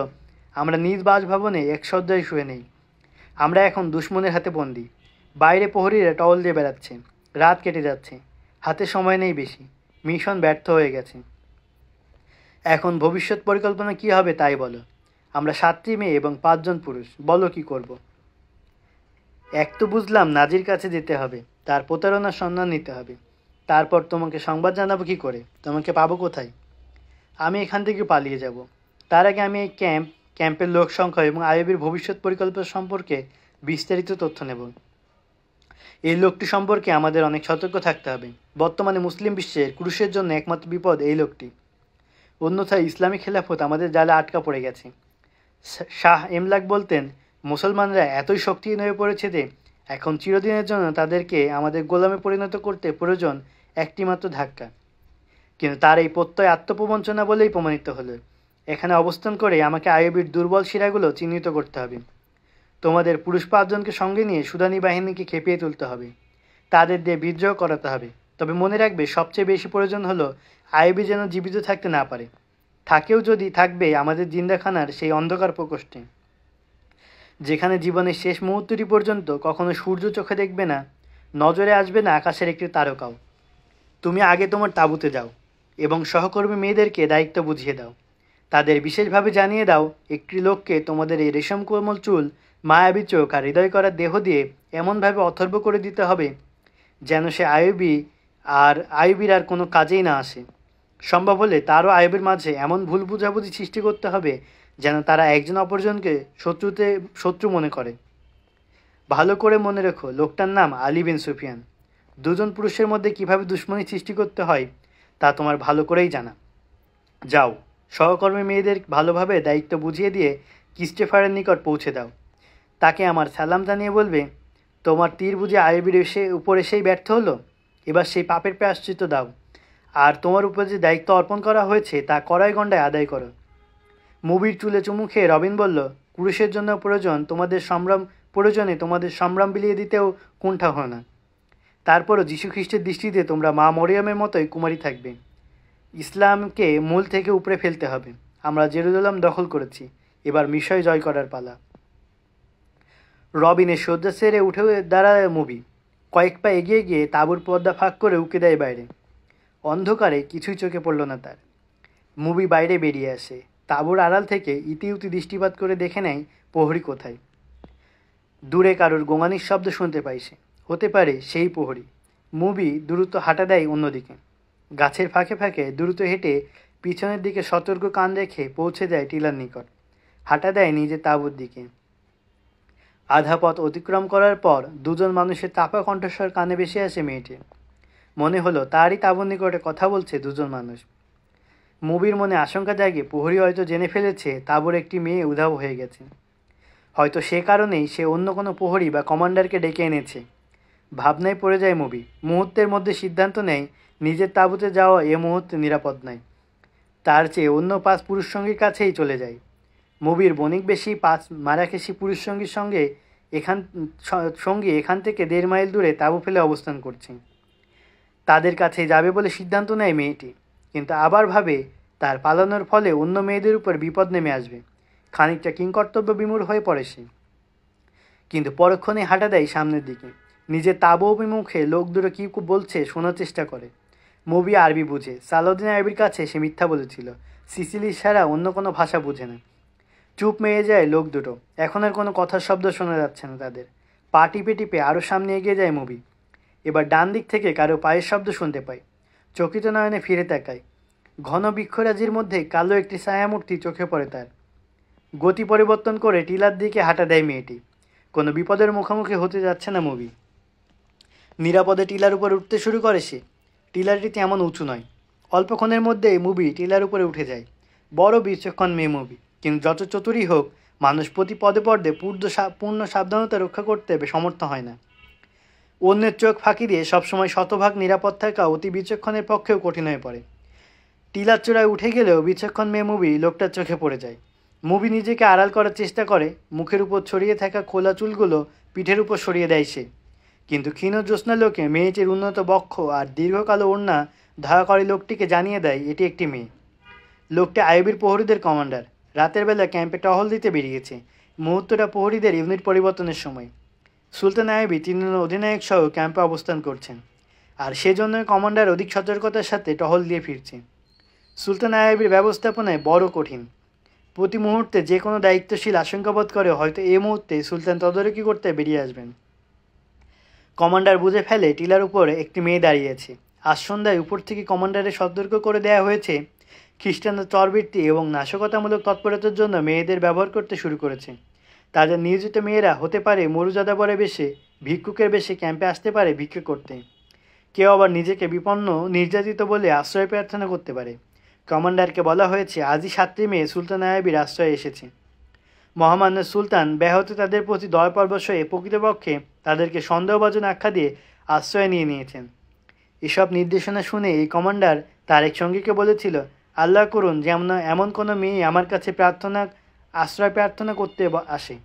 আমরা নিজ বাসভবনে এক শয্যায় শুয়ে নেই। আমরা এখন দুশ্মনের হাতে বন্দী। বাইরে প্রহরীরা টহল দিয়ে বেড়াচ্ছে। রাত কেটে যাচ্ছে, হাতে সময় নেই বেশি। মিশন ব্যর্থ হয়ে গেছে। এখন ভবিষ্যৎ পরিকল্পনা কী হবে তাই বলো। আমরা 7টি মেয়ে এবং 5 জন পুরুষ, বলো কি করব। এক তো বুঝলাম নাজির কাছে যেতে হবে, তার প্রতারণার সন্ধান নিতে হবে। তারপর তোমাকে সংবাদ জানাবো কী করে, তোমাকে পাবো কোথায়? আমি এখান থেকে পালিয়ে যাব। তার আগে আমি এই ক্যাম্পের লোক সংখ্যা এবং আইয়ুবীর ভবিষ্যৎ পরিকল্পনা সম্পর্কে বিস্তারিত তথ্য নেব। এই লোকটি সম্পর্কে আমাদের অনেক সতর্ক থাকতে হবে। বর্তমানে মুসলিম বিশ্বের ক্রুশের জন্য একমাত্র বিপদ এই লোকটি। অন্যথায় ইসলামী খেলাফত আমাদের জালে আটকা পড়ে গেছে। শাহ এমলাক বলতেন, মুসলমানরা এতই শক্তিহীন হয়ে পড়েছে যে এখন চিরদিনের জন্য তাদেরকে আমাদের গোলামে পরিণত করতে প্রয়োজন একটিমাত্র ধাক্কা। কিন্তু তার এই প্রত্যয় আত্মপ্রবঞ্চনা বলেই প্রমাণিত হলো। এখানে অবস্থান করে আমাকে আইয়ুবীর দুর্বল শিরাগুলো চিহ্নিত করতে হবে। তোমাদের পুরুষ 5 জনকে সঙ্গে নিয়ে সুদানি বাহিনীকে খেপিয়ে তুলতে হবে, তাদের দিয়ে বিদ্রোহ করাতে হবে। তবে মনে রাখবে, সবচেয়ে বেশি প্রয়োজন হলো আইয়ুবী যেন জীবিত থাকতে না পারে। থাকেও যদি, থাকবে আমাদের জিন্দাখানার সেই অন্ধকার প্রকোষ্ঠে, যেখানে জীবনের শেষ মুহূর্তটি পর্যন্ত কখনো সূর্য চোখে দেখবে না, নজরে আসবে না আকাশের একটি তারকাও। তুমি আগে তোমার তাঁবুতে যাও এবং সহকর্মী মেয়েদেরকে দায়িত্ব বুঝিয়ে দাও। তাদের বিশেষভাবে জানিয়ে দাও, একটি লোককে তোমাদের এই রেশম কোমল চুল, মায়াবী চোখ আর হৃদয় করার দেহ দিয়ে এমনভাবে অথর্ব করে দিতে হবে যেন সে আইয়ুবীর আর কোনো কাজেই না আসে। সম্ভব হলে তারও আইয়ুবীর মাঝে এমন ভুল বুঝাবুঝি সৃষ্টি করতে হবে যেন তারা একজন অপরজনকে শত্রু মনে করে। ভালো করে মনে রেখো, লোকটার নাম আলী বিন সুফিয়ান। 2 জন পুরুষের মধ্যে কীভাবে দুশ্মনী সৃষ্টি করতে হয় তা তোমার ভালো করেই জানা। যাও, সহকর্মী মেয়েদের ভালোভাবে দায়িত্ব বুঝিয়ে দিয়ে ক্রিস্টোফারের নিকট পৌঁছে দাও। তাকে আমার সালাম জানিয়ে বলবে, তোমার তীর বুঝে আইয়ুবীর উপর এসেই ব্যর্থ হলো। এবার সেই পাপের প্রায়শ্চিত্ত দাও, আর তোমার উপর যে দায়িত্ব অর্পণ করা হয়েছে তা কড়াই গণ্ডায় আদায় করো। মুভির চুলে চুমু খেয়ে রবিন বলল, পুরুষের জন্য প্রয়োজনে তোমাদের সম্ভ্রম বিলিয়ে দিতেও কুণ্ঠা হয় না। তারপরও যীশুখ্রিস্টের দৃষ্টিতে তোমরা মা মরিয়মের মতোই কুমারী থাকবে। ইসলামকে মূল থেকে উপড়ে ফেলতে হবে। আমরা জেরুজালেম দখল করেছি, এবার মিশর জয় করার পালা। রবিনের শয্যা ছেড়ে উঠে দাঁড়ায় মুভি। কয়েক পা এগিয়ে গিয়ে তাঁবুর পর্দা ফাঁক করে উঁকে দেয় বাইরে। অন্ধকারে কিছুই চোখে পড়ল না তার। মুভি বাইরে বেরিয়ে আসে। তাঁবুর আড়াল থেকে ইতিউতি দৃষ্টিপাত করে দেখে নেয় প্রহরী কোথায়। দূরে কারোর গোঙানির শব্দ শুনতে পাই সে। হতে পারে সেই প্রহরী। মুভি দ্রুত হাঁটা দেয় অন্যদিকে। গাছের ফাঁকে ফাঁকে দ্রুত হেঁটে পিছনের দিকে সতর্ক কান রেখে পৌঁছে যায় টিলার নিকট। হাঁটা দেয় নিজের তাঁবুর দিকে। আধা পথ অতিক্রম করার পর 2 জন মানুষের চাপা কণ্ঠস্বর কানে ভেসে আসে মেয়েটি। মনে হলো তারই তাঁবুর নিকটে কথা বলছে 2 জন মানুষ। মুভির মনে আশঙ্কা জাগে, প্রহরী হয়তো জেনে ফেলেছে তাঁবুর একটি মেয়ে উধাও হয়ে গেছে। হয়তো সে কারণেই সে অন্য কোনো প্রহরী বা কমান্ডারকে ডেকে এনেছে। ভাবনায় পড়ে যায় মুভি। মুহূর্তের মধ্যে সিদ্ধান্ত নেয় নিজের তাঁবুতে যাওয়া এ মুহূর্তে নিরাপদ নয়। তার চেয়ে অন্য 5 পুরুষ সঙ্গীর কাছেই চলে যায়। মুভির বণিক বেশি 5 মারাকেশি পুরুষ সঙ্গীর সঙ্গে এখান থেকে 1.5 মাইল দূরে তাঁবু ফেলে অবস্থান করছে। তাদের কাছে যাবে বলে সিদ্ধান্ত নেয় মেয়েটি, কিন্তু আবার ভাবে তার পালানোর ফলে অন্য মেয়েদের উপর বিপদ নেমে আসবে। খানিকটা কিংকর্তব্য বিমূঢ় হয়ে পড়ে সে, কিন্তু পরক্ষণে হাঁটা দেয় সামনের দিকে। নিজের তাঁবু অভিমুখে লোক দুটো কী বলছে শোনার চেষ্টা করে। মুভি আরবি বুঝে, সালাউদ্দিন আইবির কাছে সে মিথ্যা বলেছিল। সিসিলি ছাড়া অন্য কোনো ভাষা বুঝে না। চুপ মেয়ে যায় লোক দুটো, এখন আর কোনো কথার শব্দ শোনা যাচ্ছে না তাদের। পা টিপে টিপে আরও সামনে এগিয়ে যায় মুভি। এবার ডান দিক থেকে কারো পায়ের শব্দ শুনতে পায়। চকিত নয়নে ফিরে তাকায়। ঘন বৃক্ষরাজির মধ্যে কালো একটি ছায়ামূর্তি চোখে পড়ে তার। গতি পরিবর্তন করে টিলার দিকে হাঁটা দেয় মেয়েটি। কোনো বিপদের মুখোমুখি হতে যাচ্ছে না মুভি। নিরাপদে টিলার উপর উঠতে শুরু করে সে। টিলারটি তেমন উঁচু নয়। অল্পক্ষণের মধ্যেই মুভি টিলার উপরে উঠে যায়। বড় বিচক্ষণ মেয়ে মুভি, কিন্তু যত চতুরই হোক মানুষ প্রতি পদে পদে পূর্ণ সাবধানতা রক্ষা করতে সমর্থ হয় না। অন্যের চোখ ফাঁকি দিয়ে সবসময় শতভাগ নিরাপদ থাকা অতি বিচক্ষণের পক্ষেও কঠিন হয়ে পড়ে। টিলার চূড়ায় উঠে গেলেও বিচক্ষণ মেয়ে মুভি লোকটার চোখে পড়ে যায়। মুভি নিজেকে আড়াল করার চেষ্টা করে। মুখের উপর ছড়িয়ে থাকা খোলা চুলগুলো পিঠের উপর সরিয়ে দেয় সে, কিন্তু ক্ষীণ জ্যোৎস্নালোকে মেয়েটির উন্নত বক্ষ আর দীর্ঘকালো ওড়না ধাওয়াকারী লোকটিকে জানিয়ে দেয় এটি একটি মেয়ে। লোকটি আইবির প্রহরীদের কমান্ডার। রাতের বেলা ক্যাম্পে টহল দিতে বেরিয়েছে। মুহূর্তটা প্রহরীদের ইউনিট পরিবর্তনের সময়। সুলতান আইবি তিনি অধিনায়ক সহ ক্যাম্পে অবস্থান করছেন, আর সেজন্যই কমান্ডার অধিক সতর্কতার সাথে টহল দিয়ে ফিরছে। সুলতান আইবির ব্যবস্থাপনায় বড় কঠিন। প্রতি মুহূর্তে যে কোনো দায়িত্বশীল আশঙ্কাবোধ করে হয়তো এই মুহূর্তে সুলতান তদারকি করতে বেরিয়ে আসবেন। কমান্ডার বুঝে ফেলে টিলার উপরে একটি মেয়ে দাঁড়িয়েছে। আজ সন্ধ্যায় উপর থেকে কমান্ডারের সতর্ক করে দেওয়া হয়েছে খ্রিস্টানদের চরবৃত্তি এবং নাশকতামূলক তৎপরতার জন্য মেয়েদের ব্যবহার করতে শুরু করেছে। তাদের নিয়োজিত মেয়েরা হতে পারে মরুযাযাবরের বেশে, ভিক্ষুকের বেশে ক্যাম্পে আসতে পারে ভিক্ষা করতে। কেউ আবার নিজেকে বিপন্ন নির্যাতিত বলে আশ্রয় প্রার্থনা করতে পারে। কমান্ডারকে বলা হয়েছে আজই 7টি মেয়ে সুলতান আইবির আশ্রয়ে এসেছে। মহামান্য সুলতান ব্যাহত তাদের প্রতি দয়া পরবশ হয়ে প্রকৃতপক্ষে তাদেরকে সন্দেহভাজন আখ্যা দিয়ে আশ্রয় নিয়েছেন। এসব নির্দেশনা শুনে এই কমান্ডার তার এক সঙ্গীকে বলেছিল, আল্লাহ করুন যেমন এমন কোনো মেয়ে আমার কাছে আশ্রয় প্রার্থনা করতে আসে।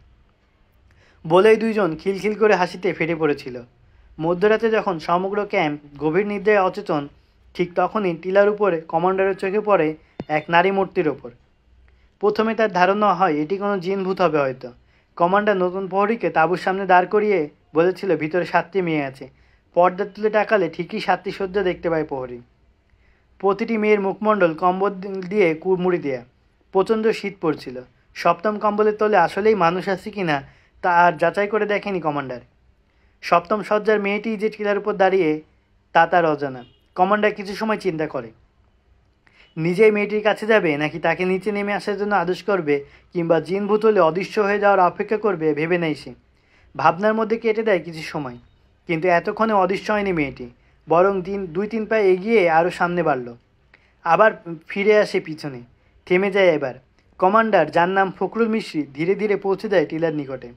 বলেই দুইজন খিলখিল করে হাসিতে ফেটে পড়েছিল। মধ্যরাতে যখন সমগ্র ক্যাম্প গভীর নিদ্রায় অচেতন, ঠিক তখনই টিলার উপরে কমান্ডারের চোখে পড়ে এক নারী মূর্তির ওপর। প্রথমে তার ধারণা হয় এটি কোনো জিনভূত হবে হয়তো। কমান্ডার নতুন প্রহরীকে তাঁবুর সামনে দাঁড় করিয়ে বলেছিল ভিতরে 7টি মেয়ে আছে। পর্দা তুলে তাকালে ঠিকই 7টি শয্যা দেখতে পায় প্রহরী। প্রতিটি মেয়ের মুখমণ্ডল কম্বল দিয়ে মুড়ি দেয়া। প্রচণ্ড শীত পড়ছিল। সপ্তম কম্বলের তলে আসলেই মানুষ আছে কিনা তা আর যাচাই করে দেখেনি কমান্ডার। সপ্তম শয্যার মেয়েটি যে টিলার উপর দাঁড়িয়ে তা তার অজানা। কমান্ডার কিছু সময় চিন্তা করে, নিজেই মেয়েটির কাছে যাবে নাকি তাকে নিচে নেমে আসার জন্য আদেশ করবে, কিংবা জিনভূত হলে অদৃশ্য হয়ে যাওয়ার অপেক্ষা করবে ভেবে নেই সে। ভাবনার মধ্যে কেটে দেয় কিছু সময়, কিন্তু এতক্ষণে অদৃশ্য হয়নি মেয়েটি, বরং 2-3 পা এগিয়ে আরও সামনে বাড়ল, আবার ফিরে আসে পিছনে, থেমে যায় এবার। কমান্ডার, যার নাম ফখরুল মিস্ত্রি, ধীরে ধীরে পৌঁছে যায় টিলার নিকটে।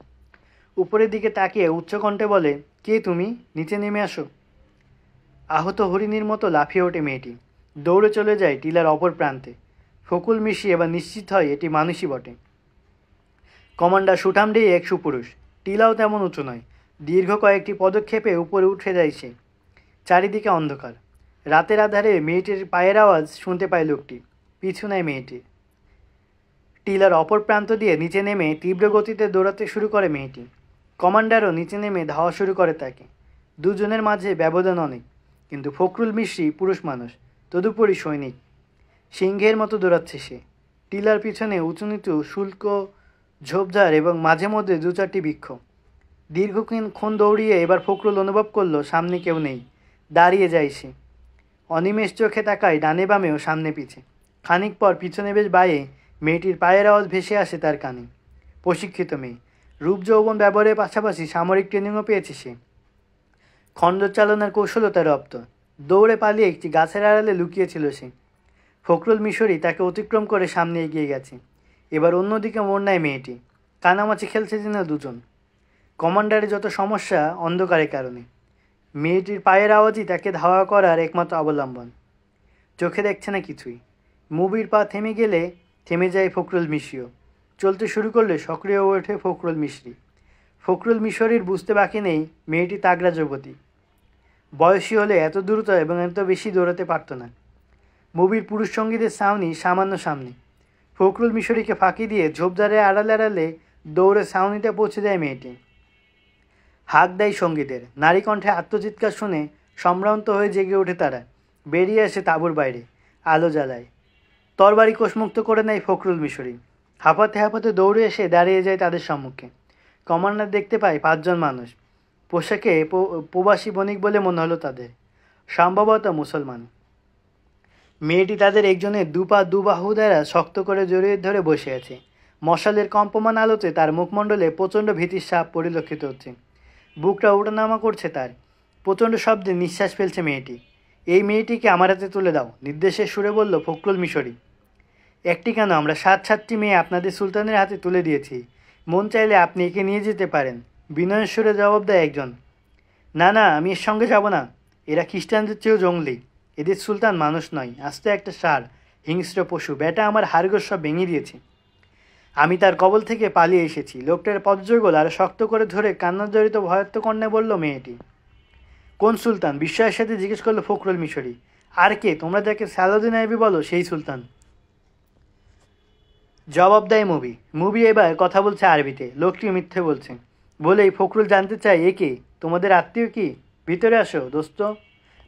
উপরের দিকে তাকিয়ে উচ্চকণ্ঠে বলে, কে তুমি? নিচে নেমে আসো। আহত হরিণীর মতো লাফিয়ে ওঠে মেয়েটি, দৌড়ে চলে যায় টিলার অপর প্রান্তে। ফখরুল মিস্ত্রি এবার নিশ্চিত হয় এটি মানুষই বটে। কমান্ডার সুঠামদেহী এক সুপুরুষ। টিলাও তেমন উঁচু নয়। দীর্ঘ কয়েকটি পদক্ষেপে উপরে উঠে যায় সে। চারিদিকে অন্ধকার। রাতের আধারে মেয়েটির পায়ের আওয়াজ শুনতে পায় লোকটি। পিছু নেয় মেয়েটি। টিলার অপর প্রান্ত দিয়ে নিচে নেমে তীব্র গতিতে দৌড়াতে শুরু করে মেয়েটি। কমান্ডারও নিচে নেমে ধাওয়া শুরু করে তাকে। দুজনের মাঝে ব্যবধান অনেক, কিন্তু ফখরুল মিস্ত্রি পুরুষ মানুষ, তদুপরি সৈনিক। সিংহের মতো দৌড়াচ্ছে সে। টিলার পিছনে উঁচু নিচু শুল্ক ঝোপঝাড় এবং মাঝে মধ্যে 2-4টি বৃক্ষ। দীর্ঘক্ষণ দৌড়িয়ে এবার ফখরুল অনুভব করলো সামনে কেউ নেই। দাঁড়িয়ে যায় সে। অনিমেষ চোখে তাকায় ডানে বামেও, সামনে পিছে। খানিক পর পিছনে বেশ বায়ে মেয়েটির পায়ের আওয়াজ ভেসে আসে তার কানে। প্রশিক্ষিত মেয়ে, রূপ যৌবন ব্যবহারের পাশাপাশি সামরিক ট্রেনিংও পেয়েছে সে। খণ্ডর চালনার কৌশলতা রপ্ত। দৌড়ে পালিয়ে একটি গাছের আড়ালে লুকিয়েছিল সে। ফখরুল মিশরি তাকে অতিক্রম করে সামনে এগিয়ে গেছে। এবার অন্যদিকে মোড় নেয় মেয়েটি। কানামাছি খেলছে যেন দুজন। কমান্ডারের যত সমস্যা অন্ধকারের কারণে। মেয়েটির পায়ের আওয়াজই তাকে ধাওয়া করার একমাত্র অবলম্বন। চোখে দেখছে না কিছুই। মুভির পা থেমে গেলে থেমে যায় ফখরুল মিশরিও। চলতে শুরু করলে সক্রিয় হয়ে ওঠে ফখরুল মিশরি। ফখরুল মিশরির বুঝতে বাকি নেই মেয়েটি তাগড়া যুবতী। বয়সী হলে এত দ্রুত এবং এত বেশি দৌড়াতে পারত না। মুভির পুরুষ সঙ্গীদের ছাউনি সামান্য সামনে। ফখরুল মিশরীকে ফাঁকি দিয়ে ঝোপঝাড়ে আড়ালে আড়ালে দৌড়ে ছাউনিতে পৌঁছে দেয় মেয়েটি। হাঁক দেয় সঙ্গীদের। নারী কণ্ঠে আত্মচিৎকার শুনে সম্ভ্রান্ত হয়ে জেগে ওঠে তারা। বেরিয়ে আসে তাঁবুর বাইরে, আলো জ্বালায়। তরবারি কোষমুক্ত করে নেয় ফখরুল মিশরী। হাঁপাতে হাঁপাতে দৌড়ে এসে দাঁড়িয়ে যায় তাদের সম্মুখে। কমান্ডার দেখতে পায় 5 জন মানুষ। পোশাকে প্রবাসী বণিক বলে মনে হলো তাদের, সম্ভবত মুসলমান। মেয়েটি তাদের একজনের দু বাহু দ্বারা শক্ত করে জড়িয়ে ধরে বসে আছে। মশালের কম্পমান আলোতে তার মুখমণ্ডলে প্রচণ্ড ভীতির ছাপ পরিলক্ষিত হচ্ছে। বুকটা ওঠানামা করছে তার। প্রচণ্ড শব্দে নিঃশ্বাস ফেলছে মেয়েটি। এই মেয়েটিকে আমার হাতে তুলে দাও, নির্দেশের সুরে বলল ফখরুল মিশরী। একটি কেন, আমরা 7-7টি মেয়ে আপনাদের সুলতানের হাতে তুলে দিয়েছি। মন চাইলে আপনি একে নিয়ে যেতে পারেন, বিনয়ের সুরে জবাব দেয় একজন। না না, আমি এর সঙ্গে যাব না। এরা খ্রিস্টানদের চেয়েও জঙ্গলি। এদের সুলতান মানুষ নয়, আস্তে একটা ষাঁড়, হিংস্র পশু। বেটা আমার হাড়গোড় সব ভেঙে দিয়েছে। আমি তার কবল থেকে পালিয়ে এসেছি। লোকটার পদযুগল আরো শক্ত করে ধরে কান্নাজড়িত ভয়ার্ত কণ্ঠে বলল মেয়েটি। কোন সুলতান? বিস্ময়ের সাথে জিজ্ঞেস করলো ফখরুল মিশরী। আর কে? তোমরা যাকে সালাউদ্দিন আইয়ুবী বলো, সেই সুলতান। জবাব দেয় মুভি এবার কথা বলছে আরবিতে। লোকটি মিথ্যে বলছে বলেই ফখরুল জানতে চায়, এ কে? তোমাদের আত্মীয় কি? ভিতরে আসো দোস্ত,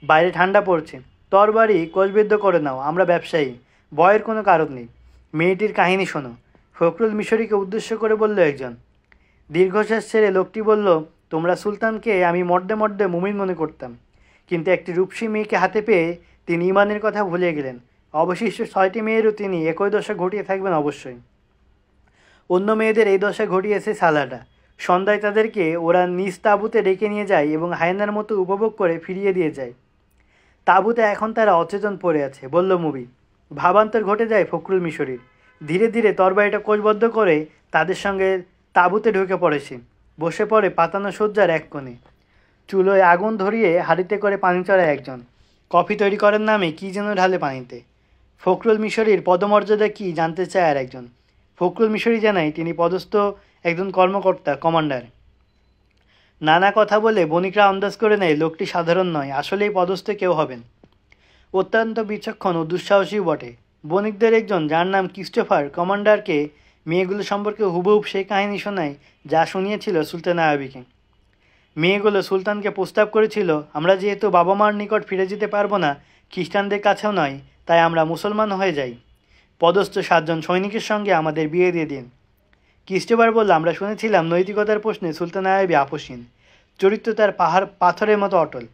বাইরে ঠান্ডা পড়ছে। তরবারি কোষবিদ্ধ করে নাও, আমরা ব্যবসায়ী, ভয়ের কোনো কারণ নেই। মেয়েটির কাহিনী শোনো, ফখরুল মিশরীকে উদ্দেশ্য করে বলল একজন। দীর্ঘশ্বাস ছেড়ে লোকটি বলল, তোমরা সুলতানকে আমি মধ্যে মুমিন মনে করতাম, কিন্তু একটি রূপসী মেয়েকে হাতে পেয়ে তিনি ইমানের কথা ভুলে গেলেন। অবশিষ্ট 6টি মেয়েরও তিনি একই দশা ঘটিয়ে থাকবেন অবশ্যই। অন্য মেয়েদের এই দশা ঘটিয়েছে সালাডা। সন্ধ্যায় তাদেরকে ওরা নিজ তাঁবুতে ডেকে নিয়ে যায় এবং হায়নার মতো উপভোগ করে ফিরিয়ে দিয়ে যায়। তাঁবুতে এখন তারা অচেতন পড়ে আছে, বলল মুভি। ভাবান্তর ঘটে যায় ফখরুল মিশরীর। ধীরে ধীরে তরবারিটা কোষবদ্ধ করে তাদের সঙ্গে তাঁবুতে ঢুকে পড়েছে। বসে পড়ে পাতানো শয্যার এক কোণে। চুলোয় আগুন ধরিয়ে হাঁড়িতে করে পানি চড়ায় একজন। কফি তৈরি করার নামে কী যেন ঢালে পানিতে। ফখরুল মিশরীর পদমর্যাদা কী জানতে চায় আর একজন। ফখরুল মিশরী জানায় তিনি পদস্থ একজন কর্মকর্তা, কমান্ডার। নানা কথা বলে বণিকরা আন্দাজ করে নেয় লোকটি সাধারণ নয়, আসলেই পদস্থ কেউ হবেন। অত্যন্ত বিচক্ষণ ও দুঃসাহসীও বটে। বণিকদের একজন, যার নাম ক্রিস্টোফার, কমান্ডারকে মেয়েগুলো সম্পর্কে হুবহুব সেই কাহিনী শোনায় যা শুনিয়েছিল সুলতান আইয়ুবীকে। মেয়েগুলো সুলতানকে প্রস্তাব করেছিল, আমরা যেহেতু বাবা মার নিকট ফিরে যেতে পারবো না, খ্রিস্টানদের কাছেও নয়, তাই আমরা মুসলমান হয়ে যাই। পদস্থ 7 জন সৈনিকের সঙ্গে আমাদের বিয়ে দিয়ে দিন। ক্রিস্টোফার বলল, আমরা শুনেছিলাম নৈতিকতার প্রশ্নে সুলতান আইয়ুবী আপোষহীন, চরিত্র তার পাথরের মতো অটল।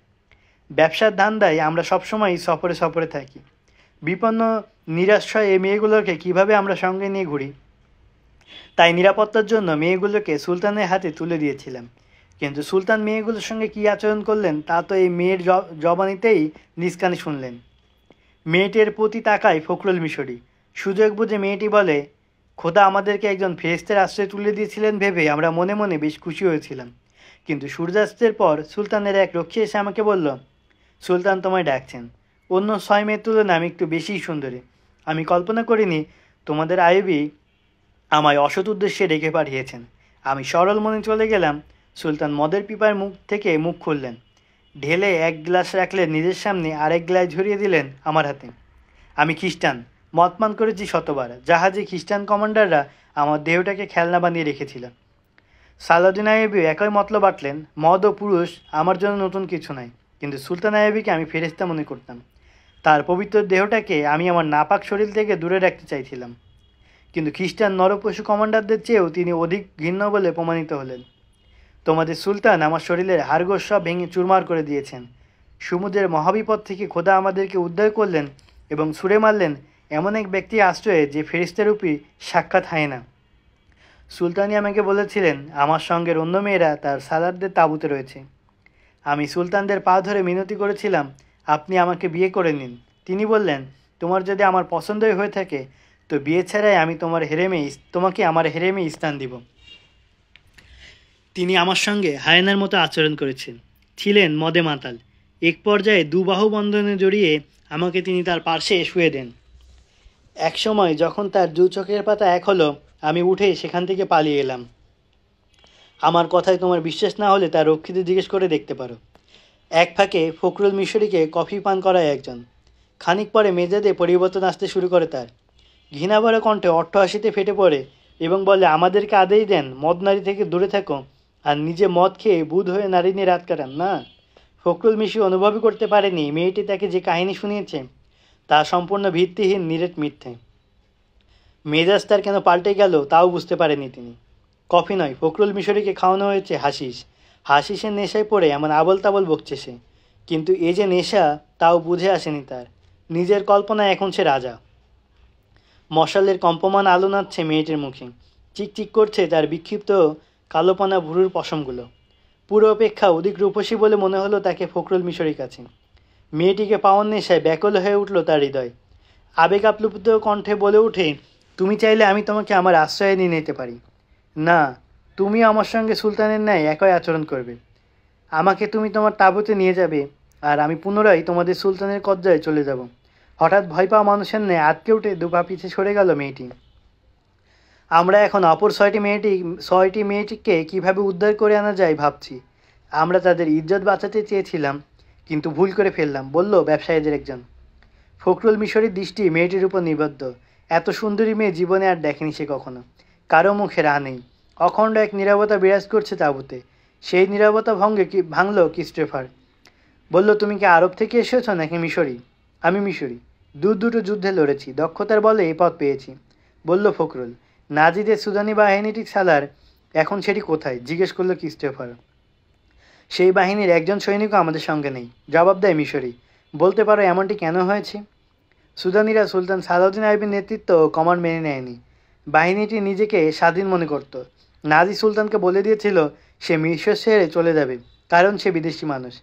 ব্যবসার ধান্দায় আমরা সবসময় সফরে থাকি। বিপন্ন নিরাশ্রয় এই মেয়েগুলোকে কিভাবে আমরা সঙ্গে নিয়ে ঘুরি। তাই নিরাপত্তার জন্য মেয়েগুলোকে সুলতানের হাতে তুলে দিয়েছিলাম। কিন্তু সুলতান মেয়েগুলোর সঙ্গে কী আচরণ করলেন তা তো এই মেয়ের জবানিতেই নিজ কানে শুনলেন। মেয়েটির প্রতি তাকায় ফখরুল মিশরী। সুযোগ বুঝে মেয়েটি বলে, খোদা আমাদেরকে একজন ফেরেশতার আশ্রয় তুলে দিয়েছিলেন ভেবে আমরা মনে মনে বেশ খুশি হয়েছিলাম। কিন্তু সূর্যাস্তের পর সুলতানের এক রক্ষী এসে আমাকে বলল, সুলতান তোমায় ডাকছেন। অন্য 6 মেয়ের তুলনায় আমি একটু বেশিই সুন্দরী। আমি কল্পনা করিনি তোমাদের আইয়ুবী আমায় অসৎ উদ্দেশ্যে ডেকে পাঠিয়েছেন। আমি সরল মনে চলে গেলাম। সুলতান মদের পিপার মুখ থেকে মুখ খুললেন, ঢেলে 1 গ্লাস রাখলেন নিজের সামনে, আর 1 গ্লাস ঝরিয়ে দিলেন আমার হাতে। আমি খ্রিস্টান, মদ পান করেছি শতবার। জাহাজে খ্রিস্টান কমান্ডাররা আমার দেহটাকে খেলনা বানিয়ে রেখেছিল। সালাউদ্দিন আইয়ুবী একই মতলব বাটলেন। মদ ও পুরুষ আমার জন্য নতুন কিছু নয়, কিন্তু সুলতান আইয়ুবীকে আমি ফেরেশতা মনে করতাম। তার পবিত্র দেহটাকে আমি আমার নাপাক শরীর থেকে দূরে রাখতে চাইছিলাম। কিন্তু খ্রিস্টান নরপশু কমান্ডারদের চেয়েও তিনি অধিক ঘৃণ্য বলে প্রমাণিত হলেন। তোমাদের সুলতান আমার শরীরের হাড়গোড় সব ভেঙে চুরমার করে দিয়েছেন। সমুদ্রের মহাবিপদ থেকে খোদা আমাদেরকে উদ্ধার করলেন এবং ছুঁড়ে মারলেন এমন এক ব্যক্তি আশ্রয়ে যে ফেরেশতারূপী সাক্ষাৎ হয় না। সুলতানি আমাকে বলেছিলেন আমার সঙ্গের অন্য মেয়েরা তার সালারদের তাঁবুতে রয়েছে। আমি সুলতানদের পা ধরে মিনতি করেছিলাম, আপনি আমাকে বিয়ে করে নিন। তিনি বললেন, তোমার যদি আমার পছন্দই হয়ে থাকে তো বিয়ে ছাড়াই আমি তোমাকে আমার হেরেমে স্থান দিব। তিনি আমার সঙ্গে হায়েনার মতো আচরণ করেছেন, ছিলেন মদে মাতাল। এক পর্যায়ে 2 বাহু বন্ধনে জড়িয়ে আমাকে তিনি তার পার্শ্বে শুয়ে দেন। এক সময় যখন তার 2 চোখের পাতা এক হলো, আমি উঠে সেখান থেকে পালিয়ে এলাম। আমার কথায় তোমার বিশ্বাস না হলে তার রক্ষীদের জিজ্ঞেস করে দেখতে পারো। এক ফাঁকে ফখরুল মিশরীকে কফি পান করায় একজন। খানিক পরে মেজাজে পরিবর্তন আসতে শুরু করে তার। ঘৃণাভরা কণ্ঠে অট্টহাসিতে ফেটে পড়ে এবং বলে, আমাদেরকে আদেশ দেন মদ নারী থেকে দূরে থাকো, আর নিজে মদ খেয়ে বুধ হয়ে নারী নিয়ে রাত কাটান না। ফখরুল মিশি অনুভবই করতে পারেনি মেয়েটি তাকে যে কাহিনী শুনিয়েছে তা সম্পূর্ণ ভিত্তিহীন, নিরেট মিথ্যে। মেজাজ তার কেন পাল্টে গেল তাও বুঝতে পারেনি তিনি। কফি নয়, ফখরুল মিশরীকে খাওয়ানো হয়েছে হাসিস। হাসিসের নেশায় পড়ে এমন আবল তাবল বকছে সে, কিন্তু এ যে নেশা তাও বুঝে আসেনি তার। নিজের কল্পনায় এখন সে রাজা। মশালের কম্পমান আলো নাচছে মেয়েটির মুখে, চিকচিক করছে তার বিক্ষিপ্ত কালোপানা ভুরুর পশমগুলো। পুরো অপেক্ষা অধিক রূপসী বলে মনে হলো তাকে ফখরুল মিশরীর কাছে। মেয়েটিকে পাওয়ার নেশায় ব্যাকুল হয়ে উঠল তার হৃদয়। আবেগ আপ্লুত কণ্ঠে বলে ওঠে, তুমি চাইলে আমি তোমাকে আমার আশ্রয়ে নিয়ে নিতে পারি। না, তুমি আমার সঙ্গে সুলতানের ন্যায় একই আচরণ করবে। আমাকে তুমি তোমার তাঁবুতে নিয়ে যাবে, আর আমি পুনরায় তোমাদের সুলতানের কব্জায় চলে যাব। হঠাৎ ভয় পাওয়া মানুষের ন্যায় আটকে উঠে দুপা পিছে সরে গেল মেয়েটি। আমরা এখন অপর ছয়টি মেয়েটিকে কীভাবে উদ্ধার করে আনা যায় ভাবছি। আমরা তাদের ইজ্জত বাঁচাতে চেয়েছিলাম, কিন্তু ভুল করে ফেললাম, বলল ব্যবসায়ীদের একজন। ফখরুল মিশরীর দৃষ্টি মেয়েটির উপর নিবদ্ধ। এত সুন্দরী মেয়ে জীবনে আর দেখেনি সে কখনো। কারো মুখে রা নেই। অখণ্ড এক নীরবতা বিরাজ করছে তাঁবুতে। সেই নীরবতা ভাঙল ক্রিস্টোফার। বলল, তুমি কি আরব থেকে এসেছ নাকি মিশরি? আমি মিশরি। দুটো যুদ্ধে লড়েছি, দক্ষতার বলে এই পথ পেয়েছি, বলল ফখরুল। নাজিদের সুদানি বাহিনীটি সালার, এখন সেটি কোথায়? জিজ্ঞেস করলো ক্রিস্টোফার। সেই বাহিনীর একজন সৈনিকও আমাদের সঙ্গে নেই, জবাব দেয় মিশরি। বলতে পারো এমনটি কেন হয়েছে? সুদানিরা সুলতান সালাউদ্দিন আইবের নেতৃত্ব ও কমান্ড মেনে নেয়নি। বাহিনীটি নিজেকে স্বাধীন মনে করত। নাজি সুলতানকে বলে দিয়েছিল সে মিশর ছেড়ে চলে যাবে, কারণ সে বিদেশি মানুষ।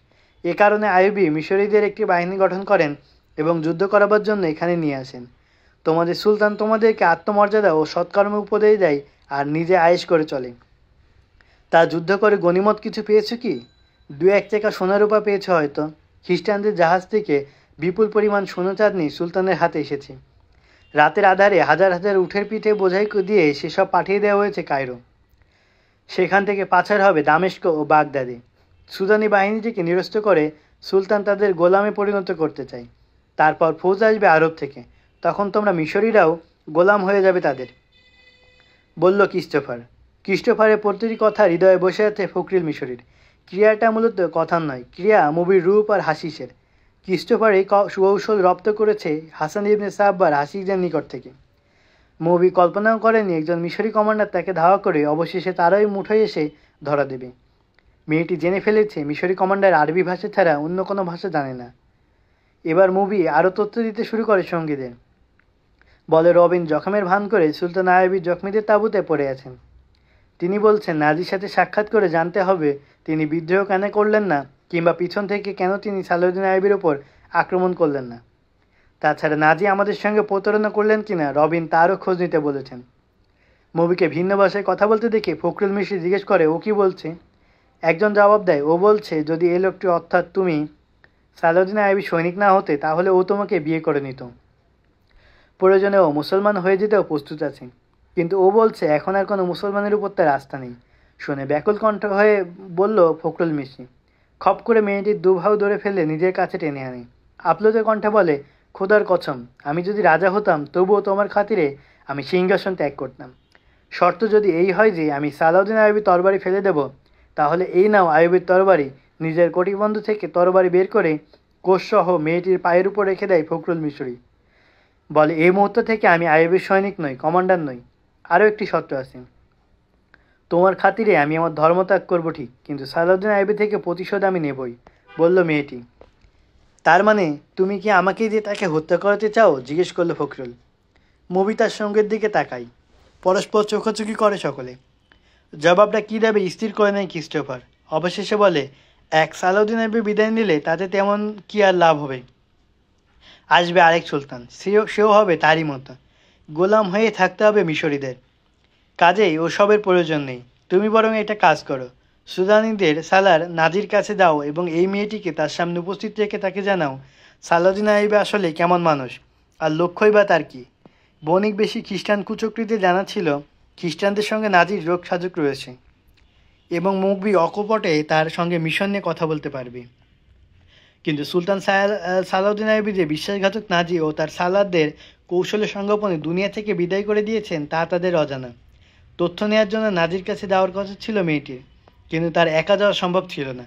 এ কারণে আইয়ুবী মিশরীদের একটি বাহিনী গঠন করেন এবং যুদ্ধ করাবার জন্য এখানে নিয়ে আসেন। তোমাদের সুলতান তোমাদেরকে আত্মমর্যাদা ও সৎকর্ম উপদেশ দেয় আর নিজে আয়েশ করে চলে। তা যুদ্ধ করে গনিমত কিছু পেয়েছো কি? 2-1 চাকা সোনারূপা পেয়েছ হয়তো। খ্রিস্টানদের জাহাজ থেকে বিপুল পরিমাণ সোনাচাঁদনি সুলতানের হাতে এসেছে। রাতের আধারে হাজার হাজার উঠের পিঠে বোঝাই দিয়ে সেসব পাঠিয়ে দেওয়া হয়েছে কায়রো। সেখান থেকে পাচার হবে দামেস্ক ও বাগদাদে। সুদানি বাহিনীটিকে নিরস্ত করে সুলতান তাদের গোলামে পরিণত করতে চায়। তারপর ফৌজ আসবে আরব থেকে, তখন তোমরা মিশরীরাও গোলাম হয়ে যাবে তাদের, বলল ক্রিস্টোফার। ক্রিস্টোফারের প্রতিটি কথা হৃদয়ে বসে আছে ফখরুল মিশরীর। ক্রিয়াটা মূলত কথার নয়, ক্রিয়া মুভির রূপ আর হাসিসের। ক্রিস্টোফার এই কৌশল রপ্ত করেছে হাসান ইবনে সাব্বার হাসিসদের নিকট থেকে। মুভি কল্পনাও করেনি একজন মিশরি কমান্ডার তাকে ধাওয়া করে অবশেষে তারাই মুঠোয় এসে ধরা দেবে। মেয়েটি জেনে ফেলেছে মিশরি কমান্ডার আরবি ভাষা ছাড়া অন্য কোনো ভাষা জানে না। এবার মুভি আরও তথ্য দিতে শুরু করে সঙ্গীদের। বলে, রবিন জখমের ভান করে সুলতান আইয়ুবী জখমীদের তাঁবুতে পড়ে আছেন। তিনি বলছেন নাজির সাথে সাক্ষাৎ করে জানতে হবে তিনি বিদ্রোহ কেন করলেন না, কিংবা পিছন থেকে কেন তিনি সালাউদ্দিন আইয়ুবীর ওপর আক্রমণ করলেন না। তাছাড়া নাজি আমাদের সঙ্গে প্রতারণা করলেন কিনা রবিন তারও খোঁজ নিতে বলেছেন। মুভিকে ভিন্ন ভাষায় কথা বলতে দেখে ফখরুল মিশরি জিজ্ঞেস করে, ও কি বলছে? একজন জবাব দেয়, ও বলছে যদি এই লোকটি অর্থাৎ তুমি সালাউদ্দিন আইয়ুবী সৈনিক না হতে তাহলে ও তোমাকে বিয়ে করে নিত। প্রয়োজনে ও মুসলমান হয়ে যেতেও প্রস্তুত আছে, কিন্তু ও বলছে এখন আর কোনো মুসলমানের উপর তার আস্থা নেই। শুনে ব্যাকুল কণ্ঠ হয়ে বলল ফখরুল মিশরি। খপ করে মেয়েটির দুভাও ধরে ফেলে নিজের কাছে টেনে আনে। আপ্লুত কণ্ঠে বলে, খোদার কসম, আমি যদি রাজা হতাম তবুও তোমার খাতিরে আমি সিংহাসন ত্যাগ করতাম। শর্ত যদি এই হয় যে আমি সালাউদ্দিন আইয়ুবীর তরবারি ফেলে দেব, তাহলে এই নাও আইয়ুবীর তরবারি। নিজের কটিবন্ধ থেকে তরবারি বের করে কোষসহ মেয়েটির পায়ের উপর রেখে দেয় ফখরুল মিশরি। বলে, এই মুহূর্ত থেকে আমি আইয়ুবীর সৈনিক নই, কমান্ডার নই। আরও একটি শর্ত আছে। তোমার খাতিরে আমি আমার ধর্মত্যাগ করব ঠিক, কিন্তু সালাউদ্দিন আইয়ুবী থেকে প্রতিশোধ আমি নেবই, বলল মেয়েটি। তার মানে তুমি কি আমাকে দিয়ে তাকে হত্যা করাতে চাও? জিজ্ঞেস করলো ফখরুল। মুভি তার সঙ্গের দিকে তাকাই। পরস্পর চোখাচোখি করে সকলে। জবাবটা কী দেবে স্থির করে নেয় ক্রিস্টোফার। অবশেষে বলে, এক সালাউদ্দিন আইয়ুবী বিদায় নিলে তাতে তেমন কি আর লাভ হবে? আসবে আরেক সুলতান, সেও হবে তারই মতো। গোলাম হয়ে থাকতে হবে মিশরীদের। কাজেই ওসবের প্রয়োজন নেই। তুমি বরং এটা কাজ করো, সুদানিদের সালার নাজির কাছে দাও এবং এই মেয়েটিকে তার সামনে উপস্থিত রেখে তাকে জানাও সালাউদ্দিন আইয়ুবী আসলে কেমন মানুষ, আর লক্ষ্যই বা তার কী। বণিক বেশি খ্রিস্টান কুচক্রীদের জানা ছিল খ্রিস্টানদের সঙ্গে নাজির যোগ সাজক রয়েছে এবং মুভি অকপটে তার সঙ্গে মিশন নিয়ে কথা বলতে পারবে। কিন্তু সুলতান সালাউদ্দিন আইয়ুবী যে বিশ্বাসঘাতক নাজি ও তার সালারদের কৌশলের সংগোপনে দুনিয়া থেকে বিদায় করে দিয়েছেন তা তাদের অজানা। তথ্য নেওয়ার জন্য নাজির কাছে যাওয়ার কথা ছিল মেয়েটির, কিন্তু তার একা যাওয়া সম্ভব ছিল না।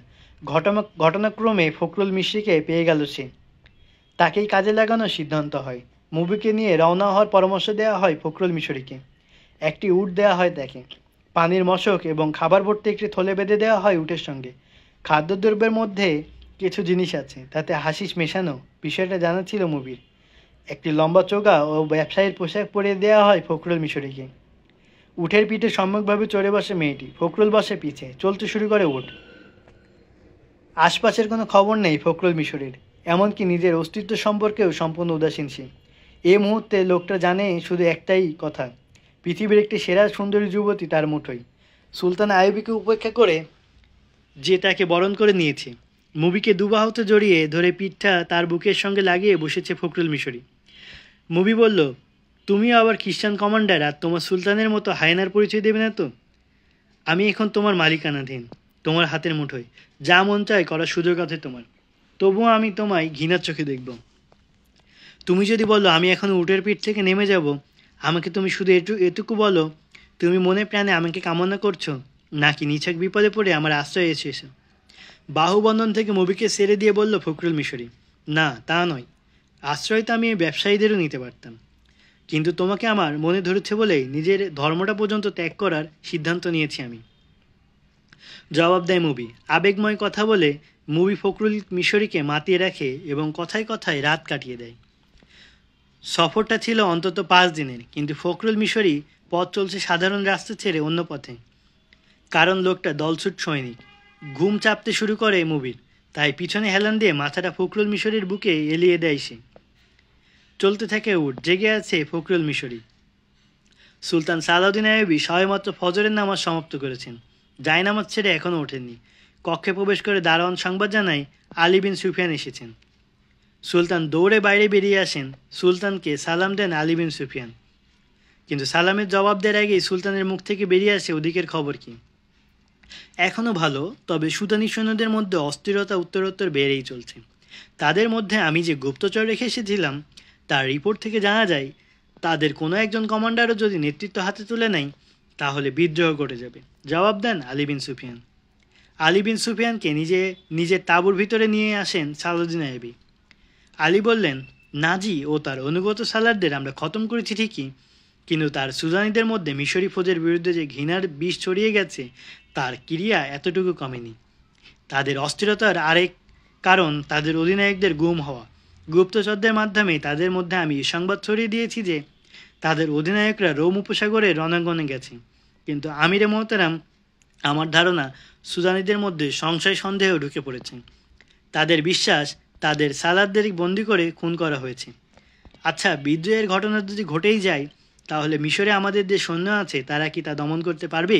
ঘটনাক্রমে ফখরুল মিশরিকে পেয়ে গেল সে। তাকেই কাজে লাগানোর সিদ্ধান্ত হয়। মুভিকে নিয়ে রওনা হওয়ার পরামর্শ দেওয়া হয় ফখরুল মিশরিকে। একটি উট দেওয়া হয় তাকে, পানির মশক এবং খাবার ভর্তি একটি থলে বেঁধে দেওয়া হয় উটের সঙ্গে। খাদ্যদ্রব্যের মধ্যে কিছু জিনিস আছে, তাতে হাসিস মেশানো, বিষয়টা জানা ছিল মুভির। একটি লম্বা চোগা ও ব্যবসায়ীর পোশাক পরিয়ে দেওয়া হয় ফখরুল মিশরিকে। উটের পিঠে সম্যকভাবে চড়ে বসে মেয়েটি, ফখরুল বসে পিছে, চলতে শুরু করে উট। আশপাশের কোনো খবর নেই ফখরুল মিশরের, এমনকি নিজের অস্তিত্ব সম্পর্কেও সম্পূর্ণ উদাসীন সে। এই মুহূর্তে লোকটা জানে শুধু একটাই কথা, পৃথিবীর একটি সেরা সুন্দরী যুবতী তার মুঠোয়। সুলতান আইয়ুবীকে উপেক্ষা করে যে তাকে বরণ করে নিয়েছে। মুভিকে দুবাহুতে জড়িয়ে ধরে পিঠটা তার বুকের সঙ্গে লাগিয়ে বসেছে ফখরুল মিশরি। মুভি বলল, তুমিও আবার খ্রিস্টান কমান্ডার আর তোমার সুলতানের মতো হায়নার পরিচয় দেবে না তো? আমি এখন তোমার মালিকানাধীন, তোমার হাতের মুঠোয়। যা মন চায় করার সুযোগ আছে তোমার। তবুও আমি তোমায় ঘৃণার চোখে দেখব। তুমি যদি বলো আমি এখন উটের পিঠ থেকে নেমে যাব, আমাকে তুমি শুধু এটুকু বলো, তুমি মনে প্রাণে আমাকে কামনা করছো, নাকি নিছক বিপদে পড়ে আমার আশ্রয় এসেছো? বাহুবন্ধন থেকে মুভিকে ছেড়ে দিয়ে বলল ফখরুল মিশরি, না তা নয়, আশ্রয় তো আমি ব্যবসায়ীদেরও নিতে পারতাম, কিন্তু তোমাকে আমার মনে ধরেছে বলেই নিজের ধর্মটা পর্যন্ত ত্যাগ করার সিদ্ধান্ত নিয়েছি আমি। জবাব দেয় মুভি। আবেগময় কথা বলে মুভি ফখরুল মিশরিকে মাতিয়ে রাখে এবং কথায় কথায় রাত কাটিয়ে দেয়। সফরটা ছিল অন্তত 5 দিনের, কিন্তু ফখরুল মিশরি পথ চলছে সাধারণ রাস্তা ছেড়ে অন্য পথে। কারণ লোকটা দলছুট সৈনিক। ঘুম চাপতে শুরু করে মুভির, তাই পিছনে হেলান দিয়ে মাথাটা ফখরুল মিশরির বুকে এলিয়ে দেয় সে। চলতে থাকে উঠ, জেগে আছে ফখরুল মিশরি। সুলতান সালাউদ্দিন আইয়ুবী সবেমাত্র ফজরের নামাজ সমাপ্ত করেছেন, জায়নামাজ ছেড়ে এখনও ওঠেননি। কক্ষে প্রবেশ করে দারোয়ান সংবাদ জানায় আলী বিন সুফিয়ান এসেছেন। সুলতান দৌড়ে বাইরে বেরিয়ে আসেন, সুলতানকে সালাম দেন আলী বিন সুফিয়ান। কিন্তু সালামের জবাব দেওয়ার আগেই সুলতানের মুখ থেকে বেরিয়ে আসে ওদিকের খবর কি। এখনও ভালো, তবে সুদানি সৈন্যদের মধ্যে অস্থিরতা উত্তরোত্তর বেড়েই চলছে। তাদের মধ্যে আমি যে গুপ্তচর রেখে এসেছিলাম তার রিপোর্ট থেকে জানা যায়, তাদের কোনো একজন কমান্ডারও যদি নেতৃত্ব হাতে তুলে নেয় তাহলে বিদ্রোহ ঘটে যাবে। জবাব দেন আলী বিন সুফিয়ান। আলী বিন সুফিয়ানকে নিজের তাঁবুর ভিতরে নিয়ে আসেন সালাউদ্দিন আইয়ুবী। আলী বললেন, নাজি ও তার অনুগত সালারদের আমরা খতম করেছি ঠিকই, কিন্তু তার সুদানিদের মধ্যে মিশরি ফৌজের বিরুদ্ধে যে ঘৃণার বিষ ছড়িয়ে গেছে তার ক্রিয়া এতটুকু কমেনি। তাদের অস্থিরতার আরেক কারণ তাদের অধিনায়কদের গুম হওয়া। গুপ্তচরদের মাধ্যমে তাদের মধ্যে আমি সংবাদ ছড়িয়ে দিয়েছি যে তাদের অধিনায়করা রোম উপসাগরে রণাঙ্গনে গেছে, কিন্তু আমিরে মোহতারাম, আমার ধারণা সুদানিদের মধ্যে সংশয় সন্দেহ ঢুকে পড়েছে। তাদের বিশ্বাস তাদের সালারদের বন্দি করে খুন করা হয়েছে। আচ্ছা, বিদ্রোহের ঘটনা যদি ঘটেই যায়, তাহলে মিশরে আমাদের যে সৈন্য আছে তারা কি তা দমন করতে পারবে?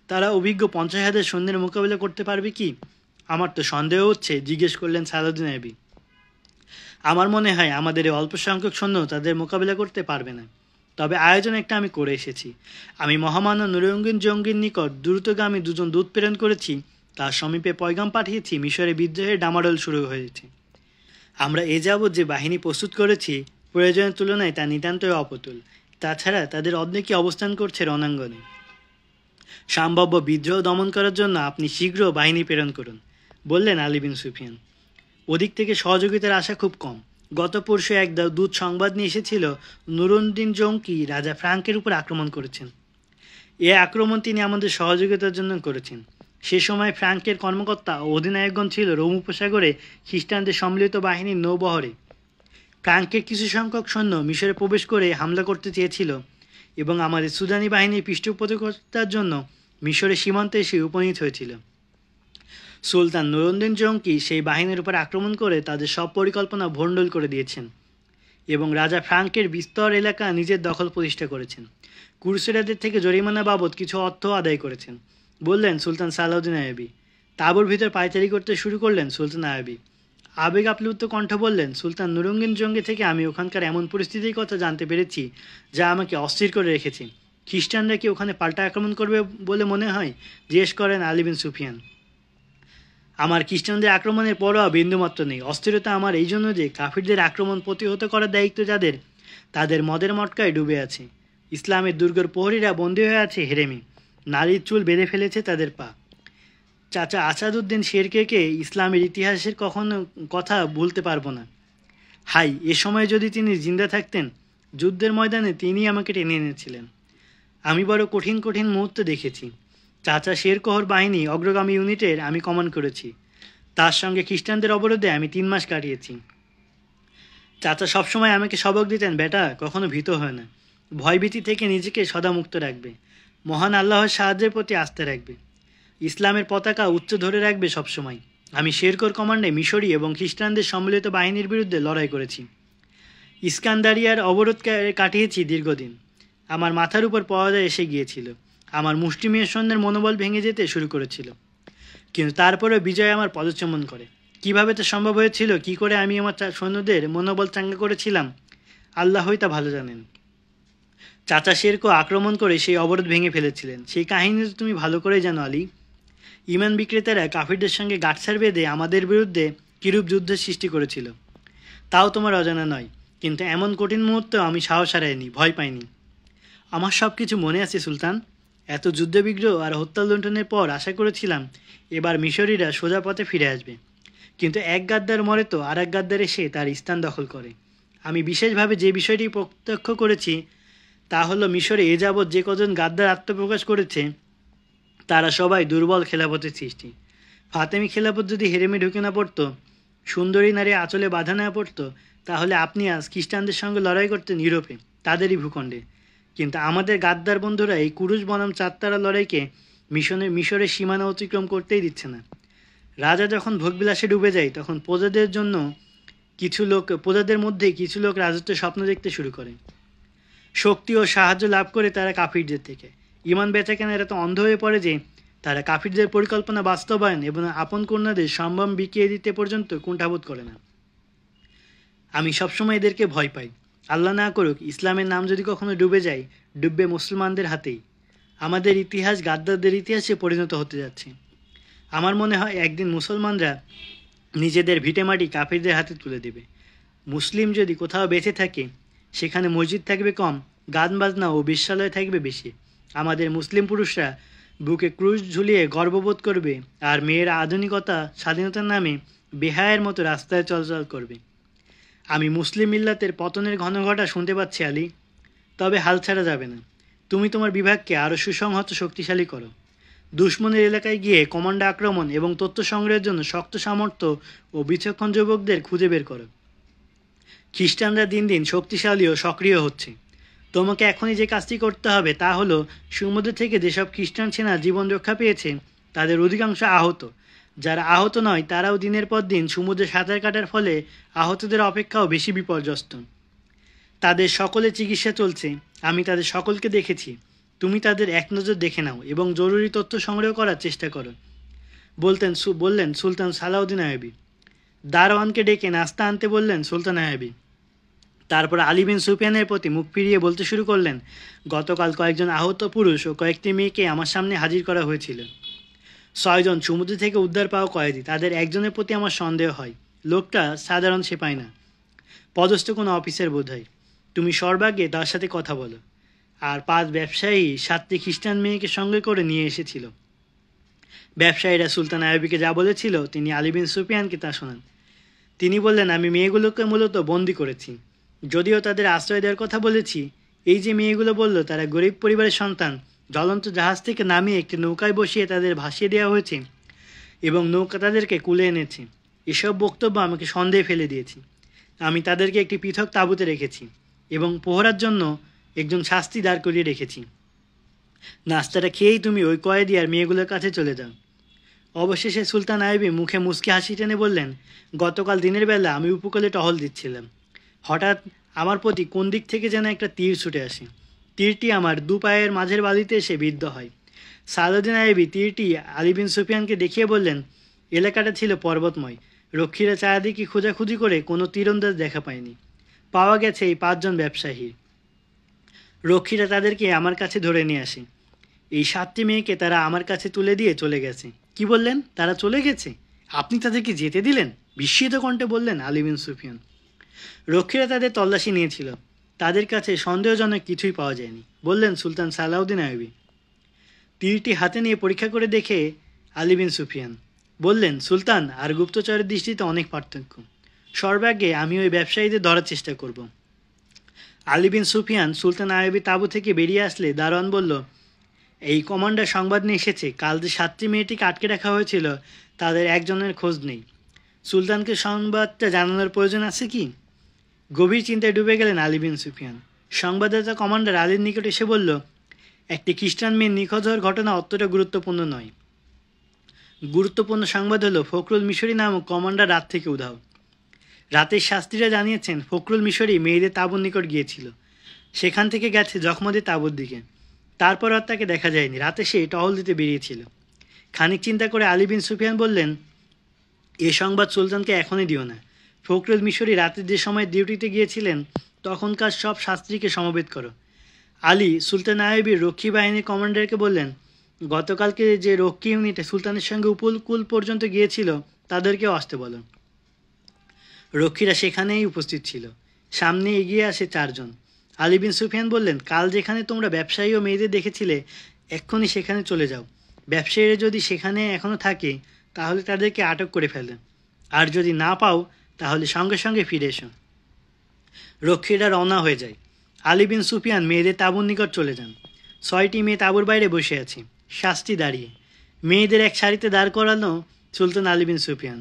তারা অভিজ্ঞ 50,000 সৈন্যের মোকাবিলা করতে পারবে কি? আমার তো সন্দেহ হচ্ছে, জিজ্ঞেস করলেন সালাউদ্দিন আইয়ুবী। আমার মনে হয় আমাদের এই অল্প সংখ্যক সৈন্য তাদের মোকাবিলা করতে পারবে না। তবে আয়োজন একটা আমি করে এসেছি। আমি মহামান্য নুরউদ্দিন জঙ্গির নিকট দ্রুতগামী 2 দূত প্রেরণ করেছি, তার সমীপে পয়গাম পাঠিয়েছি মিশরে বিদ্রোহের ডামাডোল শুরু হয়েছে। আমরা এ যাবৎ যে বাহিনী প্রস্তুত করেছি প্রয়োজনের তুলনায় তা নিতান্তই অপ্রতুল। তাছাড়া তাদের অর্ধেকই অবস্থান করছে রণাঙ্গনে। সম্ভাব্য বিদ্রোহ দমন করার জন্য আপনি শীঘ্র বাহিনী প্রেরণ করুন, বললেন আলী বিন সুফিয়ান। ওদিক থেকে সহযোগিতার আশা খুব কম। গত পরশু এক দূত সংবাদ নিয়ে এসেছিল নুরউদ্দিন জঙ্গি রাজা ফ্রাঙ্কের উপর আক্রমণ করেছেন। এ আক্রমণ তিনি আমাদের সহযোগিতার জন্য করেছেন। সে সময় ফ্রাঙ্কের কর্মকর্তা ও অধিনায়কগণ ছিল রোম উপসাগরে খ্রিস্টানদের সম্মিলিত বাহিনীর নৌবহরে। ফ্রাঙ্কের কিছু সংখ্যক সৈন্য মিশরে প্রবেশ করে হামলা করতে চেয়েছিল এবং আমাদের সুদানি বাহিনীর পৃষ্ঠপোষকতার জন্য মিশরের সীমান্তে এসে উপনীত হয়েছিল। সুলতান নুরউদ্দিন জঙ্গি সেই বাহিনীর উপর আক্রমণ করে তাদের সব পরিকল্পনা ভণ্ডুল করে দিয়েছেন এবং রাজা ফ্রাঙ্কের বিস্তর এলাকা নিজের দখল প্রতিষ্ঠা করেছেন। ক্রুসেডারদের থেকে জরিমানা বাবদ কিছু অর্থ আদায় করেছেন, বললেন সুলতান সালাউদ্দিন আইয়ুবী। তাঁবুর ভিতর পায়চারি করতে শুরু করলেন সুলতান আইয়ুবী। আবেগ আপ্লুত কণ্ঠ বললেন, সুলতান নুরউদ্দিন জঙ্গি থেকে আমি ওখানকার এমন পরিস্থিতির কথা জানতে পেরেছি যা আমাকে অস্থির করে রেখেছে। খ্রিস্টানরা কি ওখানে পাল্টা আক্রমণ করবে বলে মনে হয়? জিজ্ঞেস করেন আলী বিন সুফিয়ান। আমার খ্রিস্টানদের আক্রমণের পরোয়া বিন্দুমাত্র নেই। অস্থিরতা আমার এই জন্য যে কাফিরদের আক্রমণ প্রতিহত করার দায়িত্ব যাদের, তাদের মদের মটকায় ডুবে আছে। ইসলামের দুর্গের প্রহরীরা বন্দী হয়ে আছে হেরেমি, নারীর চুল বেঁধে ফেলেছে তাদের পা। চাচা আসাদুদ্দিন শেরকে ইসলামের ইতিহাসের কখনো কথা ভুলতে পারবো না। হাই, এ সময় যদি তিনি জিন্দা থাকতেন, যুদ্ধের ময়দানে তিনিই আমাকে টেনে এনেছিলেন। আমি বড় কঠিন কঠিন মুহূর্ত দেখেছি। চাচা শেরকহর বাহিনী অগ্রগামী ইউনিটের আমি কমান্ড করেছি। তার সঙ্গে খ্রিস্টানদের অবরোধে আমি 3 মাস কাটিয়েছি। চাচা সবসময় আমাকে সবক দিতেন, বেটা কখনো ভীত হয় না, ভয়ভীতি থেকে নিজেকে সদা মুক্ত রাখবে, মহান আল্লাহর সাহায্যের প্রতি আস্থা রাখবে, ইসলামের পতাকা উচ্চ ধরে রাখবে সবসময়। আমি শেরকোর কমান্ডে মিশরি এবং খ্রিস্টানদের সম্মিলিত বাহিনীর বিরুদ্ধে লড়াই করেছি। ইস্কান্দারিয়ার অবরোধ কাটিয়েছি দীর্ঘদিন। আমার মাথার উপর পর্দা এসে গিয়েছিল, আমার মুষ্টিমেয় সৈন্যের মনোবল ভেঙে যেতে শুরু করেছিল, কিন্তু তারপরেও বিজয় আমার পদচুম্বন করে। কিভাবে তা সম্ভব হয়েছিল, কি করে আমি আমার সৈন্যদের মনোবল চাঙ্গা করেছিলাম, আল্লাহই তা ভালো জানেন। চাচা শেরকো আক্রমণ করে সেই অবরোধ ভেঙে ফেলেছিলেন। সেই কাহিনী তো তুমি ভালো করেই জানো আলী। ইমান বিক্রেতারা কাফিরদের সঙ্গে গাঁটছাড় বেঁধে আমাদের বিরুদ্ধে কিরূপ যুদ্ধের সৃষ্টি করেছিল, তাও তোমার অজানা নয়। কিন্তু এমন কঠিন মুহূর্তে আমি সাহস হারাইনি, ভয় পাইনি। আমার সব কিছু মনে আছে সুলতান। এত যুদ্ধবিগ্রহ আর হত্যা লুণ্ঠনের পর আশা করেছিলাম এবার মিশরীরা সোজা পথে ফিরে আসবে, কিন্তু এক গাদ্দার মরে তো আর এক গাদ্দার এসে তার স্থান দখল করে। আমি বিশেষভাবে যে বিষয়টি প্রত্যক্ষ করেছি তা হলো, মিশরে এ যাবৎ যে কজন গাদ্দার আত্মপ্রকাশ করেছে তারা সবাই দুর্বল খেলাফতের সৃষ্টি। ফাতেমি খেলাফত যদি হেরেমে ঢুকে না পড়তো, সুন্দরী নারী আঁচলে বাধা না পড়তো, তাহলে আপনি আজ খ্রিস্টানদের সঙ্গে লড়াই করতেন ইউরোপে, তাদেরই ভূখণ্ডে। কিন্তু আমাদের গাদ্দার বন্ধুরা এই কুরুশ বনাম চারতারা লড়াইকে মিশরের সীমানা অতিক্রম করতেই দিচ্ছে না। রাজা যখন ভোগবিলাসে ডুবে যায়, তখন প্রজাদের মধ্যে কিছু লোক রাজত্বের স্বপ্ন দেখতে শুরু করে। শক্তি ও সাহায্য লাভ করে তারা কাফিরদের থেকে। ইমান বেচাকেনা এরা তো অন্ধ হয়ে পড়ে যে তারা কাফিরদের পরিকল্পনা বাস্তবায়ন এবং আপন কন্যাদের সম্ভ্রম বিকিয়ে দিতে পর্যন্ত কুণ্ঠাবোধ করে না। আমি সবসময় এদেরকে ভয় পাই। আল্লাহ না করুক, ইসলামের নাম যদি কখনো ডুবে যায়, ডুববে মুসলমানদের হাতেই। আমাদের ইতিহাস গাদ্দারদের ইতিহাসে পরিণত হতে যাচ্ছে। আমার মনে হয় একদিন মুসলমানরা নিজেদের ভিটেমাটি কাফিরদের হাতে তুলে দেবে। মুসলিম যদি কোথাও বেঁচে থাকে, সেখানে মসজিদ থাকবে কম, গান বাজনা ও বিশ্ববিদ্যালয় থাকবে বেশি। আমাদের মুসলিম পুরুষরা বুকে ক্রুশ ঝুলিয়ে গর্ববোধ করবে, আর মেয়েরা আধুনিকতা স্বাধীনতার নামে বেহায়ের মতো রাস্তায় চলাচল করবে। আমি মুসলিম মিল্লাতের পতনের ঘনঘটা শুনতে পাচ্ছি আলী, তবে হাল ছাড়া যাবে না। তুমি তোমার বিভাগকে আরও সুসংহত শক্তিশালী করো। দুশ্মনের এলাকায় গিয়ে কমান্ডো আক্রমণ এবং তথ্য সংগ্রহের জন্য শক্ত সামর্থ্য ও বিচক্ষণ যুবকদের খুঁজে বের করো। খ্রিস্টানরা দিন দিন শক্তিশালী ও সক্রিয় হচ্ছে। তোমাকে এখনই যে কাজটি করতে হবে তা হলো, সমুদ্র থেকে যেসব খ্রিস্টান সেনা জীবন রক্ষা পেয়েছে তাদের অধিকাংশ আহত। যারা আহত নয় তারাও দিনের পর দিন সমুদ্রে সাঁতার কাটার ফলে আহতদের অপেক্ষাও বেশি বিপর্যস্ত। তাদের সকলের চিকিৎসা চলছে, আমি তাদের সকলকে দেখেছি। তুমি তাদের এক নজর দেখে নাও এবং জরুরি তথ্য সংগ্রহ করার চেষ্টা করো, বললেন সুলতান সালাউদ্দিন আইয়ুবী। দারোয়ানকে ডেকে নাস্তা আনতে বললেন সুলতান আইয়ুবী। তারপর আলী বিন সুফিয়ানের প্রতি মুখ ফিরিয়ে বলতে শুরু করলেন, গতকাল কয়েকজন আহত পুরুষ ও কয়েকটি মেয়েকে আমার সামনে হাজির করা হয়েছিল। 6 জন সমুদ্র থেকে উদ্ধার পাওয়া কয়েদি, তাদের একজনের প্রতি আমার সন্দেহ হয়। লোকটা সাধারণ সেপাই না, পদস্থ কোনো অফিসের বোধ হয়। তুমি সর্বাগ্যে তার সাথে কথা বলো। আর 5 ব্যবসায়ী 7টি খ্রিস্টান মেয়েকে সঙ্গে করে নিয়ে এসেছিল। ব্যবসায়ীরা সুলতান আইয়ুবীকে যা বলেছিল তিনি আলী বিন সুফিয়ানকে তা শোনান। তিনি বললেন, আমি মেয়েগুলোকে মূলত বন্দি করেছি, যদিও তাদের আশ্রয় দেওয়ার কথা বলেছি। এই যে মেয়েগুলো বলল তারা গরিব পরিবারের সন্তান, জ্বলন্ত জাহাজ থেকে নামিয়ে একটি নৌকায় বসিয়ে তাদের ভাসিয়ে দেওয়া হয়েছে এবং নৌকা তাদেরকে কুলে এনেছে। এসব বক্তব্য আমাকে সন্দেহে ফেলে দিয়েছি। আমি তাদেরকে একটি পৃথক তাঁবুতে রেখেছি এবং প্রহরার জন্য একজন শাস্তি দাঁড় করিয়ে রেখেছি। নাস্তাটা খেয়েই তুমি ওই কয়েদি আর মেয়েগুলোর কাছে চলে যাও। অবশেষে সুলতান আইয়ুবী মুখে মুচকি হাসি টেনে বললেন, গতকাল দিনের বেলা আমি উপকূলে টহল দিচ্ছিলাম। হঠাৎ আমার প্রতি কোন দিক থেকে যেন একটা তীর ছুটে আসে। তীরটি আমার 2 পায়ের মাঝের বালিতে এসে বিদ্ধ হয়। সালাউদ্দিন আইয়ুবী তীরটি আলী বিন সুফিয়ানকে দেখিয়ে বললেন, এলাকাটা ছিল পর্বতময়। রক্ষীরা চারিদিকে খোঁজাখুঁজি করে কোনো তীরন্দাজ দেখা পায়নি। পাওয়া গেছে এই 5 জন ব্যবসায়ী। রক্ষীরা তাদেরকে আমার কাছে ধরে নিয়ে আসে। এই 7টি মেয়েকে তারা আমার কাছে তুলে দিয়ে চলে গেছে। কি বললেন, তারা চলে গেছে? আপনি তাদেরকে যেতে দিলেন? বিস্মিত কণ্ঠে বললেন আলী বিন সুফিয়ান। রক্ষীরা তাদের তল্লাশি নিয়েছিল, তাদের কাছে সন্দেহজনক কিছুই পাওয়া যায়নি, বললেন সুলতান সালাউদ্দিন আইয়ুবী। তীরটি হাতে নিয়ে পরীক্ষা করে দেখে আলী বিন সুফিয়ান বললেন, সুলতান আর গুপ্তচরের দৃষ্টিতে অনেক পার্থক্য। সর্বাগ্যে আমি ওই ব্যবসায়ীদের ধরার চেষ্টা করব। আলী বিন সুফিয়ান সুলতান আইয়ুবী তাঁবু থেকে বেরিয়ে আসলে দারোয়ান বলল, এই কমান্ডার সংবাদ নিয়ে এসেছে, কাল যে 7টি মেয়েটিকে আটকে রাখা হয়েছিল তাদের একজনের খোঁজ নেই। সুলতানকে সংবাদটা জানানোর প্রয়োজন আছে কি? গভীর চিন্তায় ডুবে গেলেন আলী বিন সুফিয়ান। সংবাদদাতা কমান্ডার আলীর নিকট এসে বলল, একটি খ্রিস্টান মেয়ের নিখোঁজ হওয়ার ঘটনা অতটা গুরুত্বপূর্ণ নয়। গুরুত্বপূর্ণ সংবাদ হলো ফখরুল মিশরি নামক কমান্ডার রাত থেকে উধাও। রাতের শাস্ত্রীরা জানিয়েছেন ফখরুল মিশরি মেয়েদের তাঁবুর নিকট গিয়েছিল, সেখান থেকে গেছে জখমদের তাঁবুর দিকে। তারপর আর তাকে দেখা যায়নি। রাতে সে টহল দিতে বেরিয়েছিল। খানিক চিন্তা করে আলী বিন সুফিয়ান বললেন, এ সংবাদ সুলতানকে এখনই দিও না। ফখরুল মিশরি রাতের যে সময় ডিউটিতে গিয়েছিলেন তখনকার সব শাস্ত্রীকে সমবেত করো। আলী সুলতান আইয়ুবীর রক্ষী বাহিনীর কমান্ডারকে বললেন, গতকালকে যে রক্ষী ইউনিটে সুলতানের সঙ্গে উপকূল পর্যন্ত গিয়েছিল তাদেরকেও আসতে বলো। রক্ষীরা সেখানেই উপস্থিত ছিল। সামনে এগিয়ে আসে 4 জন। আলী বিন সুফিয়ান বললেন, কাল যেখানে তোমরা ব্যবসায়ী ও মেয়েদের দেখেছিলে এক্ষুনি সেখানে চলে যাও। ব্যবসায়ীরা যদি সেখানে এখনও থাকে তাহলে তাদেরকে আটক করে ফেলে, আর যদি না পাও তাহলে সঙ্গে সঙ্গে ফিরে এসো। রক্ষীরা রওনা হয়ে যায়। আলী বিন সুফিয়ান মেয়েদের তাঁবুর নিকট চলে যান। 6টি মেয়ে তাঁবুর বাইরে বসে আছে, 7টি দাঁড়িয়ে। মেয়েদের এক সারিতে দাঁড় করানো সুলতান আলী বিন সুফিয়ান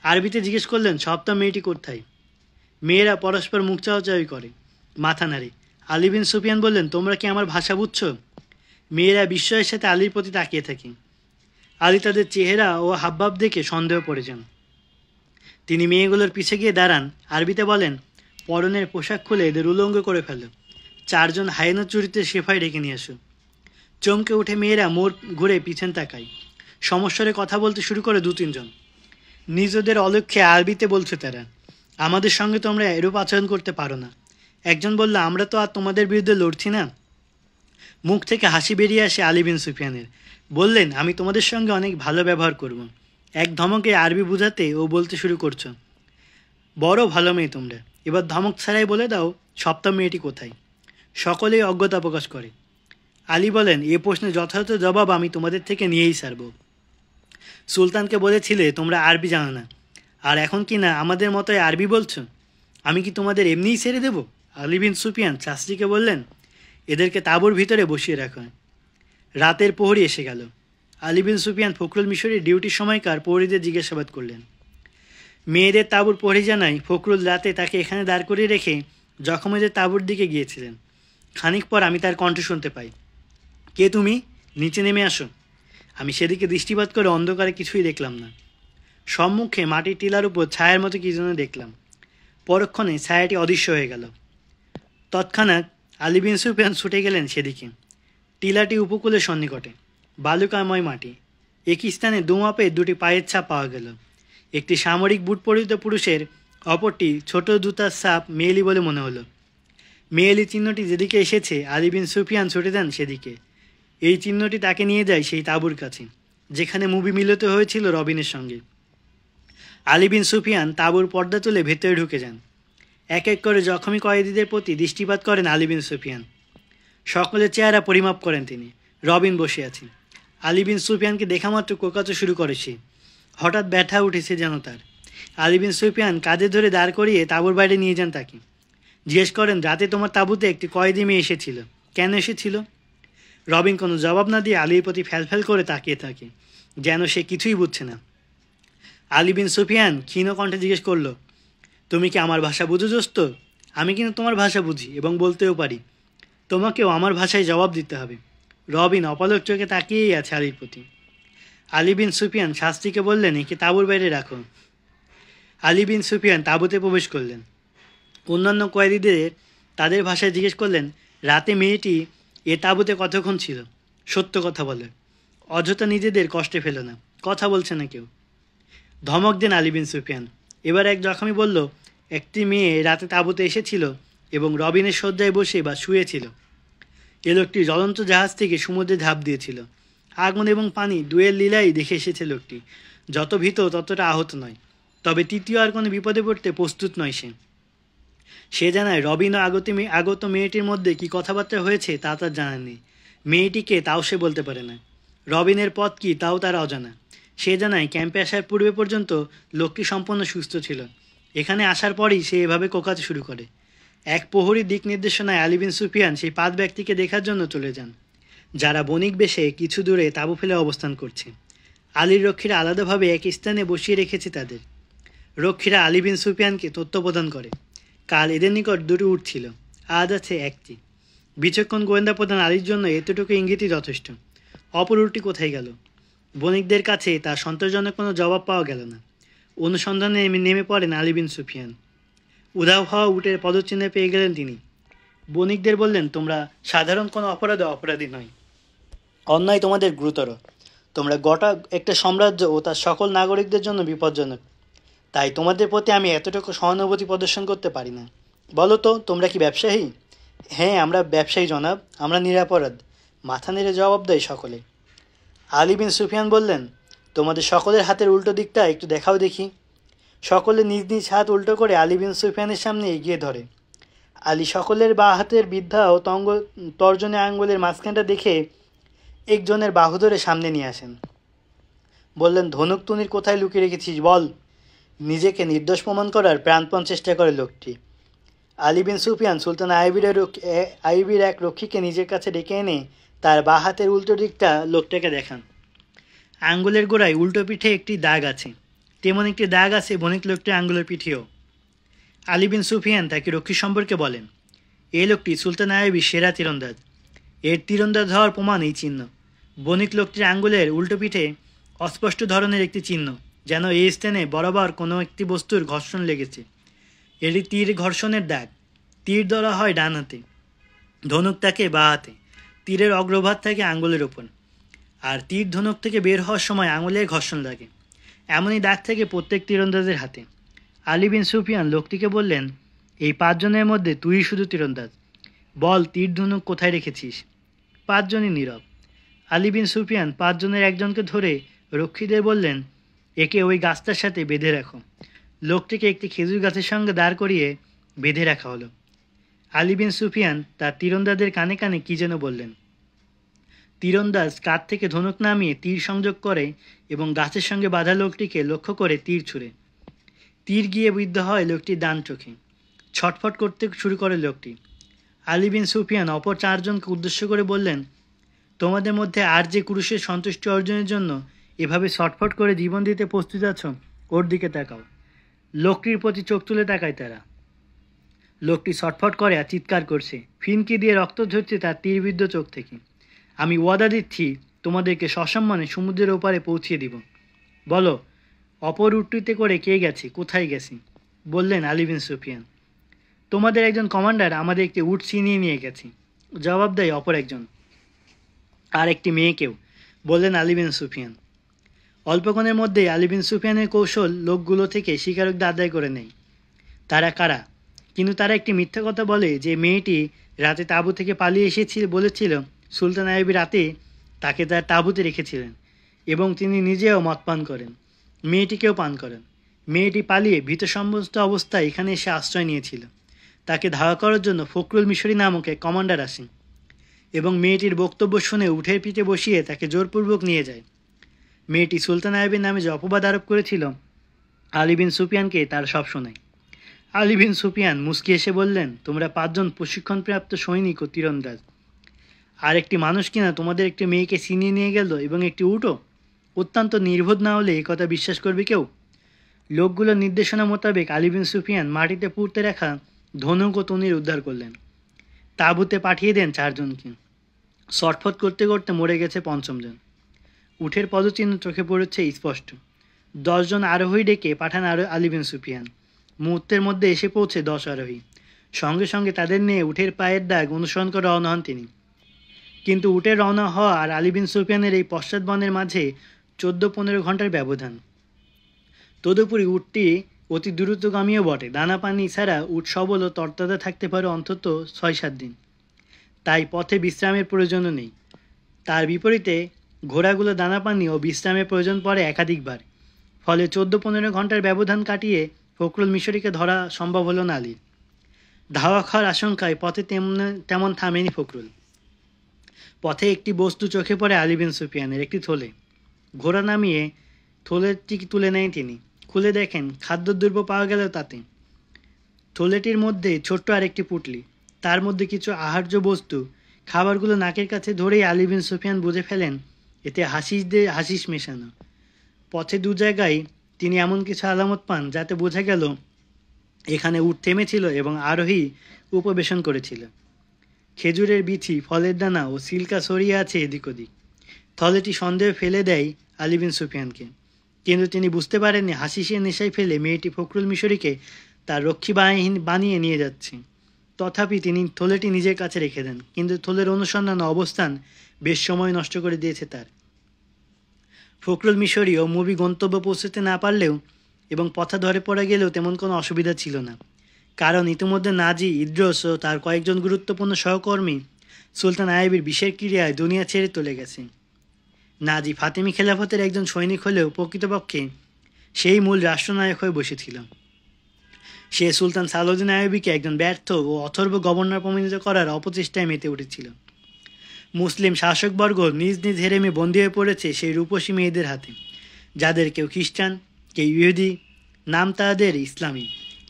আরবিতে জিজ্ঞেস করলেন, 7টা মেয়েটি কোথায়? মেয়েরা পরস্পর মুখ চাওয়াচাওয়ি করে, মাথা নাড়ে। আলী বিন সুফিয়ান বললেন, তোমরা কি আমার ভাষা বুঝছো? মেয়েরা বিস্ময়ের সাথে আলীর প্রতি তাকিয়ে থাকে। আলী তাদের চেহারা ও হাবভাব দেখে সন্দেহ পড়ে যান। তিনি মেয়েগুলোর পিছে গিয়ে দাঁড়ান, আরবিতে বলেন, পরনের পোশাক খুলে এদের উলঙ্গ করে ফেলো। 4 জন হায়েনা চুরিতে সেফাই ডেকে নিয়ে আসো। চমকে উঠে মেয়েরা মোড় ঘুরে পিছন তাকায়। সমস্যারে কথা বলতে শুরু করে 2-3 জন। নিজেদের অলক্ষ্যে আরবিতে বলছে তারা, আমাদের সঙ্গে তোমরা এরূপ আচরণ করতে পারো না। একজন বলল, আমরা তো আর তোমাদের বিরুদ্ধে লড়ছি না। মুখ থেকে হাসি বেরিয়ে আসে আলী বিন সুফিয়ানের। বললেন, আমি তোমাদের সঙ্গে অনেক ভালো ব্যবহার করব। এক ধমকে আরবি বুঝাতে ও বলতে শুরু করছো, বড় ভালো মেয়ে তোমরা। এবার ধমক ছাড়াই বলে দাও 7টা মেয়েটি কোথায়? সকলেই অজ্ঞতা প্রকাশ করে। আলী বলেন, এ প্রশ্নের যথাযথ জবাব আমি তোমাদের থেকে নিয়েই ছাড়ব। সুলতানকে বলেছিলে তোমরা আরবি জানো না, আর এখন কি না আমাদের মতোই আরবি বলছো? আমি কি তোমাদের এমনিই ছেড়ে দেব? আলী বিন সুফিয়ান শাস্ত্রীকে বললেন, এদেরকে তাঁবুর ভিতরে বসিয়ে রাখো। রাতের প্রহরী এসে গেল। আলী বিন সুফিয়ান ফখরুল মিশরের ডিউটির সময়কার প্রহরীদের জিজ্ঞাসাবাদ করলেন। মেয়েদের তাঁবুর প্রহরী জানায়, ফখরুল রাতে তাকে এখানে দাঁড় করিয়ে রেখে জখমদের তাঁবুর দিকে গিয়েছিলেন। খানিক পর আমি তার কণ্ঠ শুনতে পাই, কে তুমি? নিচে নেমে আসো। আমি সেদিকে দৃষ্টিপাত করে অন্ধকারে কিছুই দেখলাম না। সম্মুখে মাটির টিলার উপর ছায়ার মতো কি যেন দেখলাম। পরক্ষণে ছায়াটি অদৃশ্য হয়ে গেল। তৎক্ষণাৎ আলী বিন সুফিয়ান ছুটে গেলেন সেদিকে। টিলাটি উপকূলের সন্নিকটে, বালুকাময় মাটি। একই স্থানে দুমাপে 2টি পায়ের ছাপ পাওয়া গেল। একটি সামরিক বুট পরিহিত পুরুষের, অপরটি ছোট জুতার ছাপ মেয়েলি বলে মনে হলো। মেয়েলি চিহ্নটি যেদিকে এসেছে আলী বিন সুফিয়ান ছুটে যান সেদিকে। এই চিহ্নটি তাকে নিয়ে যায় সেই তাঁবুর কাছে, যেখানে মুভি মিলিত হয়েছিল রবিনের সঙ্গে। আলী বিন সুফিয়ান তাঁবুর পর্দা তুলে ভেতরে ঢুকে যান। এক এক করে জখমি কয়েদিদের প্রতি দৃষ্টিপাত করেন আলী বিন সুফিয়ান। সকলের চেহারা পরিমাপ করেন তিনি। রবিন বসে আছেন। আলী বিন সুফিয়ানকে দেখা মাত্র কোকাতে শুরু করেছে। হঠাৎ ব্যথা উঠেছে যেন তার। আলী বিন সুফিয়ান কাঁধে ধরে দাঁড় করিয়ে তাঁবুর বাইরে নিয়ে যান তাকে। জিজ্ঞেস করেন, রাতে তোমার তাঁবুতে একটি কয়েদি মেয়ে এসেছিল, কেন এসেছিল? রবিন কোনো জবাব না দিয়ে আলীর প্রতি ফ্যালফ্যাল করে তাকিয়ে থাকে, যেন সে কিছুই বুঝছে না। আলী বিন সুফিয়ান ক্ষীণ কণ্ঠে জিজ্ঞেস করলো, তুমি কি আমার ভাষা বুঝো দোস্ত? আমি কিন্তু তোমার ভাষা বুঝি এবং বলতেও পারি। তোমাকেও আমার ভাষায় জবাব দিতে হবে। রবিন অপলক চোখে তাকিয়েই আছে আলীর প্রতি। আলী বিন সুফিয়ান শাস্ত্রীকে বললেন, একে তাঁবুর বাইরে রাখো। আলী বিন সুফিয়ান তাঁবুতে প্রবেশ করলেন। অন্যান্য কয়েদিদের তাদের ভাষায় জিজ্ঞেস করলেন, রাতে মেয়েটি এ তাঁবুতে কতক্ষণ ছিল? সত্য কথা বলে, অযথা নিজেদের কষ্টে ফেলো না। কথা বলছে না কেউ। ধমক দেন আলী বিন সুফিয়ান। এবার এক জখমি বলল, একটি মেয়ে রাতে তাঁবুতে এসেছিল এবং রবিনের শয্যায় বসে বা শুয়েছিল। এ লোকটি জ্বলন্ত জাহাজ থেকে সমুদ্রে ঝাঁপ দিয়েছিল। আগুন এবং পানি দুয়ের লীলাই দেখে এসেছে লোকটি। যত ভীত ততটা আহত নয়, তবে তৃতীয় আর কোনো বিপদে পড়তে প্রস্তুত নয় সে। সে জানায় রবিন ও আগত মেয়েটির মধ্যে কি কথাবার্তা হয়েছে তা তার জানা নেই। মেয়েটিকে তাও সে বলতে পারে না। রবিনের পথ কি তাও তার অজানা। সে জানায় ক্যাম্পে আসার পূর্বে পর্যন্ত লোকটি সম্পূর্ণ সুস্থ ছিল। এখানে আসার পরই সে এভাবে কোকাতে শুরু করে। এক প্রহরীর দিক নির্দেশনায় আলী বিন সুফিয়ান সেই 5 ব্যক্তিকে দেখার জন্য চলে যান, যারা বণিক বেশে কিছু দূরে তাঁবু ফেলে অবস্থান করছে। আলীর রক্ষীরা আলাদাভাবে এক স্থানে বসিয়ে রেখেছে তাদের। রক্ষীরা আলী বিন সুফিয়ানকে তথ্য প্রদান করে, কাল এদের নিকট 2টি উট ছিল, আজ আছে 1টি। বিচক্ষণ গোয়েন্দা প্রধান আলীর জন্য এতটুকু ইঙ্গিতই যথেষ্ট। অপর উটটি কোথায় গেল? বণিকদের কাছে তার সন্তোষজনক কোনো জবাব পাওয়া গেল না। অনুসন্ধানে নেমে পড়েন আলী বিন সুফিয়ান। উধাও হওয়া উটের পদচিহ্ন পেয়ে গেলেন তিনি। বণিকদের বললেন, তোমরা সাধারণ কোনো অপরাধী নয়। অন্যায় তোমাদের গুরুতর। তোমরা গোটা একটা সাম্রাজ্য ও তার সকল নাগরিকদের জন্য বিপজ্জনক। তাই তোমাদের প্রতি আমি এতটুকু সহানুভূতি প্রদর্শন করতে পারি না। বলো তো, তোমরা কি ব্যবসায়ী? হ্যাঁ, আমরা ব্যবসায়ী জনাব, আমরা নিরাপরাধ, মাথা নেড়ে জবাব দেয় সকলে। আলী বিন সুফিয়ান বললেন, তোমাদের সকলের হাতের উল্টো দিকটা একটু দেখাও দেখি। সকলে নিজ নিজ হাত উল্টো করে আলী বিন সুফিয়ানের সামনে এগিয়ে ধরে। আলী সকলের বা হাতের বৃদ্ধা ও তর্জনী আঙ্গুলের মাঝখানটা দেখে একজনের বাহু ধরে সামনে নিয়ে আসেন। বললেন, ধনুক তুনির কোথায় লুকিয়ে রেখেছিস বল। নিজেকে নির্দোষ প্রমাণ করার প্রাণপণ চেষ্টা করে লোকটি। আলী বিন সুফিয়ান সুলতান আইবির এক রক্ষীকে নিজের কাছে ডেকে এনে তার বাঁ হাতের উল্টো দিকটা লোকটাকে দেখান। আঙ্গুলের গোড়ায় উল্টো পিঠে একটি দাগ আছে, তেমন একটি দাগ আছে বণিক লোকটির আঙ্গুলের পিঠেও। আলী বিন সুফিয়ান তাকে রক্ষী সম্পর্কে বলেন, এই লোকটি সুলতান আইবির সেরা তীরন্দাজ। এর তীরন্দাজ হওয়ার প্রমাণ এই চিহ্ন। বণিক লোকটির আঙ্গুলের উল্টো পিঠে অস্পষ্ট ধরনের একটি চিহ্ন, যেন এই স্থানে বরাবর কোনো একটি বস্তুর ঘর্ষণ লেগেছে। এটি তীর ঘর্ষণের দাগ। তীর ধরা হয় ডান হাতে, ধনুক থাকে বাঁ হাতে। তীরের অগ্রভাগ থাকে আঙ্গুলের ওপর, আর তীর ধনুক থেকে বের হওয়ার সময় আঙুলের ঘর্ষণ লাগে। এমনই দাগ থাকে প্রত্যেক তীরন্দাজের হাতে। আলী বিন সুফিয়ান লোকটিকে বললেন, এই 5 জনের মধ্যে তুই শুধু তীরন্দাজ, বল তীর ধনুক কোথায় রেখেছিস। 5 জনই নীরব। আলী বিন সুফিয়ান 5 জনের একজনকে ধরে রক্ষীদের বললেন, একে ওই গাছটার সাথে বেঁধে রাখো। লোকটিকে একটি খেজুর গাছের সঙ্গে দাঁড় করিয়ে বেঁধে রাখা হলো। আলী বিন সুফিয়ান তার তীরন্দাজদের কানে কানে কী যেন বললেন। তীরন্দাজ কাঁধ থেকে ধনুক নামিয়ে তীর সংযোগ করে এবং গাছের সঙ্গে বাঁধা লোকটিকে লক্ষ্য করে তীর ছুঁড়ে। তীর গিয়ে বিদ্ধ হয় লোকটির ডান চোখে। ছটফট করতে শুরু করে লোকটি। আলী বিন সুফিয়ান অপর 4 জনকে উদ্দেশ্য করে বললেন, তোমাদের মধ্যে আর যে পুরুষের সন্তুষ্টি অর্জনের জন্য এভাবে ছটফট করে জীবন দিতে প্রস্তুত আছো, ওর দিকে তাকাও। লোকটির প্রতি চোখ তুলে তাকায় তারা। লোকটি ছটফট করে আর চিৎকার করছে, ফিনকি দিয়ে রক্ত ঝরছে তার তীরবিদ্ধ চোখ থেকে। আমি ওয়াদা দিচ্ছি তোমাদেরকে সসম্মানে সমুদ্রের ওপারে পৌঁছিয়ে দিব। বলো, অপর উটটিতে করে কে গেছে, কোথায় গেছে? বললেন আলী বিন সুফিয়ান, তোমাদের একজন কমান্ডার আমাদের একটি উট ছিনিয়ে নিয়ে গেছে। জবাব দেয় অপর একজন, আর একটি মেয়েকেও। বললেন আলী বিন সুফিয়ান। অল্পক্ষণের মধ্যেই আলী বিন সুফিয়ানের কৌশল লোকগুলো থেকে স্বীকারোক্তি আদায় করে নেয়। তারা কারা? কিন্তু তারা একটি মিথ্যা কথা বলে যে মেয়েটি রাতে তাঁবু থেকে পালিয়ে বলেছিল সুলতান আইবি রাতে তাকে তার তাঁবুতে রেখেছিলেন এবং তিনি নিজেও মদ পান করেন, মেয়েটিকেও পান করেন। মেয়েটি পালিয়ে ভীত সমস্ত অবস্থায় এখানে এসে আশ্রয় নিয়েছিল। তাকে ধাওয়া করার জন্য ফখরুল মিশরি নামক এক কমান্ডার আসেন এবং মেয়েটির বক্তব্য শুনে উঠের পিঠে বসিয়ে তাকে জোরপূর্বক নিয়ে যায়। মেয়েটি সুলতান আইবির নামে যে অপবাদ আরোপ করেছিল, আলী বিন সুফিয়ানকে তার সব শোনায়। আলী বিন সুফিয়ান মুস্কি এসে বললেন, তোমরা 5 জন প্রশিক্ষণপ্রাপ্ত সৈনিক ও তীরন্দাজ, আর একটি মানুষ কিনা তোমাদের একটি মেয়েকে ছিনিয়ে নিয়ে গেল এবং একটি উটও। অত্যন্ত নির্বোধ না হলে এই কথা বিশ্বাস করবে কেউ? লোকগুলোর নির্দেশনা মোতাবেক আলী বিন সুফিয়ান মাটিতে পুঁতে রাখা ধনুক ও তনির উদ্ধার করলেন। তাঁবুতে পাঠিয়ে দেন 4 জনকে। ছটফট করতে করতে মরে গেছে 5ম জন। উঠের পদচিহ্ন চোখে পড়েছে স্পষ্ট। 10 জন আরোহী ডেকে পাঠান আলী বিন সুফিয়ান। মুহূর্তের মধ্যে এসে পৌঁছে 10 আরোহী। সঙ্গে সঙ্গে তাদের নিয়ে উঠের পায়ের দাগ অনুসরণ করে রওনা হন তিনি। কিন্তু উটের রওনা হওয়া আর আলী বিন সুফিয়ানের এই পশ্চাৎবনের মাঝে 14-15 ঘন্টার ব্যবধান। তদুপরি উটটি অতি দ্রুতগামীও বটে। দানা পানি ছাড়া উট সবল ও তরতাজা থাকতে পারে অন্তত 6-7 দিন। তাই পথে বিশ্রামের প্রয়োজনও নেই। তার বিপরীতে ঘোড়াগুলো দানা পানি ও বিশ্রামের প্রয়োজন পড়ে একাধিকবার। ফলে 14-15 ঘন্টার ব্যবধান কাটিয়ে ফখরুল মিশরীকে ধরা সম্ভব হলো না আলীর। ধাওয়া খাওয়ার আশঙ্কায় পথে তেমন থামেনি ফখরুল। পথে একটি বস্তু চোখে পড়ে আলী বিন সুফিয়ানের, একটি থলে। ঘোড়া নামিয়ে থলেটি তুলে নেন তিনি। খুলে দেখেন খাদ্যদ্রব্য পাওয়া গেল তাতে। থলেটির মধ্যে ছোট্ট আরেকটি পুঁটলি, তার মধ্যে কিছু আহার্য বস্তু। খাবারগুলো নাকের কাছে ধরেই আলী বিন সুফিয়ান বুঝে ফেলেন এতে হাসিস মেশানো। পথে 2 জায়গায় তিনি এমন কিছু আলামত পান যাতে বোঝা গেল এখানে উট থেমেছিল এবং আরোহী উপবেশন করেছিল। খেজুরের বিচি, ফলের দানা ও সিল্কা ছড়িয়ে আছে এদিক ওদিক। থলেটি সন্দেহ ফেলে দেয় আলী বিন সুফিয়ানকে, কিন্তু তিনি বুঝতে পারেননি হাসিসের নেশায় ফেলে মেয়েটি ফখরুল মিশরীকে তার রক্ষী বানিয়ে নিয়ে যাচ্ছে। তথাপি তিনি থলেটি নিজের কাছে রেখে দেন, কিন্তু থলের অনুসন্ধান অবস্থান বেশ সময় নষ্ট করে দিয়েছে তার। ফখরুল মিশরী ও মুভি গন্তব্য পৌঁছতে না পারলেও এবং পথে ধরে পড়ে গেলেও তেমন কোনো অসুবিধা ছিল না, কারণ ইতিমধ্যে নাজি ইদ্রোস ও তার কয়েকজন গুরুত্বপূর্ণ সহকর্মী সুলতান আইয়ুবের বিষের ক্রিয়ায় দুনিয়া ছেড়ে চলে গেছে। নাজি ফাতেমি খেলাফতের একজন সৈনিক হলেও প্রকৃতপক্ষে সেই মূল রাষ্ট্রনায়ক হয়ে বসেছিল। সে সুলতান সালাউদ্দিন আইয়ুবীকে একজন ব্যর্থ ও অথর্ব গভর্নর প্রমাণিত করার অপচেষ্টায় মেতে উঠেছিল। মুসলিম শাসকবর্গ নিজ নিজ হেরেমে বন্দী হয়ে পড়েছে সেই রূপসী মেয়েদের হাতে, যাদের কেউ খ্রিস্টান, কেউ ইহুদি, নাম তাদের ইসলামী।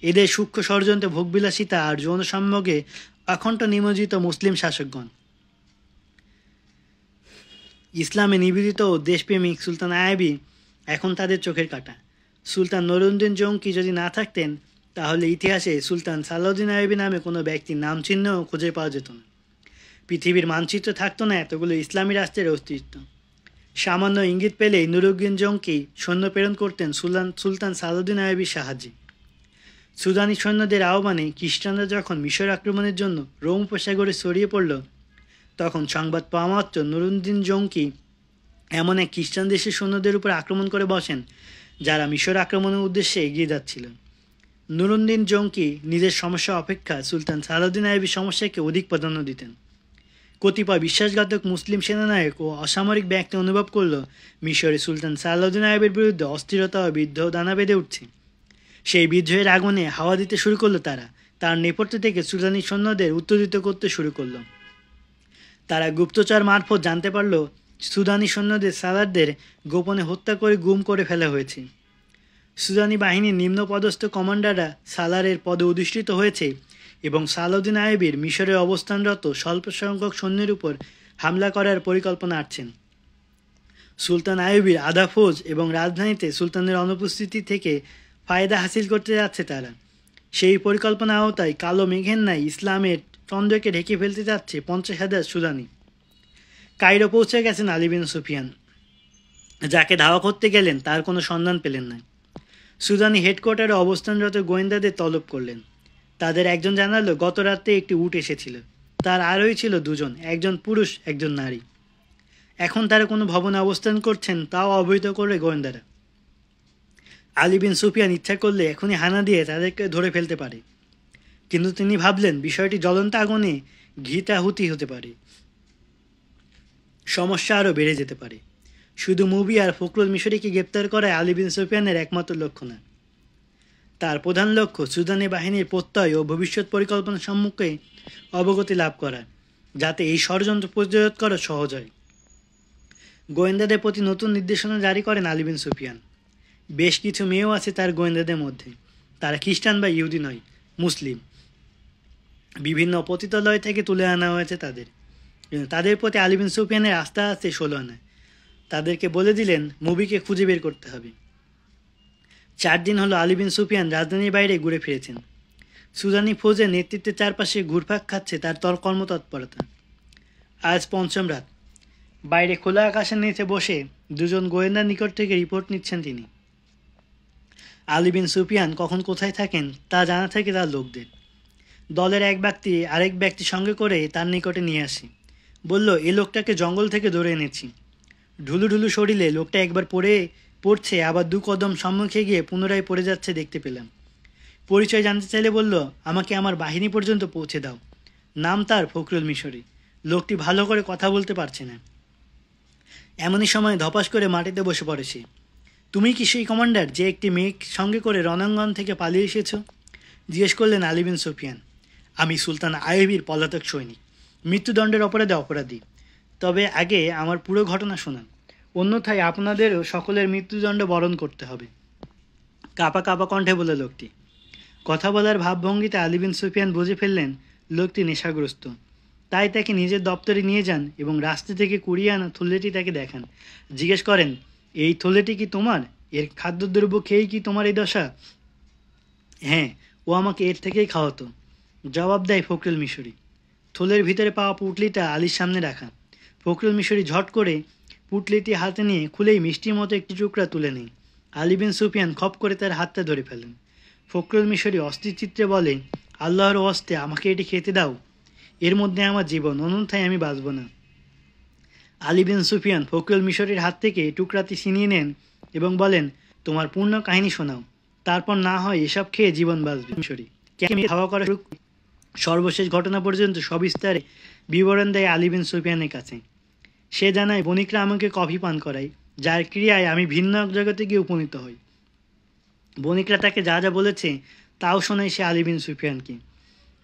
এদের সূক্ষ্ম ষড়যন্ত্রে ভোগবিলাসিতা আর যৌন সম্যোগে অখণ্ড নিমজ্জিত মুসলিম শাসকগণ। ইসলামে নিবেদিত ও দেশপ্রেমিক সুলতান আইয়ুবী এখন তাদের চোখের কাঁটা। সুলতান নুরউদ্দিন জঙ্কি যদি না থাকতেন, তাহলে ইতিহাসে সুলতান সালাউদ্দিন আইয়ুবী নামে কোনো ব্যক্তির নাম চিহ্নও খুঁজে পাওয়া যেত না। পৃথিবীর মানচিত্র থাকতো না এতগুলো ইসলামী রাষ্ট্রের অস্তিত্ব। সামান্য ইঙ্গিত পেলেই নুরউদ্দিন জঙ্কি সৈন্য প্রেরণ করতেন সুলতান সালাউদ্দিন আইয়ুবীর সাহায্যে। সুদানি সৈন্যদের আহ্বানে খ্রিস্টানরা যখন মিশর আক্রমণের জন্য রোম উপসাগরে ছড়িয়ে পড়ল, তখন সংবাদ পাওয়া মাত্র নুরউদ্দিন জঙ্কি এমন এক খ্রিস্টান দেশের সৈন্যদের উপর আক্রমণ করে বসেন, যারা মিশর আক্রমণের উদ্দেশ্যে এগিয়ে যাচ্ছিল। নুরউদ্দিন জঙ্কি নিজের সমস্যা অপেক্ষা সুলতান সালাউদ্দিন আইয়ুবীর সমস্যাকে অধিক প্রাধান্য দিতেন। কতিপয় বিশ্বাসঘাতক মুসলিম সেনানায়ক ও অসামরিক ব্যক্তি অনুভব করল মিশরে সুলতান সালাউদ্দিন আইয়ুবীর বিরুদ্ধে অস্থিরতা ও বিদ্রোহ দানা বেঁধে উঠছে। সেই বিদ্রোহের আগুনে হাওয়া দিতে শুরু করলো তারা। তার নেপথ্য থেকে সুদানি সৈন্যদের উত্তেজিত করতে শুরু করলো। তারা গুপ্তচর মারফত জানতে পারল সুদানি সৈন্যদের সালারদের গোপনে হত্যা করে গুম করে ফেলা হয়েছে। সুদানি বাহিনীর নিম্নপদস্থ কমান্ডাররা সালারের পদে অধিষ্ঠিত হয়েছে এবং সালাউদ্দিন আইয়ুবীর মিশরে অবস্থানরত স্বল্প সংখ্যক সৈন্যের উপর হামলা করার পরিকল্পনা আঁটছেন। সুলতান আইয়ুবীর আধা ফৌজ এবং রাজধানীতে সুলতানের অনুপস্থিতি থেকে ফায়দা হাসিল করতে যাচ্ছে তারা। সেই পরিকল্পনা আওতায় কালো মেঘের ন্যায় ইসলামের চন্দ্রকে ঢেকে ফেলতে যাচ্ছে 50,000 সুদানি। কায়রো পৌঁছে গেছেন আলী বিন সুফিয়ান। যাকে ধাওয়া করতে গেলেন তার কোনো সন্ধান পেলেন না। সুদানি হেডকোয়ার্টারে অবস্থানরত গোয়েন্দাদের তলব করলেন। তাদের একজন জানালো গত রাতে একটি উট এসেছিল। তার আরোহী ছিল 2 জন, একজন পুরুষ, একজন নারী। এখন তারা কোনো ভবনে অবস্থান করছেন, তাও অবহিত করে গোয়েন্দারা। আলী বিন সুফিয়ান ইচ্ছা করলে এখনই হানা দিয়ে তাদেরকে ধরে ফেলতে পারে, কিন্তু তিনি ভাবলেন বিষয়টি জ্বলন্ত আগুনে ঘৃতাহুতি হতে পারে, সমস্যা আরও বেড়ে যেতে পারে। শুধু মুভি আর ফখরুল মিশরীকে গ্রেপ্তার করায় আলী বিন সুফিয়ানের একমাত্র লক্ষ্য না। তার প্রধান লক্ষ্য সুদানি বাহিনীর প্রত্যয় ও ভবিষ্যৎ পরিকল্পনা সম্মুখে অবগতি লাভ করা, যাতে এই ষড়যন্ত্র প্রতিরোধ করা সহজ হয়। গোয়েন্দাদের প্রতি নতুন নির্দেশনা জারি করেন আলী বিন সুফিয়ান। বেশ কিছু মেয়েও আছে তার গোয়েন্দাদের মধ্যে। তারা খ্রিস্টান বা ইহুদি নয়, মুসলিম। বিভিন্ন পতিতালয় থেকে তুলে আনা হয়েছে তাদের। তাদের প্রতি আলী বিন সুফিয়ানের আস্থা আছে 16 আনা। তাদেরকে বলে দিলেন মুভিকে খুঁজে বের করতে হবে। 4 দিন হলো আলী বিন সুফিয়ান রাজধানীর বাইরে ঘুরে ফিরেছেন। সুদানি ফৌজের নেতৃত্বের চারপাশে ঘুরপাক খাচ্ছে তার কর্মতৎপরতা। আজ 5ম রাত। বাইরে খোলা আকাশের নিচে বসে 2 জন গোয়েন্দার নিকট থেকে রিপোর্ট নিচ্ছেন তিনি। আলী বিন সুফিয়ান কখন কোথায় থাকেন তা জানা থাকে তার লোকদের। দলের এক ব্যক্তি আরেক ব্যক্তি সঙ্গে করে তার নিকটে নিয়ে আসে। বলল, এ লোকটাকে জঙ্গল থেকে ধরে এনেছি। ঢুলু ঢুলু শরীরে লোকটা একবার পড়ছে, আবার 2 কদম সম্মুখে গিয়ে পুনরায় পড়ে যাচ্ছে দেখতে পেলাম। পরিচয় জানতে চাইলে বলল, আমাকে আমার বাহিনী পর্যন্ত পৌঁছে দাও। নাম তার ফখরুল মিশরী। লোকটি ভালো করে কথা বলতে পারছে না। এমনই সময় ধপাস করে মাটিতে বসে পড়ে সে। তুমি কি সেই কমান্ডার যে একটি মেয়ে সঙ্গে করে রণাঙ্গন থেকে পালিয়ে এসেছ? জিজ্ঞেস করলেন আলী বিন সুফিয়ান। আমি সুলতান আইয়ুবীর পলাতক সৈনিক, মৃত্যুদণ্ডের অপরাধে অপরাধী। তবে আগে আমার পুরো ঘটনা শোনান, অন্যথায় আপনাদেরও সকলের মৃত্যুদণ্ড বরণ করতে হবে। কাঁপা কাঁপা কণ্ঠে বলে লোকটি। কথা বলার ভাবভঙ্গিতে আলী বিন সুফিয়ান বুঝে ফেললেন লোকটি নেশাগ্রস্ত। তাই তাকে নিজের দপ্তরে নিয়ে যান এবং রাস্তা থেকে কুড়িয়ে আনা থলেটি তাকে দেখান। জিজ্ঞেস করেন, এই থলেটি কি তোমার? এর খাদ্যদ্রব্য খেয়েই কি তোমার এই দশা? হ্যাঁ, ও আমাকে এর থেকেই খাওয়াতো, জবাব দেয় ফখরুল মিশরি। থলের ভিতরে পাওয়া পুটলিটা আলীর সামনে রাখা। ফখরুল মিশরি ঝট করে পুটলিটি হাতে নিয়ে খুলেই মিষ্টির মতো একটি টুকরা তুলে নেই। আলী বিন সুফিয়ান খপ করে তার হাতটা ধরে ফেলেন। ফখরুল মিশরি অস্থির চিত্রে বলে, আল্লাহর ওয়াস্তে আমাকে এটি খেতে দাও, এর মধ্যে আমার জীবন, অন্যথায় আমি বাঁচব না। আলী বিন সুফিয়ান ফখরুল মিশরির হাত থেকে টুকরাটি ছিনিয়ে নেন এবং বলেন, তোমার পূর্ণ কাহিনী শোনাও, তারপর না হয় এসব খেয়ে জীবন বাঁচবে। মিশরি খাওয়া করা সর্বশেষ ঘটনা পর্যন্ত সবিস্তারে বিবরণ দেয় আলী বিন সুফিয়ানের কাছে। সে জানায় বণিকরা আমাকে কফি পান করায়, যার ক্রিয়ায় আমি ভিন্ন এক জগতে গিয়ে উপনীত হই। বণিকরা তাকে যা যা বলেছে তাও শোনায় সে আলী বিন সুফিয়ানকে।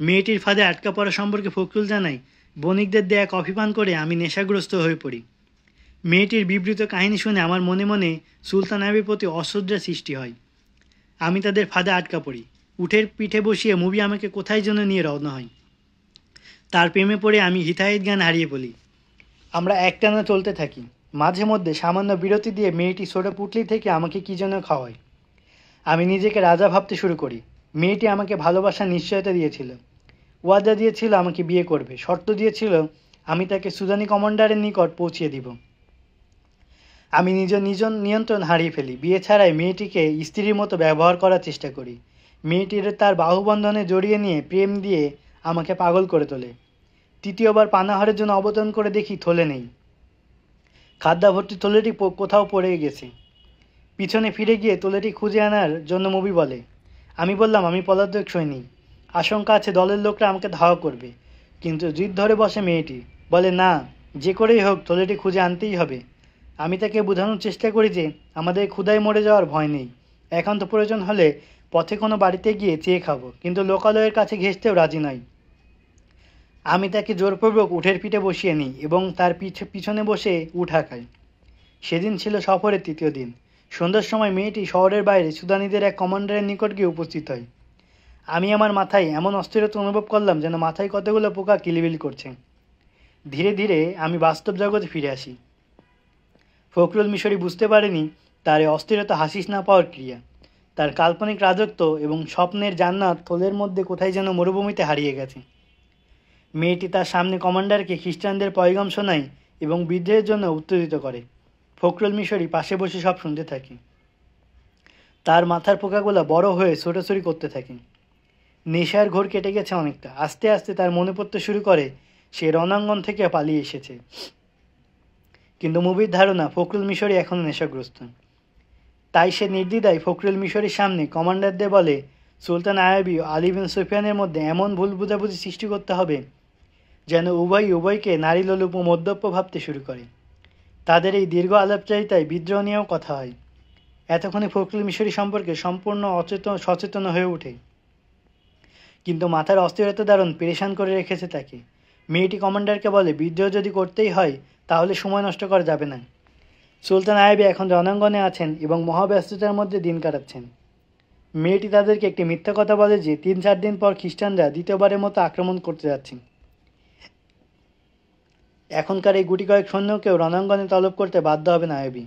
মেয়েটির ফাঁদে আটকা পড়া সম্পর্কে ফখরুল জানায়, বণিকদের দেয়া কফি পান করে আমি নেশাগ্রস্ত হয়ে পড়ি। মেয়েটির বিবৃত কাহিনী শুনে আমার মনে মনে সুলতান আইয়ুবের প্রতি অশ্রদ্ধা সৃষ্টি হয়। আমি তাদের ফাঁদে আটকা পড়ি। উঠের পিঠে বসিয়ে মুভি আমাকে কোথায় যেন নিয়ে রওনা হয়। তার প্রেমে পড়ে আমি হিতাহিত জ্ঞান হারিয়ে ফেলি। আমরা একটানা চলতে থাকি। মাঝে মধ্যে সামান্য বিরতি দিয়ে মেয়েটি ছোটো পুটলি থেকে আমাকে কী যেন খাওয়ায়। আমি নিজেকে রাজা ভাবতে শুরু করি। মেয়েটি আমাকে ভালোবাসার নিশ্চয়তা দিয়েছিল, ওয়াদা দিয়েছিল আমাকে বিয়ে করবে, শর্ত দিয়েছিল আমি তাকে সুদানি কমান্ডারের নিকট পৌঁছিয়ে দিব। আমি নিজ নিয়ন্ত্রণ হারিয়ে ফেলি। বিয়ে ছাড়াই মেয়েটিকে স্ত্রীর মতো ব্যবহার করার চেষ্টা করি। মেয়েটির তার বাহুবন্ধনে জড়িয়ে নিয়ে প্রেম দিয়ে আমাকে পাগল করে তোলে। তৃতীয়বার পানাহারের জন্য অবতরণ করে দেখি থলে নেই। খাদ্যাভর্তি থলেটি কোথাও পড়ে গেছে। পিছনে ফিরে গিয়ে থলেটি খুঁজে আনার জন্য মুভি বলে। আমি বললাম আমি পলাতক সৈনিক, আশঙ্কা আছে দলের লোকরা আমাকে ধাওয়া করবে। কিন্তু জিদ ধরে বসে মেয়েটি, বলে না, যে করেই হোক থলেটি খুঁজে আনতেই হবে। আমি তাকে বোঝানোর চেষ্টা করি যে আমাদের ক্ষুধায় মরে যাওয়ার ভয় নেই, একান্ত প্রয়োজন হলে পথে কোনো বাড়িতে গিয়ে চেয়ে খাবো, কিন্তু লোকালয়ের কাছে ঘেঁষতেও রাজি নয়। আমি তাকে জোরপূর্বক উঠের পিঠে বসিয়ে নিই এবং তার পিছনে বসে উঠ হাঁকাই। সেদিন ছিল সফরের তৃতীয় দিন। সন্ধ্যার সময় মেয়েটি শহরের বাইরে সুদানিদের এক কমান্ডারের নিকট গিয়ে উপস্থিত হয়। আমি আমার মাথায় এমন অস্থিরতা অনুভব করলাম যেন মাথায় কতগুলো পোকা কিলিবিলি করছে। ধীরে ধীরে আমি বাস্তব জগতে ফিরে আসি। ফখরুল মিশরি বুঝতে পারেনি তার এই অস্থিরতা হাসিস না পাওয়ার ক্রিয়া। তার কাল্পনিক রাজত্ব এবং স্বপ্নের জান্নাত থলের মধ্যে কোথায় যেন মরুভূমিতে হারিয়ে গেছে। মেয়েটি তার সামনে কমান্ডারকে খ্রিস্টানদের পয়গাম শোনায় এবং বিদ্রোহের জন্য উত্তেজিত করে। ফখরুল মিশরি পাশে বসে সব শুনতে থাকে। তার মাথার পোকাগুলো বড় হয়ে ছোটাছুটি করতে থাকে। নেশার ঘোর কেটে গেছে অনেকটা। আস্তে আস্তে তার মনে পড়তে শুরু করে সে রণাঙ্গন থেকে পালিয়ে এসেছে। কিন্তু মুভির ধারণা ফখরুল মিশরি এখনও নেশাগ্রস্ত। তাই সে নির্দ্বিধায় ফখরুল মিশরির সামনে কমান্ডারদের বলে, সুলতান আইয়ুবী ও আলী বিন সুফিয়ানের মধ্যে এমন ভুল বোঝাবুঝি সৃষ্টি করতে হবে যেন উভয়কে নারী লোলুপ ও মদ্যপ্য ভাবতে শুরু করে। তাদের এই দীর্ঘ আলাপচারিতায় বিদ্রোহ নিয়েও কথা হয়। এতক্ষণে ফখরুল মিশরি সম্পর্কে সম্পূর্ণ সচেতন হয়ে ওঠে, কিন্তু মাথার অস্থিরতা দারুণ পেরেশান করে রেখেছে তাকে। মেয়েটি কমান্ডারকে বলে, বিদ্রোহ যদি করতেই হয় তাহলে সময় নষ্ট করা যাবে না। সুলতান আইয়ুবী এখন রণাঙ্গনে আছেন এবং মহাব্যস্ততার মধ্যে দিন কাটাচ্ছেন। মেয়েটি তাদেরকে একটি মিথ্যা কথা বলে যে 3-4 দিন পর খ্রিস্টানরা দ্বিতীয়বারের মতো আক্রমণ করতে যাচ্ছেন। এখনকার এই গুটি কয়েক সৈন্যকেও রণাঙ্গনে তলব করতে বাধ্য হবেন আইয়ুবী।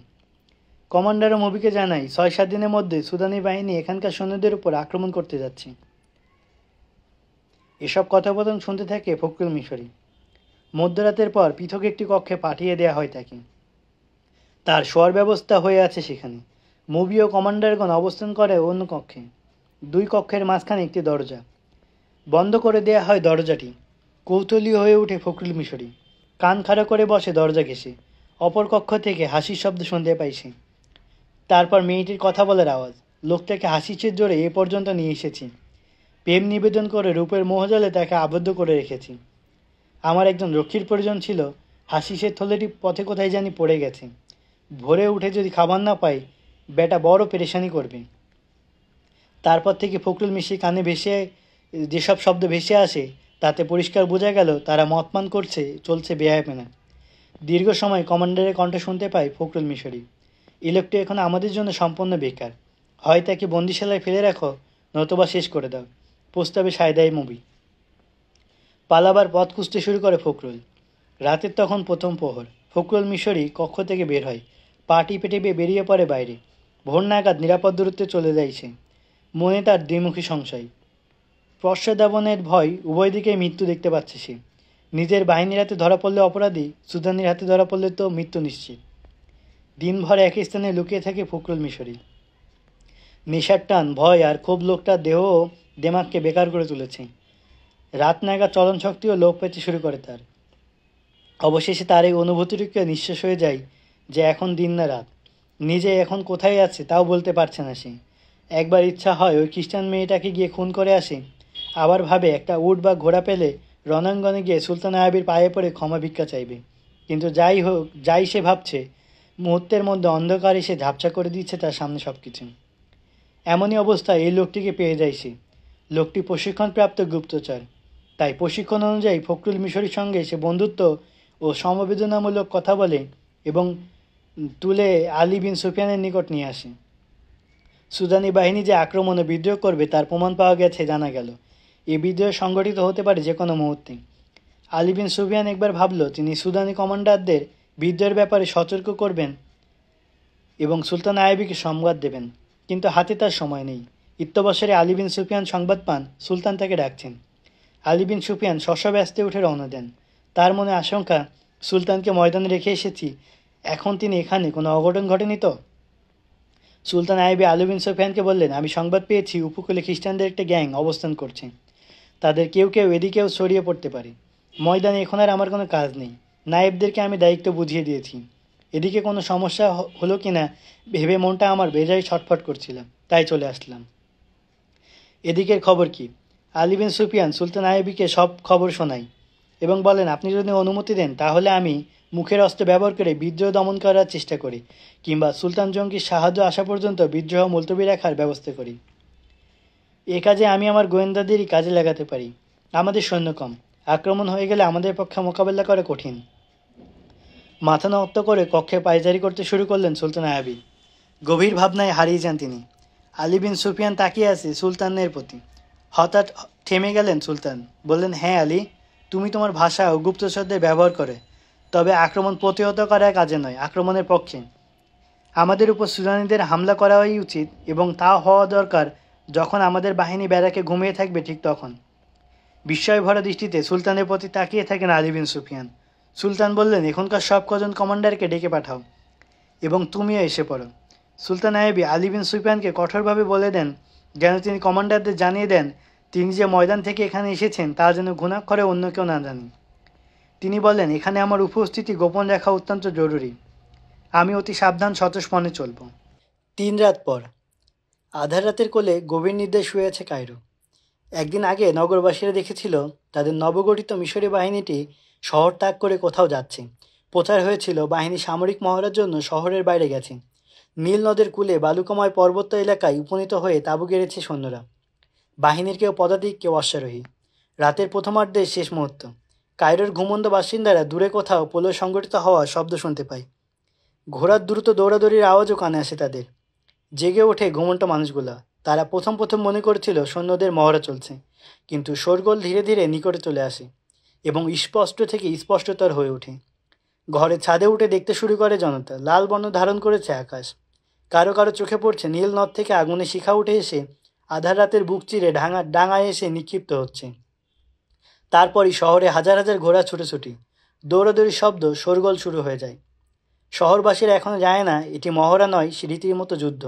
কমান্ডারও মুভিকে জানায় 6-7 দিনের মধ্যে সুদানি বাহিনী এখানকার সৈন্যদের উপর আক্রমণ করতে যাচ্ছে। এসব কথোপকথন শুনতে থাকে ফখরুল মিশরি। মধ্যরাতের পর পৃথক একটি কক্ষে পাঠিয়ে দেওয়া হয় তাকে। তার শোয়ার ব্যবস্থা হয়ে আছে সেখানে। মুভি ও কমান্ডারগণ অবস্থান করে অন্য কক্ষে। 2 কক্ষের মাঝখানে একটি দরজা। বন্ধ করে দেয়া হয় দরজাটি। কৌতূহলী হয়ে ওঠে ফখরুল মিশরি। কান খাড়া করে বসে দরজা ঘেঁষে। অপর কক্ষ থেকে হাসির শব্দ শুনতে পাইছে। তারপর মেয়েটির কথা বলার আওয়াজ। লোকটাকে হাসির জোরে এ পর্যন্ত নিয়ে এসেছি। প্রেম নিবেদন করে রূপের মোহজালে তাকে আবদ্ধ করে রেখেছি। আমার একজন রক্ষীর প্রয়োজন ছিল, হাসিসের থলেটি পথে কোথায় জানি পড়ে গেছে। ভোরে উঠে যদি খাবার না পায়, বেটা বড় পেরেশানি করবে। তারপর থেকে ফখরুল মিশির কানে যেসব শব্দ ভেসে আসে, তাতে পরিষ্কার বোঝা গেল তারা মদপান চলছে বেহায়াপনা। দীর্ঘ সময় কমান্ডারের কণ্ঠ শুনতে পায় ফখরুল মিশরি। এই লোকটি এখন আমাদের জন্য সম্পূর্ণ বেকার। হয় তাকে বন্দিশালায় ফেলে রাখো, নতুবা শেষ করে দাও। প্রস্তাবে সায় দেয় মুভি। পালাবার পথ খুঁজতে শুরু করে ফখরুল। রাতের তখন প্রথম প্রহর। ফখরুল মিশরি কক্ষ থেকে বের হয়, পা টিপে টিপে বেরিয়ে পড়ে বাইরে। ভোর নাগাদ নিরাপদ দূরত্বে চলে যায় সে। মনে তার দ্বিমুখী সংশয়, প্রশ্রদাবনের ভয়, উভয় দিকেই মৃত্যু দেখতে পাচ্ছে সে। নিজের বাহিনীর হাতে ধরা পড়লে অপরাধী, সুদানির হাতে ধরা পড়লে তো মৃত্যু নিশ্চিত। দিনভর এক স্থানে লুকিয়ে থাকে ফখরুল মিশরি। নেশার টান, ভয় আর ক্ষোভ লোকটার দেহ ও দেমাগকে বেকার করে তুলেছে। রাত নাগাদ চলন শক্তিও লোপ পেতে শুরু করে তার। অবশেষে তার এই অনুভূতিটুকু নিঃশেষ হয়ে যায় যে এখন দিন না রাত। নিজে এখন কোথায় আছে তাও বলতে পারছে না সে। একবার ইচ্ছা হয় ওই খ্রিস্টান মেয়েটাকে গিয়ে খুন করে আসে, আবার ভাবে একটা উট বা ঘোড়া পেলে রণাঙ্গনে গিয়ে সুলতান আয়াবির পায়ে পড়ে ক্ষমা ভিক্ষা চাইবে। কিন্তু যাই সে ভাবছে, মুহূর্তের মধ্যে অন্ধকার এসে ঝাপসা করে দিচ্ছে তার সামনে সব কিছু। এমনই অবস্থায় এই লোকটিকে পেয়ে যায় সে। লোকটি প্রশিক্ষণপ্রাপ্ত গুপ্তচর। তাই প্রশিক্ষণ অনুযায়ী ফখরুল মিশরির সঙ্গে সে বন্ধুত্ব ও সমবেদনামূলক কথা বলে এবং তুলে আলী বিন সুফিয়ানের নিকট নিয়ে আসে। সুদানি বাহিনী যে আক্রমণ ও বিদ্রোহ করবে তার প্রমাণ পাওয়া গেছে, জানা গেল। এই বিদ্রোহ সংগঠিত হতে পারে যে কোনো মুহূর্তে। আলী বিন সুফিয়ান একবার ভাবল তিনি সুদানি কমান্ডারদের বিদ্রোহের ব্যাপারে সতর্ক করবেন এবং সুলতান আয়াবিকে সংবাদ দেবেন, কিন্তু হাতে তার সময় নেই। ইত্যবসরে আলী বিন সুফিয়ান সংবাদ পান সুলতান তাকে ডাকছেন। আলী বিন সুফিয়ান শশব্যস্তে উঠে রওনা দেন। তার মনে আশঙ্কা, সুলতানকে ময়দানে রেখে এসেছি, এখন তিনি এখানে, কোনো অঘটন ঘটেনি তো? সুলতান আইবি আলী বিন সুফিয়ানকে বললেন, আমি সংবাদ পেয়েছি উপকূলে খ্রিস্টানদের একটা গ্যাং অবস্থান করছে। তাদের কেউ কেউ এদিকেও ছড়িয়ে পড়তে পারে। ময়দানে এখন আর আমার কোনো কাজ নেই। নায়েবদেরকে আমি দায়িত্ব বুঝিয়ে দিয়েছি। এদিকে কোনো সমস্যা হলো কি না ভেবে মনটা আমার বেজায় ছটফট করছিল, তাই চলে আসলাম। এদিকের খবর কি? আলী বিন সুফিয়ান সুলতান আইবিকে সব খবর শোনায় এবং বলেন, আপনি যদি অনুমতি দেন তাহলে আমি মুখের অস্ত্র ব্যবহার করে বিদ্রোহ দমন করার চেষ্টা করি, কিংবা সুলতান জঙ্গির সাহায্য আসা পর্যন্ত বিদ্রোহ মুলতবি রাখার ব্যবস্থা করি। এ কাজে আমি আমার গোয়েন্দাদেরই কাজে লাগাতে পারি। আমাদের সৈন্য কম, আক্রমণ হয়ে গেলে আমাদের পক্ষে মোকাবেলা করা কঠিন। মাথা নত করে কক্ষে পায়চারি করতে শুরু করলেন সুলতান আয়াবি। গভীর ভাবনায় হারিয়ে যান তিনি। আলী বিন সুফিয়ান তাকিয়ে আছে সুলতানের প্রতি। হঠাৎ থেমে গেলেন সুলতান, বললেন, হ্যাঁ আলী, তুমি তোমার ভাষা ও গুপ্তচরদের ব্যবহার করে, তবে আক্রমণ প্রতিহত করার কাজে নয়, আক্রমণের পক্ষে। আমাদের উপর সুদানিদের হামলা করাই উচিত, এবং তা হওয়া দরকার যখন আমাদের বাহিনী ব্যারাকে ঘুমিয়ে থাকবে, ঠিক তখন। বিস্ময় ভরা দৃষ্টিতে সুলতানের প্রতি তাকিয়ে থাকেন আলী বিন সুফিয়ান। সুলতান বললেন, এখনকার সব কজন কমান্ডারকে ডেকে পাঠাও এবং তুমিও এসে পড়ো। সুলতান আইবি আলী বিন সুফিয়ানকে কঠোরভাবে বলে দেন যেন তিনি কমান্ডারদের জানিয়ে দেন তিনি যে ময়দান থেকে এখানে এসেছেন তা যেন ঘুণাক্ষরে অন্য কেউ না জানে। তিনি বলেন, এখানে আমার উপস্থিতি গোপন রাখা অত্যন্ত জরুরি। আমি অতি সাবধান সতর্কপণে চলব। 3 রাত পর। আধার রাতের কোলে গভীর নিদ্রায় শুয়ে আছে কায়রো। একদিন আগে নগরবাসীরা দেখেছিল তাদের নবগঠিত মিশরী বাহিনীটি শহর ত্যাগ করে কোথাও যাচ্ছে। প্রচার হয়েছিল বাহিনী সামরিক মহড়ার জন্য শহরের বাইরে গেছে। নীল নদের কূলে বালুকাময় পর্বত এলাকায় উপনীত হয়ে তাঁবু গেড়েছে সৈন্যরা। বাহিনীর কেউ পদাতিক, কেউ অশ্বারোহী। রাতের প্রথমার্ধের শেষ মুহূর্ত। কায়রোর ঘুমন্ত বাসিন্দারা দূরে কোথাও পোলো সংগঠিত হওয়ার শব্দ শুনতে পায়। ঘোড়ার দ্রুত দৌড়াদৌড়ির আওয়াজও কানে আসে তাদের। জেগে ওঠে ঘুমন্ত মানুষগুলা। তারা প্রথম মনে করেছিল সৈন্যদের মহড়া চলছে, কিন্তু শোরগোল ধীরে ধীরে নিকটে চলে আসে এবং স্পষ্ট থেকে স্পষ্টতর হয়ে ওঠে। ঘরের ছাদে উঠে দেখতে শুরু করে জনতা। লাল বর্ণ ধারণ করেছে আকাশ। কারো কারো চোখে পড়ছে নীল নদ থেকে আগুনের শিখা উঠে এসে আধার রাতের বুক চিরে ডাঙায় এসে নিক্ষিপ্ত হচ্ছে। তারপরই শহরে হাজার হাজার ঘোড়া ছুটোছুটি, দৌড়াদৌড়ির শব্দ, শোরগোল শুরু হয়ে যায়। শহরবাসীরা এখনও জানে না এটি মহড়া নয়, রীতির মতো যুদ্ধ।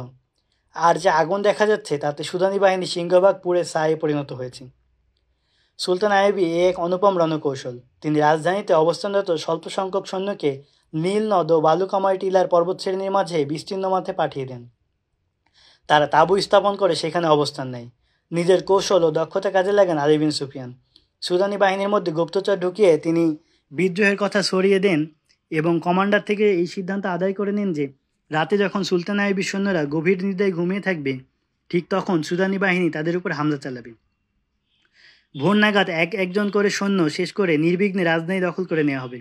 আর যে আগুন দেখা যাচ্ছে তাতে সুদানি বাহিনী সিংহভাগ পুড়ে ছায়ে পরিণত হয়েছে। সুলতান আইবি এক অনুপম রণকৌশল। তিনি রাজধানীতে অবস্থানরত স্বল্প সংখ্যক সৈন্যকে নীল নদ ও বালুকাময় টিলার পর্বতশ্রেণীর মাঝে বিস্তীর্ণ মাঠে পাঠিয়ে দেন। তারা তাঁবু স্থাপন করে সেখানে অবস্থান নেয়। নিজের কৌশল ও দক্ষতা কাজে লাগান আলী বিন সুফিয়ান। সুদানি বাহিনীর মধ্যে গুপ্তচর ঢুকিয়ে তিনি বিদ্রোহের কথা সরিয়ে দেন এবং কমান্ডার থেকে এই সিদ্ধান্ত আদায় করে নেন যে রাতে যখন সুলতান আইয়ুবের সৈন্যরা গভীর নিদ্রায় ঘুমিয়ে থাকবে ঠিক তখন সুদানি বাহিনী তাদের উপর হামলা চালাবে। ভোর নাগাদ একজন করে সৈন্য শেষ করে নির্বিঘ্নে রাজধানী দখল করে নেওয়া হবে,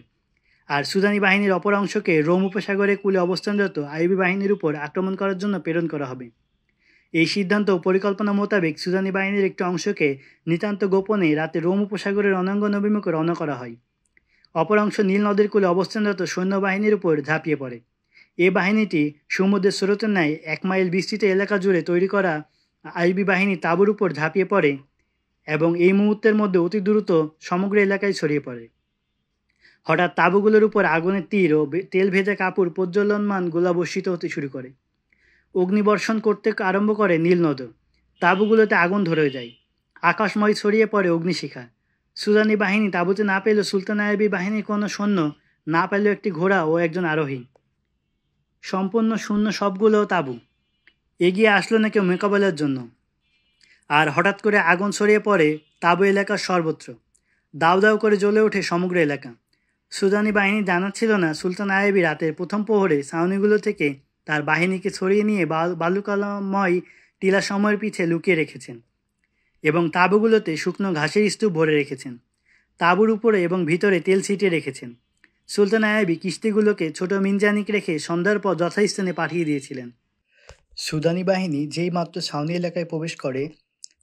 আর সুদানি বাহিনীর অপর অংশকে রোম উপসাগরে কূলে অবস্থানরত আইয়ুবী বাহিনীর উপর আক্রমণ করার জন্য প্রেরণ করা হবে। এই সিদ্ধান্ত ও পরিকল্পনা মোতাবেক সুদানি বাহিনীর একটি অংশকে নিতান্ত গোপনে রাতে রোম উপসাগরের রণাঙ্গন অভিমুখে রওনা করা হয়। অপর অংশ নীল নদের কূলে অবস্থানরত সৈন্যবাহিনীর উপর ঝাঁপিয়ে পড়ে। এ বাহিনীটি সমুদ্রের স্রোতের ন্যায় 1 মাইল বিস্তৃত এলাকা জুড়ে তৈরি করা আইয়ুবী বাহিনী তাঁবুর উপর ঝাঁপিয়ে পড়ে এবং এই মুহূর্তের মধ্যে অতি দ্রুত সমগ্র এলাকায় ছড়িয়ে পড়ে। হঠাৎ তাঁবুগুলোর উপর আগুনের তীর ও তেল ভেজা কাপড় প্রজ্বলনমান গোলা বর্ষিত হতে শুরু করে। অগ্নিবর্ষণ করতে আরম্ভ করে নীল নদ। তাঁবুগুলোতে আগুন ধরে যায়। আকাশময় ছড়িয়ে পড়ে অগ্নিশিখা। সুদানি বাহিনী তাঁবুতে না পেলেও সুলতান আইয়ুবী বাহিনীর কোনো সৈন্য, না পেলেও একটি ঘোড়া ও একজন আরোহী। সম্পূর্ণ শূন্য সবগুলো তাঁবু। এগিয়ে আসলো না কেউ মোকাবেলার জন্য। আর হঠাৎ করে আগুন ছড়িয়ে পড়ে তাঁবু এলাকার সর্বত্র। দাউ দাউ করে জ্বলে ওঠে সমগ্র এলাকা। সুদানি বাহিনী জানাচ্ছিল না সুলতান আইয়ুবী রাতের প্রথম প্রহরে ছাউনিগুলো থেকে তার বাহিনীকে ছড়িয়ে নিয়ে বালুকাময় টিলা সময়ের পিছে লুকিয়ে রেখেছেন এবং তাঁবুগুলোতে শুকনো ঘাসের স্তূপ ভরে রেখেছেন। তাঁবুর উপরে এবং ভিতরে তেল ছিটিয়ে রেখেছেন। সুলতান আইয়ুবী কিস্তিগুলোকে ছোট মিনজানিক রেখে সন্ধ্যার পর যথাস্থানে পাঠিয়ে দিয়েছিলেন। সুদানি বাহিনী যেই মাত্র ছাউনি এলাকায় প্রবেশ করে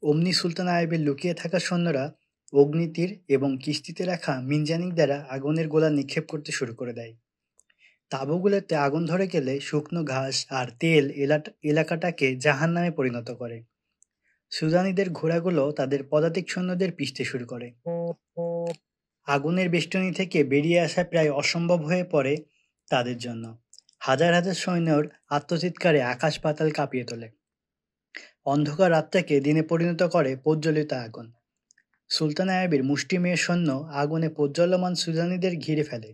অমনি সুলতান আইয়ুবের লুকিয়ে থাকা সৈন্যরা অগ্নিতীর এবং কিস্তিতে রাখা মিনজানিক দ্বারা আগুনের গোলা নিক্ষেপ করতে শুরু করে দেয়। তাঁবুগুলোতে আগুন ধরে গেলে শুকনো ঘাস আর তেল এলাকাটাকে জাহান নামে পরিণত করে। সুদানিদের ঘোড়াগুলো তাদের পদাতিক সৈন্যদের পিষতে শুরু করে। আগুনের বেষ্টনী থেকে বেরিয়ে আসা প্রায় অসম্ভব হয়ে পড়ে তাদের জন্য। হাজার হাজার সৈন্যর আত্মচিৎকারে আকাশ পাতাল কাঁপিয়ে তোলে। অন্ধকার রাতটাকে দিনে পরিণত করে প্রজ্বলিত আগুন। সুলতান আইয়ুবের মুষ্টিমেয় সৈন্য আগুনে প্রজ্বলমান সুদানিদের ঘিরে ফেলে।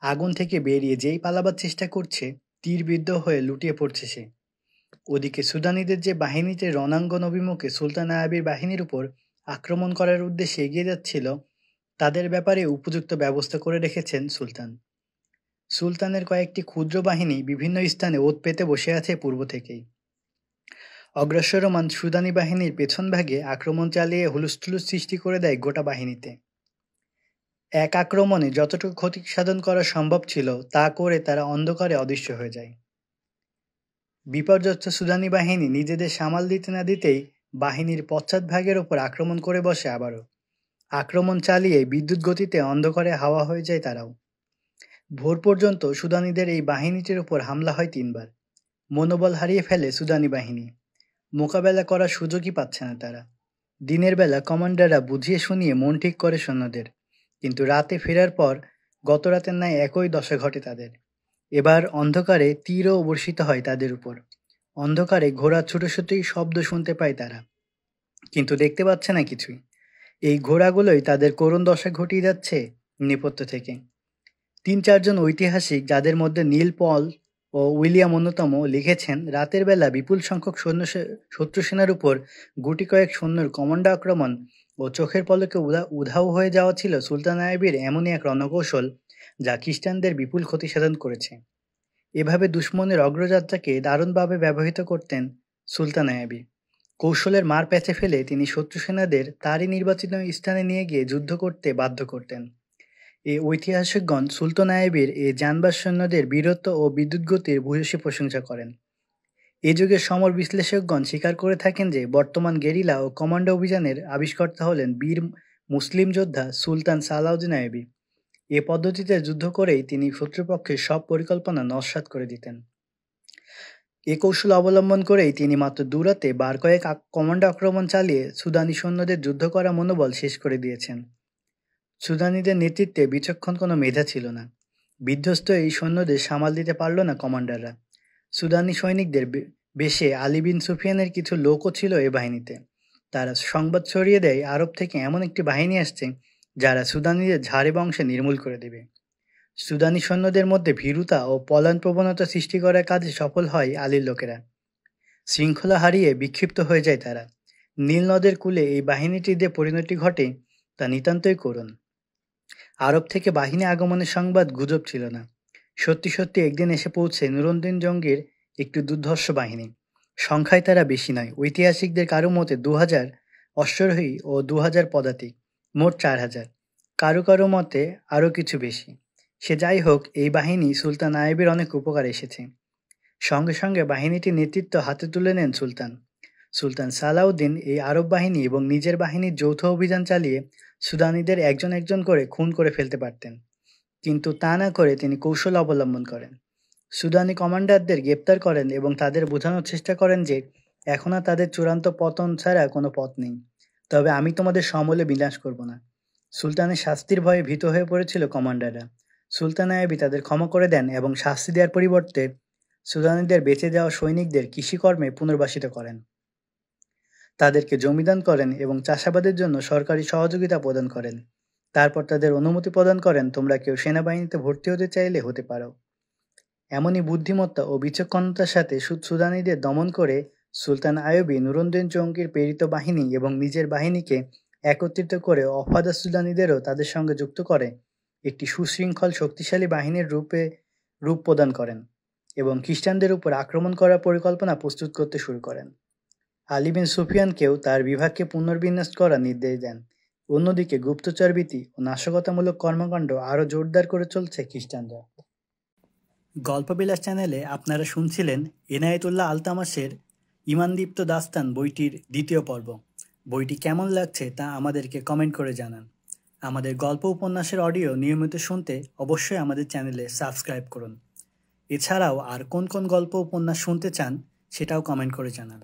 আগুন থেকে বেরিয়ে যেই পালাবার চেষ্টা করছে তীরবিদ্ধ হয়ে লুটিয়ে পড়ছে সে। ওদিকে সুদানিদের যে বাহিনীতে রণাঙ্গন অভিমুখে সুলতান আইয়ুবের বাহিনীর উপর আক্রমণ করার উদ্দেশ্যে এগিয়ে যাচ্ছিল তাদের ব্যাপারে উপযুক্ত ব্যবস্থা করে রেখেছেন সুলতান। সুলতানের কয়েকটি ক্ষুদ্র বাহিনী বিভিন্ন স্থানে ওত পেতে বসে আছে পূর্ব থেকেই। অগ্রসরমান সুদানি বাহিনীর পেছন ভাগে আক্রমণ চালিয়ে হুলস্থুলুস সৃষ্টি করে দেয় গোটা বাহিনীতে। এক আক্রমণে যতটুকু ক্ষতি সাধন করা সম্ভব ছিল তা করে তারা অন্ধকারে অদৃশ্য হয়ে যায়। বিপর্যস্ত সুদানি বাহিনী নিজেদের সামাল দিতে না দিতেই বাহিনীর পশ্চাৎভাগের ওপর আক্রমণ করে বসে আবারও। আক্রমণ চালিয়ে বিদ্যুৎ গতিতে অন্ধকারে হাওয়া হয়ে যায় তারাও। ভোর পর্যন্ত সুদানিদের এই বাহিনীটির ওপর হামলা হয় 3 বার। মনোবল হারিয়ে ফেলে সুদানি বাহিনী। মোকাবেলা করার সুযোগই পাচ্ছে না তারা। দিনের বেলা কমান্ডাররা বুঝিয়ে শুনিয়ে মন ঠিক করে সৈন্যদের, কিন্তু রাতে ফেরার পর গত রাতের ন্যায় একই দশা ঘটে তাদের। এবার অন্ধকারে তীরও বর্ষিত হয় তাদের উপর। অন্ধকারে ঘোড়া ছুটোছুটি শব্দ শুনতে পায় তারা, কিন্তু দেখতে পাচ্ছে না কিছুই। এই ঘোড়াগুলোই তাদের করুণ দশা ঘটিয়ে যাচ্ছে নেপথ্য থেকে। 3-4 জন ঐতিহাসিক, যাদের মধ্যে নীল পল ও উইলিয়াম অন্যতম, লিখেছেন রাতের বেলা বিপুল সংখ্যক শত্রু সেনার উপর গুটি কয়েক সৈন্যর কমান্ডো আক্রমণ ও চোখের পলকে উধাও হয়ে যাওয়া ছিল সুলতান আইয়ুবের এমনই এক রণকৌশল যা খ্রিস্টানদের বিপুল ক্ষতি সাধন করেছে। এভাবে দুশ্মনের অগ্রযাত্রাকে দারুণভাবে ব্যবহৃত করতেন সুলতান আইয়ুব। কৌশলের মার প্যাঁচে ফেলে তিনি শত্রু সেনাদের তারই নির্বাচিত স্থানে নিয়ে গিয়ে যুদ্ধ করতে বাধ্য করতেন। এই ঐতিহাসিকগণ সুলতান আইয়ুবের এই জানবাজ সৈন্যদের বীরত্ব ও বিদ্যুৎ গতির ভূয়সী প্রশংসা করেন। এ যুগের সমর বিশ্লেষকগণ স্বীকার করে থাকেন যে বর্তমান গেরিলা ও কমান্ডো অভিযানের আবিষ্কর্তা হলেন বীর মুসলিম যোদ্ধা সুলতান সালাউদ্দিন আইয়ুব। এ পদ্ধতিতে যুদ্ধ করেই তিনি শত্রুপক্ষের সব পরিকল্পনা নস্যাৎ করে দিতেন। এ কৌশল অবলম্বন করেই তিনি মাত্র 2 রাতে বার কয়েক কমান্ডো আক্রমণ চালিয়ে সুদানি সৈন্যদের যুদ্ধ করা মনোবল শেষ করে দিয়েছেন। সুদানিদের নেতৃত্বে বিচক্ষণ কোনো মেধা ছিল না। বিধ্বস্ত এই সৈন্যদের সামাল দিতে পারল না কমান্ডাররা। সুদানি সৈনিকদের বেশে আলী বিন সুফিয়ানের কিছু লোকও ছিল এ বাহিনীতে। তারা সংবাদ ছড়িয়ে দেয় আরব থেকে এমন একটি বাহিনী আসছে যারা সুদানিদের ঝাড়ে বংশে নির্মূল করে দেবে। সুদানি সৈন্যদের মধ্যে ভীরুতা ও পলায়ন প্রবণতা সৃষ্টি করার কাজে সফল হয় আলীর লোকেরা। শৃঙ্খলা হারিয়ে বিক্ষিপ্ত হয়ে যায় তারা। নীল নদের কূলে এই বাহিনীটির যে পরিণতি ঘটে তা নিতান্তই করুণ। আরব থেকে বাহিনী আগমনের সংবাদ গুজব ছিল না। সত্যি সত্যি একদিন এসে পৌঁছে নুরুদ্দিন জঙ্গির একটি দুর্ধর্ষ বাহিনী। সংখ্যায় তারা বেশি নয়, ঐতিহাসিকদের কারো মতে 2000 অশ্বারোহী ও 2000 পদাতিক, মোট 4000। কারো কারো মতে আরও কিছু বেশি। সে যাই হোক, এই বাহিনী সুলতান আইয়ুবের অনেক উপকারে এসেছে। সঙ্গে সঙ্গে বাহিনীটির নেতৃত্ব হাতে তুলে নেন সুলতান। সুলতান সালাউদ্দিন এই আরব বাহিনী এবং নিজের বাহিনীর যৌথ অভিযান চালিয়ে সুদানিদের একজন একজন করে খুন করে ফেলতে পারতেন, কিন্তু তা না করে তিনি কৌশল অবলম্বন করেন। সুদানি কমান্ডারদের গ্রেপ্তার করেন এবং তাদের বোঝানোর চেষ্টা করেন যে এখন আর তাদের চূড়ান্ত পতন ছাড়া কোনো পথ নেই। তবে আমি তোমাদের সমূলে বিনাশ করব না। সুলতানের শাস্তির ভয়ে ভীত হয়ে পড়েছিল কমান্ডাররা। সুলতান আইয়ুবী তাদের ক্ষমা করে দেন এবং শাস্তি দেওয়ার পরিবর্তে সুদানিদের বেঁচে যাওয়া সৈনিকদের কৃষিকর্মে পুনর্বাসিত করেন। তাদেরকে জমিদান করেন এবং চাষাবাদের জন্য সরকারি সহযোগিতা প্রদান করেন। তারপর তাদের অনুমতি প্রদান করেন, তোমরা কেউ সেনাবাহিনীতে ভর্তি হতে চাইলে হতে পারো। এমনই বুদ্ধিমত্তা ও বিচক্ষণতার সাথে সুদানিদের দমন করে সুলতান আইয়ুবী নুরুদ্দিন জঙ্গির প্রেরিত বাহিনী এবং নিজের বাহিনীকে একত্রিত করে অফাদা সুদানিদেরও তাদের সঙ্গে যুক্ত করে একটি সুশৃঙ্খল শক্তিশালী বাহিনীর রূপ প্রদান করেন এবং খ্রিস্টানদের উপর আক্রমণ করার পরিকল্পনা প্রস্তুত করতে শুরু করেন। আলী বিন সুফিয়ানকেও তার বিভাগকে পুনর্বিন্যাস করার নির্দেশ দেন। অন্যদিকে গুপ্তচরবৃত্তি ও নাশকতামূলক কর্মকাণ্ড আরও জোরদার করে চলছে খ্রিস্টানরা। গল্পবিলাস চ্যানেলে আপনারা শুনছিলেন এনায়েতুল্লাহ আলতামাশের ইমানদীপ্ত দাস্তান বইটির দ্বিতীয় পর্ব। বইটি কেমন লাগছে তা আমাদেরকে কমেন্ট করে জানান। আমাদের গল্প উপন্যাসের অডিও নিয়মিত শুনতে অবশ্যই আমাদের চ্যানেলে সাবস্ক্রাইব করুন। এছাড়াও আর কোন কোন গল্প উপন্যাস শুনতে চান সেটাও কমেন্ট করে জানান।